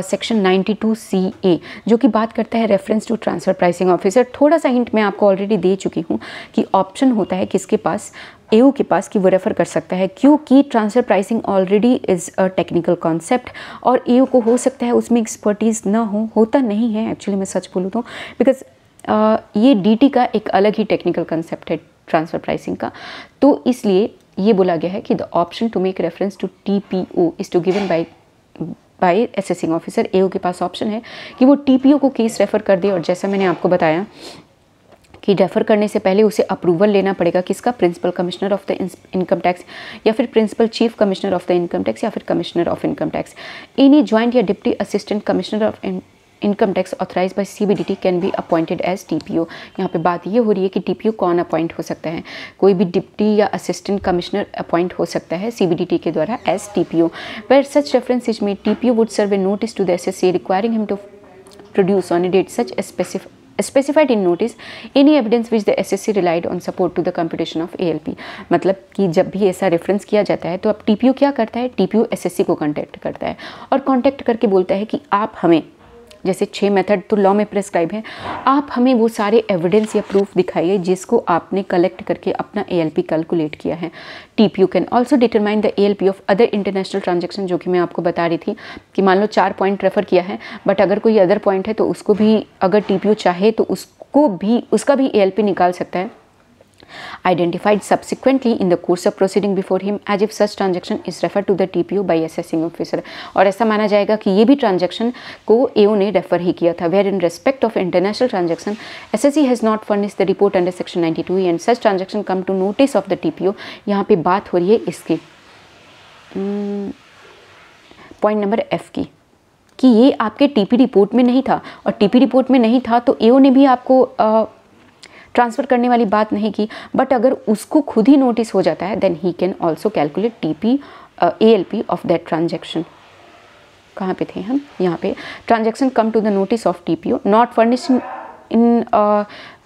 सेक्शन 92CA जो कि बात करता है reference to transfer pricing officer. थोड़ा सा हिंट मैं आपको ऑलरेडी दे चुकी हूँ कि ऑप्शन होता है किसके पास, AO के पास, कि वो रेफ़र कर सकता है, क्योंकि transfer pricing already is a technical concept और AO को हो सकता है उसमें एक्सपर्टीज़ ना हो, होता नहीं है एक्चुअली, मैं सच बोलूँ तो, बिकॉज ये DT का एक अलग ही टेक्निकल कंसेप्ट है ट्रांसफ़र प्राइसिंग का। तो इसलिए ये बोला गया है कि the option to make reference to TPO is to given by assessing officer. AO के पास ऑप्शन है कि वो TPO को केस रेफ़र कर दे, और जैसा मैंने आपको बताया कि रेफ़र करने से पहले उसे अप्रूवल लेना पड़ेगा किसका, principal commissioner of the income tax या फिर principal chief commissioner of the income tax या फिर commissioner of income tax. Any joint या deputy assistant commissioner of income tax authorise by CBDT can be appointed as TPO। यहाँ पे बात ये हो रही है कि TPO कौन अपॉइंट हो सकता है। कोई भी डिप्टी या असिस्टेंट कमिश्नर अपॉइंट हो सकता है CBDT के द्वारा as TPO। Where such reference is made, TPO would serve a notice to the SSA requiring him to produce on a date such specified in notice any evidence which the SSC relied on support to the computation of ALP। मतलब कि जब भी ऐसा reference किया जाता है तो अब TPO क्या करता है, TPO SSC को कांटेक्ट करता है और कांटेक्ट करके बोलता है कि आप हमें, जैसे 6 मेथड तो लॉ में प्रेस्क्राइब है, आप हमें वो सारे एविडेंस या प्रूफ दिखाइए जिसको आपने कलेक्ट करके अपना ALP कैलकुलेट किया है। TPO can also determine the ALP of other international transaction, जो कि मैं आपको बता रही थी कि मान लो 4 पॉइंट रेफर किया है, बट अगर कोई अदर पॉइंट है तो उसको भी अगर TPO चाहे तो उसका भी ALP निकाल सकता है, identified subsequently in the course of proceeding before him as if such transaction is referred to the TPO by assessing officer। और ऐसा माना जाएगा कि ये भी ट्रांजैक्शन को AO ने रेफर ही किया था। where in respect of international transaction SSC has not furnished the report under section 92E and such transaction come to notice of the TPO। यहाँ पे बात हो रही है इसकी पॉइंट नंबर F की, कि ये आपके TP रिपोर्ट में नहीं था, और TP रिपोर्ट में नहीं था तो AO ने भी आपको ट्रांसफ़र करने वाली बात नहीं की, बट अगर उसको खुद ही नोटिस हो जाता है then he can also calculate ALP of that transaction. कहाँ पे थे हम, यहाँ पे transaction come to the notice of TPO not furnished in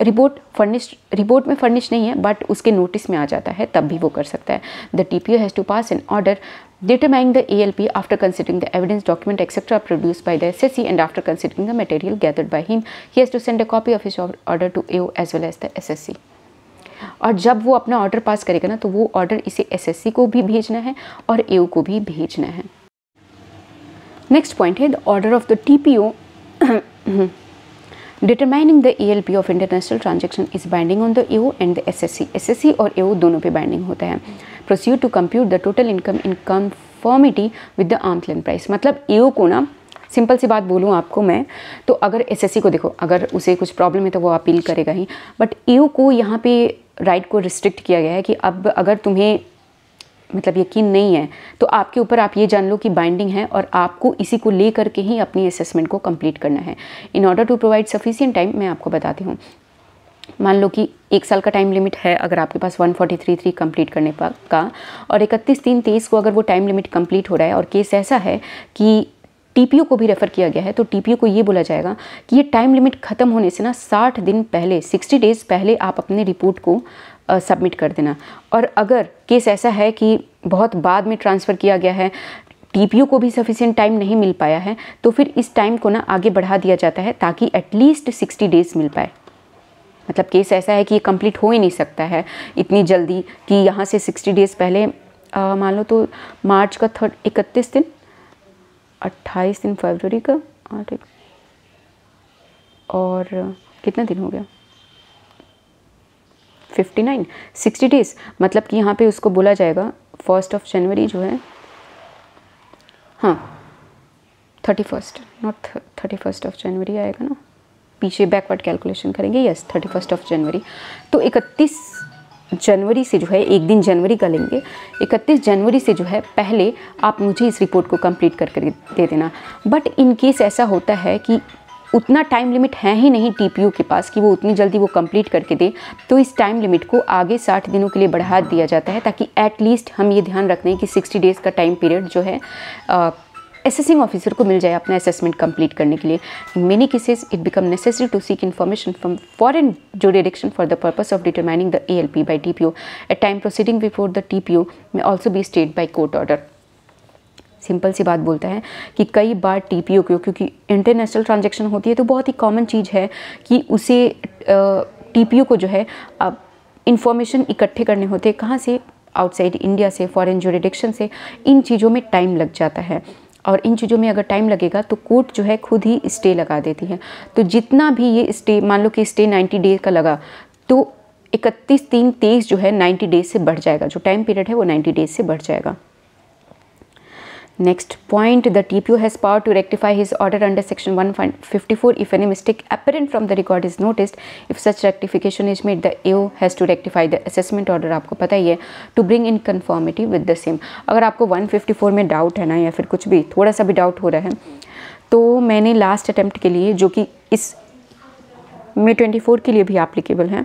report में फर्निश नहीं है बट उसके नोटिस में आ जाता है, तब भी वो कर सकता है। The TPO has to pass an order determining the ALP after considering the evidence, document etc. produced by the SSC and after considering the material gathered by him, he has to send a copy of his order to AO as well as the SSC। और जब वो अपना order pass करेगा ना तो वो order इसे SSC को भी भेजना है और AO को भी भेजना है। नेक्स्ट पॉइंट है the order of the TPO determining the ALP of international transaction is binding on the AO and the SSC और AO दोनों पे बाइंडिंग होता है। Proceed to compute the total income in conformity with the arms length price. मतलब AO को ना, simple सी बात बोलूँ आपको मैं, तो अगर SSC को देखो, अगर उसे कुछ प्रॉब्लम है तो वो अपील करेगा ही, बट AO को यहाँ पे राइट को रिस्ट्रिक्ट किया गया है कि अब अगर तुम्हें मतलब यकीन नहीं है तो आपके ऊपर आप ये जान लो कि बाइंडिंग है और आपको इसी को ले करके ही अपनी असेसमेंट को कंप्लीट करना है। In order to provide sufficient time, मैं आपको बताती हूँ, मान लो कि 1 साल का टाइम लिमिट है अगर आपके पास 143.3 कंप्लीट करने का, और 31/3/23 को अगर वो टाइम लिमिट कंप्लीट हो रहा है और केस ऐसा है कि TPO को भी रेफ़र किया गया है, तो TPO को ये बोला जाएगा कि ये टाइम लिमिट ख़त्म होने से ना 60 दिन पहले, 60 डेज़ पहले आप अपने रिपोर्ट को सबमिट कर देना। और अगर केस ऐसा है कि बहुत बाद में ट्रांसफ़र किया गया है, TPO को भी सफिशिएंट टाइम नहीं मिल पाया है, तो फिर इस टाइम को ना आगे बढ़ा दिया जाता है ताकि एटलीस्ट 60 डेज़ मिल पाए। मतलब केस ऐसा है कि ये कंप्लीट हो ही नहीं सकता है इतनी जल्दी कि यहाँ से 60 डेज़ पहले मान लो तो मार्च का 31 दिन, 28 दिन फरवरी का, और कितना दिन हो गया, 59, 60 डेज़। मतलब कि यहाँ पे उसको बोला जाएगा 1 जनवरी जो है, हाँ 31, नॉट 31 जनवरी आएगा ना, पीछे बैकवर्ड कैलकुलेशन करेंगे, यस 31 जनवरी। तो 31 जनवरी से जो है, एक दिन जनवरी का लेंगे, 31 जनवरी से जो है पहले आप मुझे इस रिपोर्ट को कंप्लीट करके दे देना। बट इन केस ऐसा होता है कि उतना टाइम लिमिट है ही नहीं TPO के पास कि वो उतनी जल्दी वो कंप्लीट करके दे, तो इस टाइम लिमिट को आगे 60 दिनों के लिए बढ़ा दिया जाता है ताकि एटलीस्ट हम ये ध्यान रखते हैं कि 60 डेज़ का टाइम पीरियड जो है असेसिंग ऑफिसर को मिल जाए अपना असेसमेंट कंप्लीट करने के लिए। In many cases it become necessary to seek information from foreign jurisdiction for the purpose of determining the ALP by TPO at time proceeding before the TPO में also be state by court order. Simple सी बात बोलता है कि कई बार TPO को, क्योंकि international transaction होती है तो बहुत ही कॉमन चीज़ है कि उसे TPO को जो है अब इन्फॉर्मेशन इकट्ठे करने होते हैं, कहाँ से, आउटसाइड इंडिया से, फॉरेन जुरिडिक्शन से। इन चीज़ों में टाइम लग जाता है और इन चीज़ों में अगर टाइम लगेगा तो कोर्ट जो है खुद ही स्टे लगा देती है। तो जितना भी ये स्टे, मान लो कि स्टे 90 डेज का लगा, तो 31/3/23 जो है 90 डेज से बढ़ जाएगा, जो टाइम पीरियड है वो 90 डेज से बढ़ जाएगा। Next point, the TPO has power to rectify his order under section 154 if any mistake apparent from the record is noticed. If such rectification is made, the AO has to rectify the assessment order, आपको पता ही है, to bring in conformity with the same. अगर आपको 154 में doubt है ना, या फिर कुछ भी थोड़ा सा भी डाउट हो रहा है, तो मैंने लास्ट अटैम्प्ट के लिए, जो कि इस May 24 के लिए भी एप्लीकेबल है,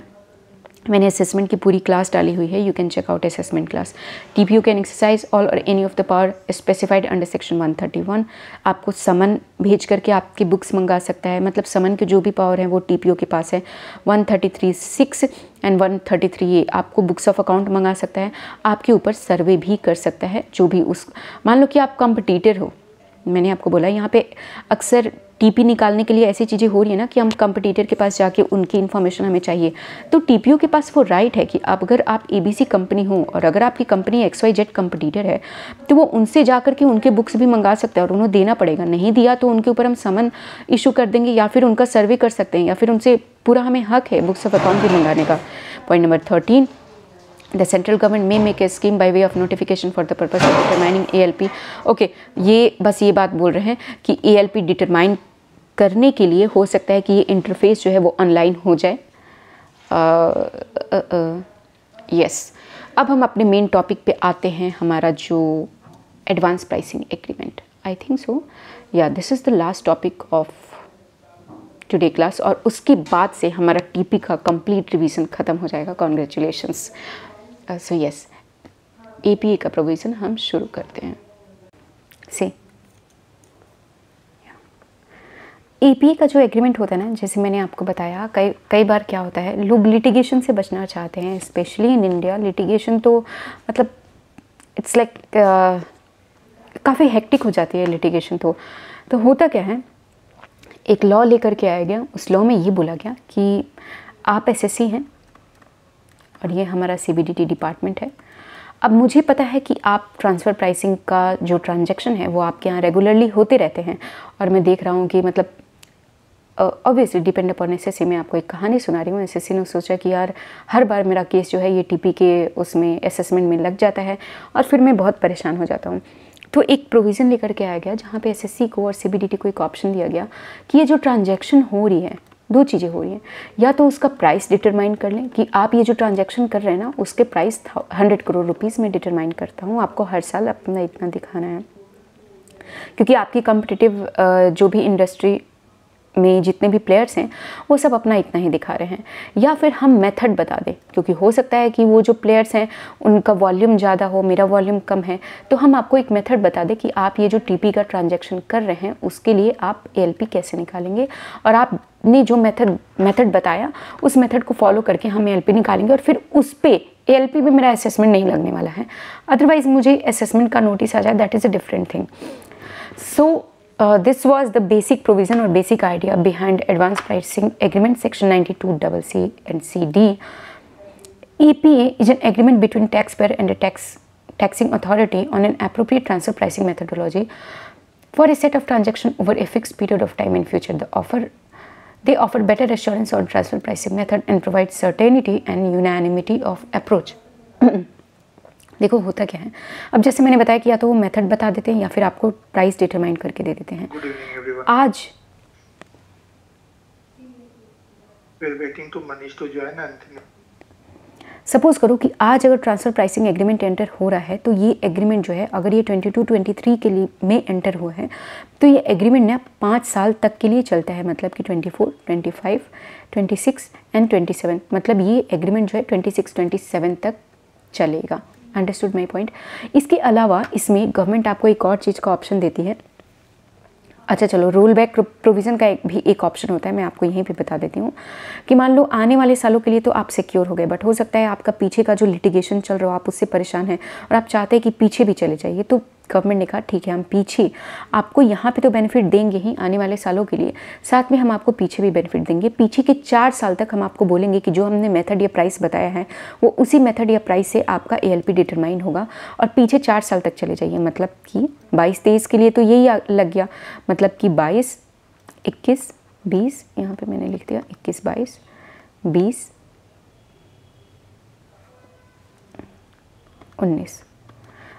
मैंने असेसमेंट की पूरी क्लास डाली हुई है। You can check out assessment class. TPO can exercise all और any of the power specified under section 131। आपको समन भेज करके आपकी बुक्स मंगा सकता है, मतलब समन के जो भी पावर है वो TPO के पास है। 133(6) एंड 133(a) आपको बुक्स ऑफ अकाउंट मंगा सकता है, आपके ऊपर सर्वे भी कर सकता है। जो भी उस, मान लो कि आप कंपटीटर हो, मैंने आपको बोला यहाँ पे अक्सर TP निकालने के लिए ऐसी चीज़ें हो रही है ना कि हम कंपटीटर के पास जाके उनकी इन्फॉर्मेशन हमें चाहिए, तो TPO के पास वो राइट है कि आप, अगर आप ABC कंपनी हो और अगर आपकी कंपनी XYZ कंपटीटर है, तो वो उनसे जा कर के उनके बुक्स भी मंगा सकते हैं और उन्हें देना पड़ेगा। नहीं दिया तो उनके ऊपर हम समन इशू कर देंगे या फिर उनका सर्वे कर सकते हैं, या फिर उनसे पूरा हमें हक है बुक्स ऑफ अकाउंट भी मंगाने का। Point number 13, The central government may make a scheme by way of notification for the purpose of determining ALP. Okay, ये बस ये बात बोल रहे हैं कि ALP डिटरमाइन करने के लिए हो सकता है कि ये इंटरफेस जो है वो ऑनलाइन हो जाए। यस, अब हम अपने मेन टॉपिक पे आते हैं, हमारा जो advance pricing agreement. I think so yeah this is the last topic of today class, और उसके बाद से हमारा TP का कंप्लीट रिवीजन ख़त्म हो जाएगा। कॉन्ग्रेचुलेशंस। सो यस, APA का प्रोविज़न हम शुरू करते हैं। से APA का जो एग्रीमेंट होता है ना, जैसे मैंने आपको बताया, कई बार क्या होता है, लोग लिटिगेशन से बचना चाहते हैं, स्पेशली इन इंडिया। लिटिगेशन तो मतलब इट्स लाइक काफ़ी हेक्टिक हो जाती है लिटिगेशन। तो होता क्या है, एक लॉ लेकर के आया गया, उस लॉ में ये बोला गया कि आप SSC हैं और ये हमारा CBDT डिपार्टमेंट है। अब मुझे पता है कि आप ट्रांसफ़र प्राइसिंग का जो ट्रांजैक्शन है वो आपके यहाँ रेगुलरली होते रहते हैं, और मैं देख रहा हूँ कि मतलब ऑब्वियसली डिपेंड अपॉन एसएससी। मैं आपको एक कहानी सुना रही हूँ। एसएससी ने सोचा कि यार हर बार मेरा केस जो है ये टीपी के उसमें असेसमेंट में लग जाता है और फिर मैं बहुत परेशान हो जाता हूँ। तो एक प्रोविज़न लेकर के आया गया जहाँ पे एसएससी को और सीबीडीटी को एक ऑप्शन दिया गया कि ये जो ट्रांजैक्शन हो रही है, दो चीज़ें हो रही हैं, या तो उसका प्राइस डिटरमाइन कर लें कि आप ये जो ट्रांजैक्शन कर रहे हैं ना उसके प्राइस 100 करोड़ रुपीज़ में डिटरमाइन करता हूँ, आपको हर साल अपना इतना दिखाना है, क्योंकि आपकी कॉम्पिटिटिव जो भी इंडस्ट्री में जितने भी प्लेयर्स हैं वो सब अपना इतना ही दिखा रहे हैं। या फिर हम मेथड बता दें, क्योंकि हो सकता है कि वो जो प्लेयर्स हैं उनका वॉल्यूम ज़्यादा हो, मेरा वॉल्यूम कम है, तो हम आपको एक मेथड बता दें कि आप ये जो टीपी का ट्रांजैक्शन कर रहे हैं उसके लिए आप एएलपी कैसे निकालेंगे, और आपने जो मेथड बताया उस मेथड को फॉलो करके हम एएलपी निकालेंगे और फिर उस पर एएलपी में मेरा असेसमेंट नहीं लगने वाला है। अदरवाइज़ मुझे असेसमेंट का नोटिस आ जाए, that is a different thing. So this was the basic provision or basic idea behind Advanced Pricing Agreement Section 92CC and CD. APA is an agreement between taxpayer and a taxing authority on an appropriate transfer pricing methodology for a set of transactions over a fixed period of time in future. They offer better assurance on transfer pricing method and provide certainty and unanimity of approach. देखो होता क्या है, अब जैसे मैंने बताया कि या तो वो मेथड बता देते हैं या फिर आपको प्राइस डिटरमाइन करके दे देते हैं। आज सपोज करो कि आज अगर ट्रांसफ़र प्राइसिंग एग्रीमेंट एंटर हो रहा है तो ये एग्रीमेंट जो है अगर ये 22-23 के लिए में एंटर हुआ है तो ये एग्रीमेंट ना 5 साल तक के लिए चलता है, मतलब कि 24, 25, 26 एंड 27, मतलब ये एग्रीमेंट जो है 26-27 तक चलेगा। Understood my point. इसके अलावा इसमें गवर्नमेंट आपको एक और चीज़ का ऑप्शन देती है। अच्छा चलो, रोल बैक प्रोविज़न का भी एक ऑप्शन होता है, मैं आपको यहीं पे बता देती हूँ कि मान लो आने वाले सालों के लिए तो आप सिक्योर हो गए, बट हो सकता है आपका पीछे का जो लिटिगेशन चल रहा हो आप उससे परेशान हैं और आप चाहते हैं कि पीछे भी चले जाइए, तो गवर्नमेंट ने कहा ठीक है हम पीछे आपको यहाँ पे तो बेनिफिट देंगे ही आने वाले सालों के लिए, साथ में हम आपको पीछे भी बेनिफिट देंगे। पीछे के 4 साल तक हम आपको बोलेंगे कि जो हमने मेथड या प्राइस बताया है वो उसी मेथड या प्राइस से आपका एएलपी डिटरमाइन होगा और पीछे 4 साल तक चले जाइए, मतलब कि 22-23 के लिए तो यही लग गया, मतलब कि 22, 21, 20, यहाँ पे मैंने लिख दिया 21, 22, 20, 19,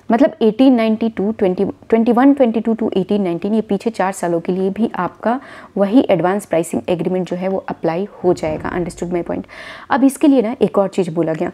मतलब 1892 21-22 टू 18-19, ये पीछे 4 सालों के लिए भी आपका वही एडवांस प्राइसिंग एग्रीमेंट जो है वो अप्लाई हो जाएगा। Understood my point. अब इसके लिए ना एक और चीज़ बोला गया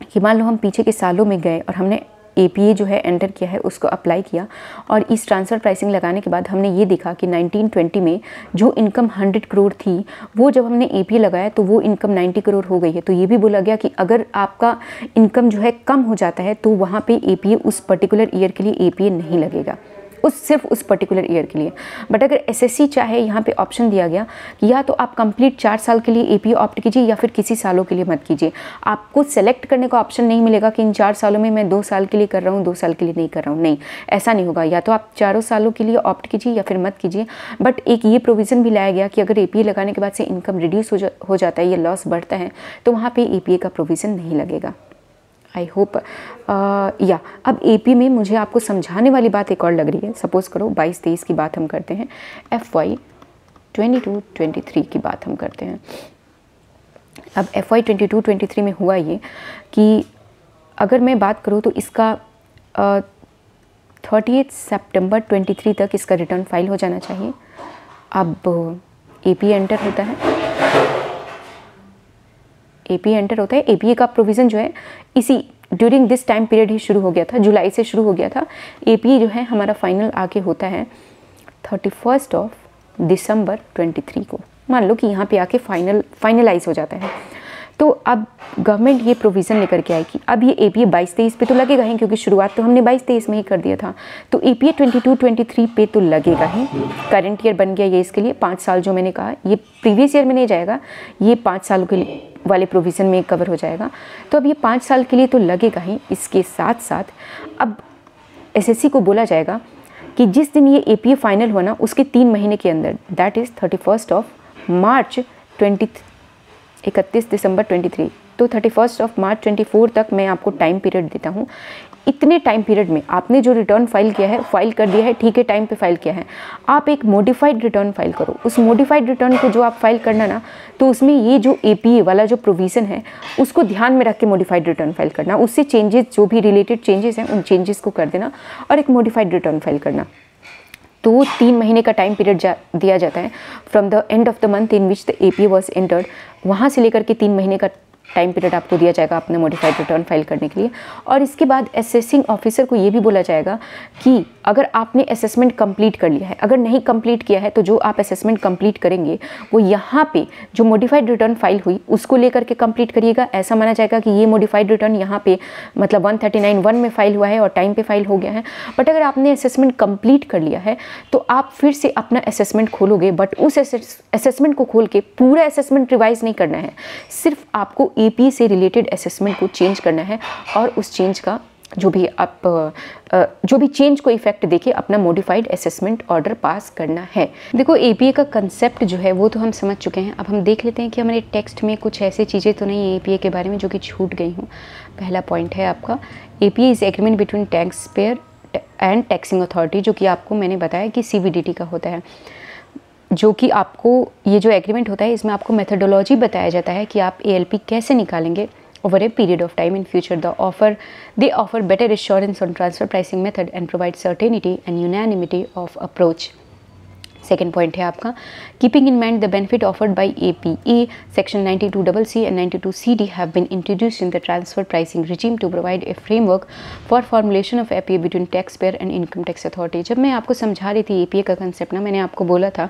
कि मान लो हम पीछे के सालों में गए और हमने एपीए जो है एंटर किया है उसको अप्लाई किया और इस ट्रांसफ़र प्राइसिंग लगाने के बाद हमने ये देखा कि 1920 में जो इनकम 100 करोड़ थी वो जब हमने एपीए लगाया तो वो इनकम 90 करोड़ हो गई है। तो ये भी बोला गया कि अगर आपका इनकम जो है कम हो जाता है तो वहाँ पे एपीए उस पर्टिकुलर ईयर के लिए एपीए नहीं लगेगा, सिर्फ उस पर्टिकुलर ईयर के लिए। बट अगर एसएससी चाहे, यहाँ पे ऑप्शन दिया गया कि या तो आप कंप्लीट 4 साल के लिए एपीए ऑप्ट कीजिए या फिर किसी सालों के लिए मत कीजिए। आपको सेलेक्ट करने का ऑप्शन नहीं मिलेगा कि इन 4 सालों में मैं 2 साल के लिए कर रहा हूँ, 2 साल के लिए नहीं कर रहा हूँ, नहीं, ऐसा नहीं होगा। या तो आप 4 सालों के लिए ऑप्ट कीजिए या फिर मत कीजिए। बट एक ये प्रोविज़न भी लाया गया कि अगर एपीए लगाने के बाद से इनकम रिड्यूस हो जाता है या लॉस बढ़ता है तो वहाँ पर एपीए का प्रोविज़न नहीं लगेगा। आई होप या अब एपी में मुझे आपको समझाने वाली बात एक और लग रही है। सपोज़ करो 22-23 की बात हम करते हैं, FY 22-23 की बात हम करते हैं। अब FY 22-23 में हुआ ये कि अगर मैं बात करूँ तो इसका 30 सितंबर 23 तक इसका रिटर्न फाइल हो जाना चाहिए। अब एपी एंटर होता है, एपीए एंटर होता है। एपीए का प्रोविज़न जो है इसी ड्यूरिंग दिस टाइम पीरियड ही शुरू हो गया था, जुलाई से शुरू हो गया था। एपीए जो है हमारा फाइनल आके होता है 31 दिसंबर 23 को। मान लो कि यहाँ पे आके फाइनलाइज हो जाता है। तो अब गवर्नमेंट ये प्रोविज़न लेकर के आई कि अब ये एपीए 22-23 पे तो लगेगा ही, क्योंकि शुरुआत तो हमने 22-23 में ही कर दिया था। तो एपीए 22-23 पे तो लगेगा ही। करंट ईयर बन गया ये, इसके लिए 5 साल जो मैंने कहा ये प्रीवियस ईयर में नहीं जाएगा, ये 5 सालों के लिए वाले प्रोविज़न में कवर हो जाएगा। तो अब ये 5 साल के लिए तो लगेगा ही। इसके साथ साथ अब एसएससी को बोला जाएगा कि जिस दिन ये एपीए फाइनल हुआ ना उसके 3 महीने के अंदर, दैट इज़ 31 मार्च 31 दिसंबर 23, तो 31 मार्च 24 तक मैं आपको टाइम पीरियड देता हूँ। इतने टाइम पीरियड में आपने जो रिटर्न फाइल किया है, फाइल कर दिया है, ठीक है, टाइम पे फाइल किया है, आप एक मॉडिफाइड रिटर्न फाइल करो। उस मॉडिफाइड रिटर्न को जो आप फाइल करना ना, तो उसमें ये जो APA वाला जो प्रोविज़न है उसको ध्यान में रख के मॉडिफाइड रिटर्न फाइल करना, उससे चेंजेस जो भी रिलेटेड चेंजेस हैं उन चेंजेस को कर देना और एक मॉडिफाइड रिटर्न फाइल करना। तो 3 महीने का टाइम पीरियड दिया जाता है from the end of the month in which the APA was entered, वहाँ से लेकर के 3 महीने का टाइम पीरियड आपको दिया जाएगा अपने मॉडिफाइड रिटर्न फाइल करने के लिए। और इसके बाद असेसिंग ऑफिसर को ये भी बोला जाएगा कि अगर आपने असेसमेंट कंप्लीट कर लिया है, अगर नहीं कंप्लीट किया है तो जो आप असेसमेंट कंप्लीट करेंगे वो यहाँ पे जो मॉडिफाइड रिटर्न फाइल हुई उसको लेकर के कंप्लीट करिएगा। ऐसा माना जाएगा कि ये मॉडिफाइड रिटर्न यहाँ पे मतलब 139(1) में फाइल हुआ है और टाइम पे फाइल हो गया है। बट अगर आपने असेसमेंट कंप्लीट कर लिया है तो आप फिर से अपना असेसमेंट खोलोगे, बट उस असेसमेंट को खोल के पूरा असेसमेंट रिवाइज नहीं करना है, सिर्फ आपको APA से रिलेटेड असेसमेंट को चेंज करना है और उस चेंज का जो भी चेंज को इफेक्ट देके अपना मॉडिफाइड असेसमेंट ऑर्डर पास करना है। देखो APA का कंसेप्ट जो है वो तो हम समझ चुके हैं। अब हम देख लेते हैं कि हमारे टेक्स्ट में कुछ ऐसी चीज़ें तो नहीं है APA के बारे में जो कि छूट गई हूँ। पहला पॉइंट है आपका APA is agreement between tax payer and taxing authority, जो कि आपको मैंने बताया कि CBDT का होता है। जो कि आपको ये जो एग्रीमेंट होता है इसमें आपको मेथडोलॉजी बताया जाता है कि आप ALP कैसे निकालेंगे over a period of time in future. They offer better assurance on transfer pricing method and provide certainty and unanimity of approach. Second point है आपका keeping in mind the benefit offered by APA, section 92CC and 92CD have been introduced in the transfer pricing regime to provide a framework for formulation of APA between taxpayer and income tax authority. जब मैं आपको समझा रही थी APA का concept ना, मैंने आपको बोला था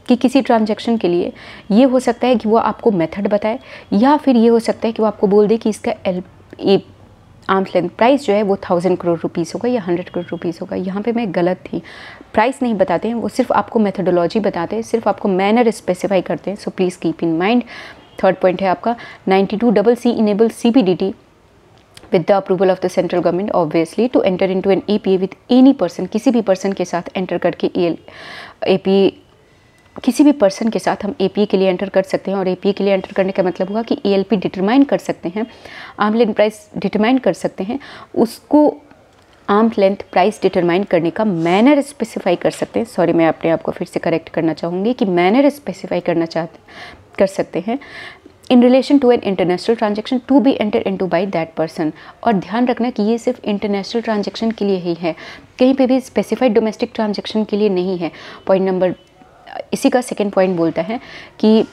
कि किसी ट्रांजैक्शन के लिए ये हो सकता है कि वो आपको मेथड बताए, या फिर ये हो सकता है कि वो आपको बोल दे कि इसका आर्म्स लेंथ प्राइस जो है वो 1000 करोड़ रुपीज़ होगा या 100 करोड़ रुपीज़ होगा। यहाँ पे मैं गलत थी, प्राइस नहीं बताते हैं वो, सिर्फ आपको मेथडोलॉजी बताते हैं, सिर्फ आपको मैनर स्पेसिफाई करते हैं। So please keep in mind. Third point है आपका 92CC enable CBDT with the approval of the central government obviously to enter into an APA with any person, किसी भी पर्सन के साथ एंटर करके APA किसी भी पर्सन के साथ हम APA के लिए एंटर कर सकते हैं। और APA के लिए एंटर करने का मतलब होगा कि ALP डिटरमाइन कर सकते हैं, आर्म लेंथ प्राइस डिटरमाइन कर सकते हैं, उसको आर्म लेंथ प्राइस डिटरमाइन करने का मैनर स्पेसिफाई कर सकते हैं। सॉरी, मैं अपने आप को फिर से करेक्ट करना चाहूँगी कि मैनर स्पेसिफाई कर सकते हैं in relation to an international transaction to be enter into by that person. और ध्यान रखना कि ये सिर्फ इंटरनेशनल ट्रांजेक्शन के लिए ही है, कहीं पे भी स्पेसिफाइड डोमेस्टिक ट्रांजेक्शन के लिए नहीं है। पॉइंट नंबर इसी का सेकेंड पॉइंट बोलता है कि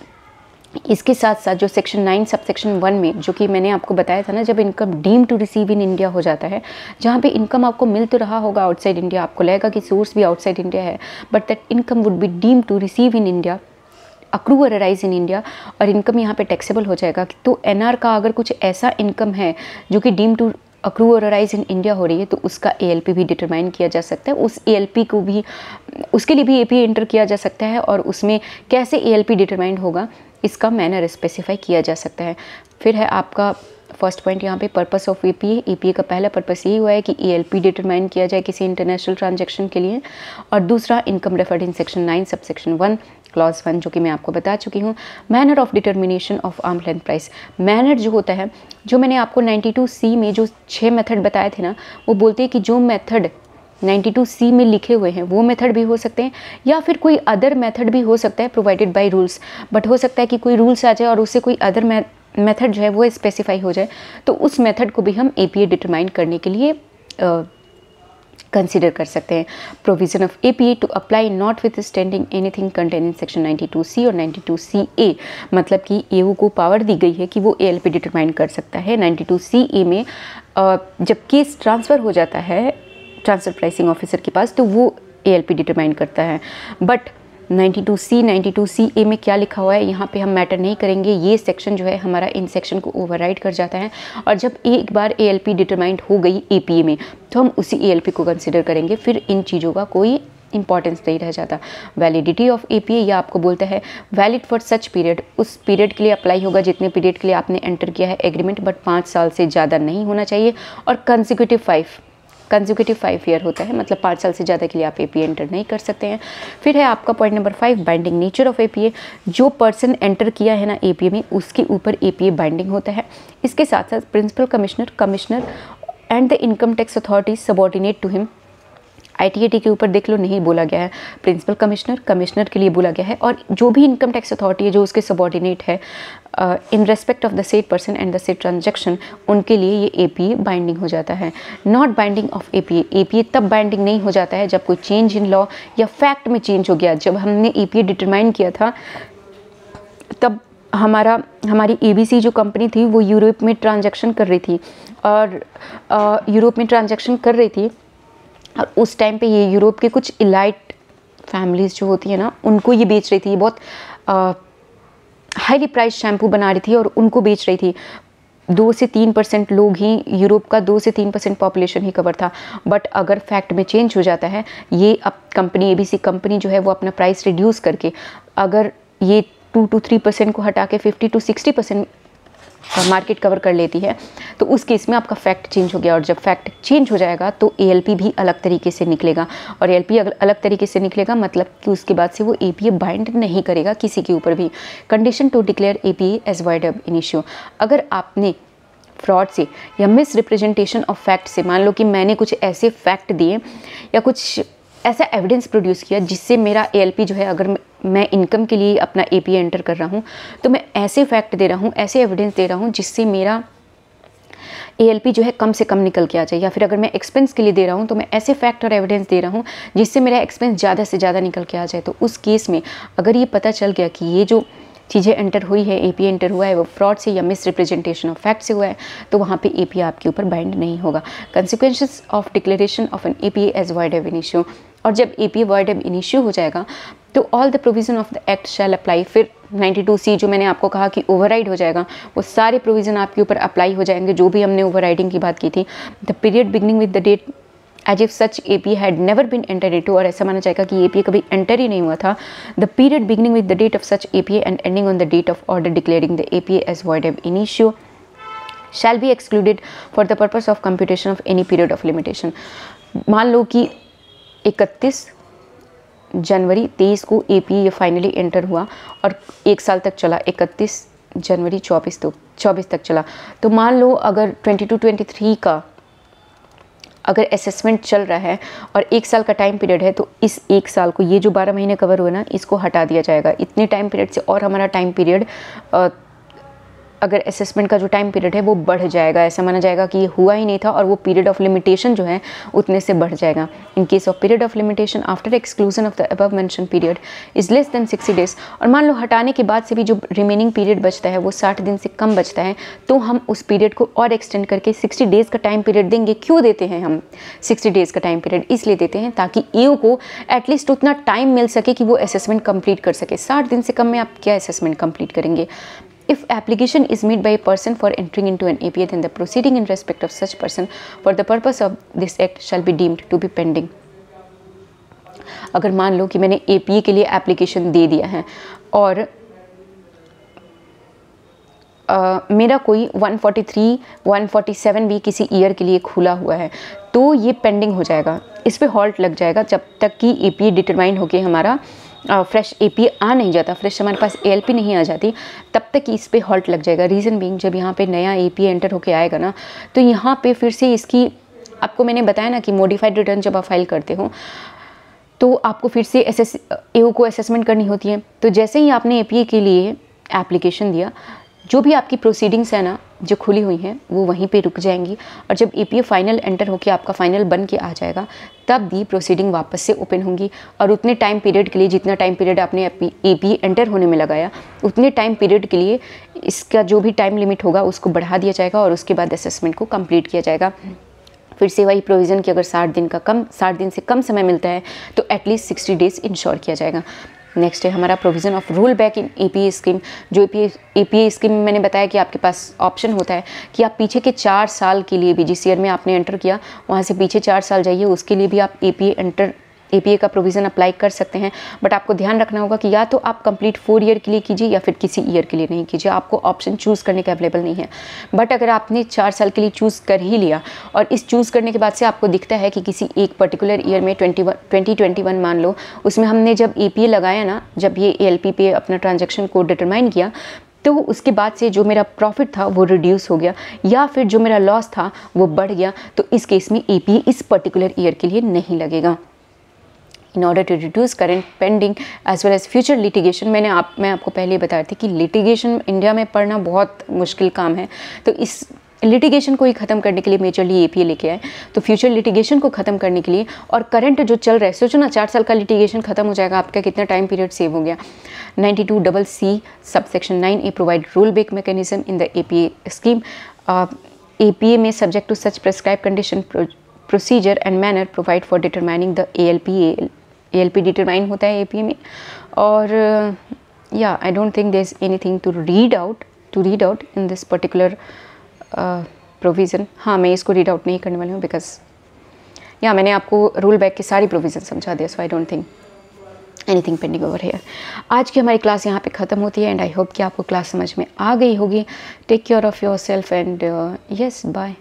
इसके साथ साथ जो सेक्शन 9 सब सेक्शन 1 में, जो कि मैंने आपको बताया था ना, जब income deem to receive in India हो जाता है, जहाँ पे इनकम आपको मिल तो रहा होगा आउटसाइड इंडिया, आपको लगेगा कि सोर्स भी आउटसाइड इंडिया है, but that income would be deem to receive in India, accrue और अराइज इन इंडिया, और इनकम यहाँ पे टैक्सेबल हो जाएगा। तो NR का अगर कुछ ऐसा इनकम है जो कि डीम टू अक्रू और अराइज इन इंडिया हो रही है, तो उसका ALP भी डिटरमाइन किया जा सकता है। उस ALP को भी, उसके लिए भी APA एंटर किया जा सकता है, और उसमें कैसे ALP डिटरमाइन होगा इसका मैनर स्पेसिफाई किया जा सकता है। फिर है आपका फर्स्ट पॉइंट यहाँ पे पर्पस ऑफ APA का पहला पर्पस यही हुआ है कि ALP डिटरमाइन किया जाए किसी इंटरनेशनल ट्रांजैक्शन के लिए, और दूसरा income referred in section 9 sub section 1 clause 1, जो कि मैं आपको बता चुकी हूँ। Manner of determination of arm length price, manner जो होता है, जो मैंने आपको 92C में जो 6 मेथड बताए थे ना, वो बोलते हैं कि जो मेथड 92C में लिखे हुए हैं वो मेथड भी हो सकते हैं, या फिर कोई अदर मेथड भी हो सकता है प्रोवाइडेड बाय रूल्स। बट हो सकता है कि कोई रूल्स आ जाए और उससे कोई अदर मेथड जो है वो स्पेसिफाई हो जाए, तो उस मेथड को भी हम APA डिटरमाइन करने के लिए कंसिडर कर सकते हैं। Provision of APA to apply notwithstanding anything contain in section 92C और 92CA, मतलब कि AO को पावर दी गई है कि वो ALP डिटरमाइन कर सकता है। 92CA में जब केस ट्रांसफ़र हो जाता है ट्रांसफर प्राइसिंग ऑफिसर के पास, तो वो ALP डिटरमाइन करता है। बट 92CA में क्या लिखा हुआ है यहाँ पे हम मैटर नहीं करेंगे, ये सेक्शन जो है हमारा इन सेक्शन को ओवरराइड कर जाता है, और जब एक बार ALP डिटरमाइंड हो गई APA में, तो हम उसी ALP को कंसिडर करेंगे, फिर इन चीज़ों का कोई इंपॉर्टेंस नहीं रह जाता। वैलिडिटी ऑफ APA, या आपको बोलता है वैलिड फॉर सच पीरियड, उस पीरियड के लिए अप्लाई होगा जितने पीरियड के लिए आपने एंटर किया है एग्रीमेंट, बट 5 साल से ज़्यादा नहीं होना चाहिए, और कंसेक्यूटिव 5 ईयर होता है, मतलब 5 साल से ज़्यादा के लिए आप APA एंटर नहीं कर सकते हैं। फिर है आपका point number 5 binding nature of APA, जो पर्सन एंटर किया है ना APA में, उसके ऊपर APA बाइंडिंग होता है। इसके साथ साथ principal commissioner and the income tax authority subordinate to him. ITAT के ऊपर देख लो, नहीं बोला गया है, प्रिंसिपल कमिश्नर, कमिश्नर के लिए बोला गया है, और जो भी इनकम टैक्स अथॉरिटी है जो उसके सबऑर्डिनेट है in respect of the said person and the said transaction, उनके लिए ये APA बाइंडिंग हो जाता है। Not binding of APA, APA तब बाइंडिंग नहीं हो जाता है जब कोई चेंज इन लॉ या फैक्ट में चेंज हो गया। जब हमने APA डिटरमाइन किया था तब हमारी ABC जो कंपनी थी वो यूरोप में ट्रांजैक्शन कर रही थी, और यूरोप में ट्रांजैक्शन कर रही थी, और उस टाइम पे ये यूरोप के कुछ इलाइट फैमिलीज़ जो होती है ना, उनको ये बेच रही थी। ये बहुत हाईली प्राइस शैम्पू बना रही थी और उनको बेच रही थी। 2 से 3% लोग ही, यूरोप का 2 से 3% पॉपुलेशन ही कवर था। बट अगर फैक्ट में चेंज हो जाता है, ये अब कंपनी ABC कंपनी जो है वो अपना प्राइस रिड्यूस करके अगर ये 2 to 3% को हटा के 50 to 60% मार्केट कवर कर लेती है, तो उस केस में आपका फैक्ट चेंज हो गया। और जब फैक्ट चेंज हो जाएगा तो ALP भी अलग तरीके से निकलेगा, और ALP अगर अलग तरीके से निकलेगा मतलब कि उसके बाद से वो APA बाइंड नहीं करेगा किसी के ऊपर भी। Condition to declare APA as void ab initio, अगर आपने फ्रॉड से या मिस रिप्रेजेंटेशन ऑफ फैक्ट से, मान लो कि मैंने कुछ ऐसे फैक्ट दिए या कुछ ऐसा एविडेंस प्रोड्यूस किया जिससे मेरा ALP जो है, अगर मैं इनकम के लिए अपना APA एंटर कर रहा हूँ तो मैं ऐसे फैक्ट दे रहा हूँ, ऐसे एविडेंस दे रहा हूँ जिससे मेरा ALP जो है कम से कम निकल के आ जाए। या फिर अगर मैं एक्सपेंस के लिए दे रहा हूँ तो मैं ऐसे फैक्ट और एविडेंस दे रहा हूँ जिससे मेरा एक्सपेंस ज़्यादा से ज़्यादा निकल के आ जाए। तो उस केस में अगर ये पता चल गया कि ये जो चीज़ें एंटर हुई है, APA एंटर हुआ है, वो फ्रॉड से या मिस रिप्रेजेंटेशन ऑफ फैक्ट से हुआ है, तो वहाँ पे APA आपके ऊपर बाइंड नहीं होगा। Consequences of declaration of an APA as void ab initio, और जब APA वॉइड एब इनिशियो हो जाएगा तो all the provision of the act shall apply. फिर 92C जो मैंने आपको कहा कि ओवरराइड हो जाएगा, वो सारे प्रोविजन आपके ऊपर अप्लाई हो जाएंगे जो भी हमने ओवरराइडिंग की बात की थी। The period beginning with the date as if such APA had never been enter into, और ऐसा माना जाएगा कि APA कभी एंटर ही नहीं हुआ था। The period beginning with the date of such APA and ending on the date of order declaring the APA as void ab initio shall be excluded for the purpose of computation of any period of limitation. मान लो कि 31 जनवरी 23 को APA ये finally enter हुआ और 1 साल तक चला, 31 जनवरी 24 तक चला। तो मान लो अगर 22-23 का अगर असेसमेंट चल रहा है और 1 साल का टाइम पीरियड है, तो इस 1 साल को, ये जो 12 महीने कवर हुए ना, इसको हटा दिया जाएगा इतने टाइम पीरियड से, और हमारा टाइम पीरियड अगर असेसमेंट का जो टाइम पीरियड है वो बढ़ जाएगा। ऐसा माना जाएगा कि ये हुआ ही नहीं था और वो पीरियड ऑफ लिमिटेशन जो है उतने से बढ़ जाएगा। In case of period of limitation after exclusion of the above mention period is less than 60 days, और मान लो हटाने के बाद से भी जो रिमेनिंग पीरियड बचता है वो 60 दिन से कम बचता है, तो हम उस पीरियड को और एक्सटेंड करके 60 डेज़ का टाइम पीरियड देंगे। क्यों देते हैं हम 60 डेज़ का टाइम पीरियड? इसलिए देते हैं ताकि AO को एटलीस्ट उतना टाइम मिल सके कि वो असेसमेंट कंप्लीट कर सके। 60 दिन से कम में आप क्या असेसमेंट कंप्लीट करेंगे? If application is made by a person for entering into an APA, then the proceeding in respect of such person for the purpose of this act shall be deemed to be pending. अगर मान लो कि मैंने APA के लिए application दे दिया है और मेरा कोई 143, 147 भी किसी ईयर के लिए खुला हुआ है, तो ये पेंडिंग हो जाएगा, इस पे हॉल्ट लग जाएगा जब तक कि APA डिटरमाइन होके हमारा फ्रेश APA आ नहीं जाता, फ्रेश हमारे पास ALP नहीं आ जाती, तब तक इस पे हॉल्ट लग जाएगा। रीज़न बीइंग, जब यहाँ पे नया APA एंटर होके आएगा ना, तो यहाँ पे फिर से इसकी, आपको मैंने बताया ना कि मॉडिफाइड रिटर्न जब आप फाइल करते हो तो आपको फिर से AO को असेसमेंट करनी होती है। तो जैसे ही आपने APA के लिए एप्लीकेशन दिया, जो भी आपकी प्रोसीडिंग्स है ना जो खुली हुई हैं वो वहीं पे रुक जाएंगी, और जब APA फाइनल एंटर होके आपका फाइनल बन के आ जाएगा तब दी प्रोसीडिंग वापस से ओपन होंगी, और उतने टाइम पीरियड के लिए, जितना टाइम पीरियड आपने APA एंटर होने में लगाया, उतने टाइम पीरियड के लिए इसका जो भी टाइम लिमिट होगा उसको बढ़ा दिया जाएगा और उसके बाद असेसमेंट को कंप्लीट किया जाएगा। फिर से वही प्रोविज़न कि अगर 60 दिन से कम समय मिलता है तो एटलीस्ट 60 डेज़ इंश्योर किया जाएगा। नेक्स्ट है हमारा provision of roll back in APA scheme. जो APA स्कीम में मैंने बताया कि आपके पास ऑप्शन होता है कि आप पीछे के 4 साल के लिए भी, जिस ईयर में आपने एंटर किया वहाँ से पीछे 4 साल जाइए, उसके लिए भी आप APA का प्रोविज़न अप्लाई कर सकते हैं। बट आपको ध्यान रखना होगा कि या तो आप कंप्लीट 4 ईयर के लिए कीजिए या फिर किसी ईयर के लिए नहीं कीजिए, आपको ऑप्शन चूज़ करने का अवेलेबल नहीं है। बट अगर आपने 4 साल के लिए चूज़ कर ही लिया और इस चूज़ करने के बाद से आपको दिखता है कि किसी एक पर्टिकुलर ईयर में 2021 मान लो, उसमें हमने जब APA लगाया ना, जब ये ALP पे अपना ट्रांजेक्शन को डिटरमाइन किया, तो उसके बाद से जो मेरा प्रॉफिट था वो रिड्यूस हो गया, या फिर जो मेरा लॉस था वो बढ़ गया, तो इस केस में APA इस पर्टिकुलर ईयर के लिए नहीं लगेगा। In order to reduce current pending as well as future litigation, मैं आपको पहले ही बताया था कि लिटिगेशन इंडिया में पढ़ना बहुत मुश्किल काम है, तो इस लिटिगेशन को ही ख़त्म करने के लिए मेजरली APA लेके आए। तो फ्यूचर लिटिगेशन को ख़त्म करने के लिए और करंट जो चल रहा है, सोचो ना 4 साल का लिटिगेशन ख़त्म हो जाएगा, आपका कितना टाइम पीरियड सेव हो गया। 92C subsection 9A provide roll back mechanism in the APA scheme. APA में subject to such prescribe condition procedure and manner provide for determining the ALP determine होता है APA में। और या I don't think there is anything to read out in this particular provision. हाँ, मैं इसको read out नहीं करने वाली हूँ बिकॉज या मैंने आपको रोल बैक की सारी प्रोविज़न समझा दिया, so I don't think anything pending over here. आज की हमारी क्लास यहाँ पे ख़त्म होती है एंड आई होप कि आपको क्लास समझ में आ गई होगी। Take care of yourself and yes bye.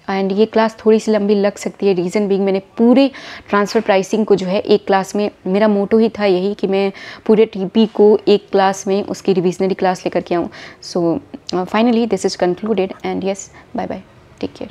And ये क्लास थोड़ी सी लंबी लग सकती है, रीज़न बीइंग मैंने पूरे ट्रांसफ़र प्राइसिंग को जो है एक क्लास में, मेरा मोटो ही था यही कि मैं पूरे TP को एक क्लास में उसकी रिविजनरी क्लास लेकर के आऊँ। So finally this is concluded and yes bye bye, take care.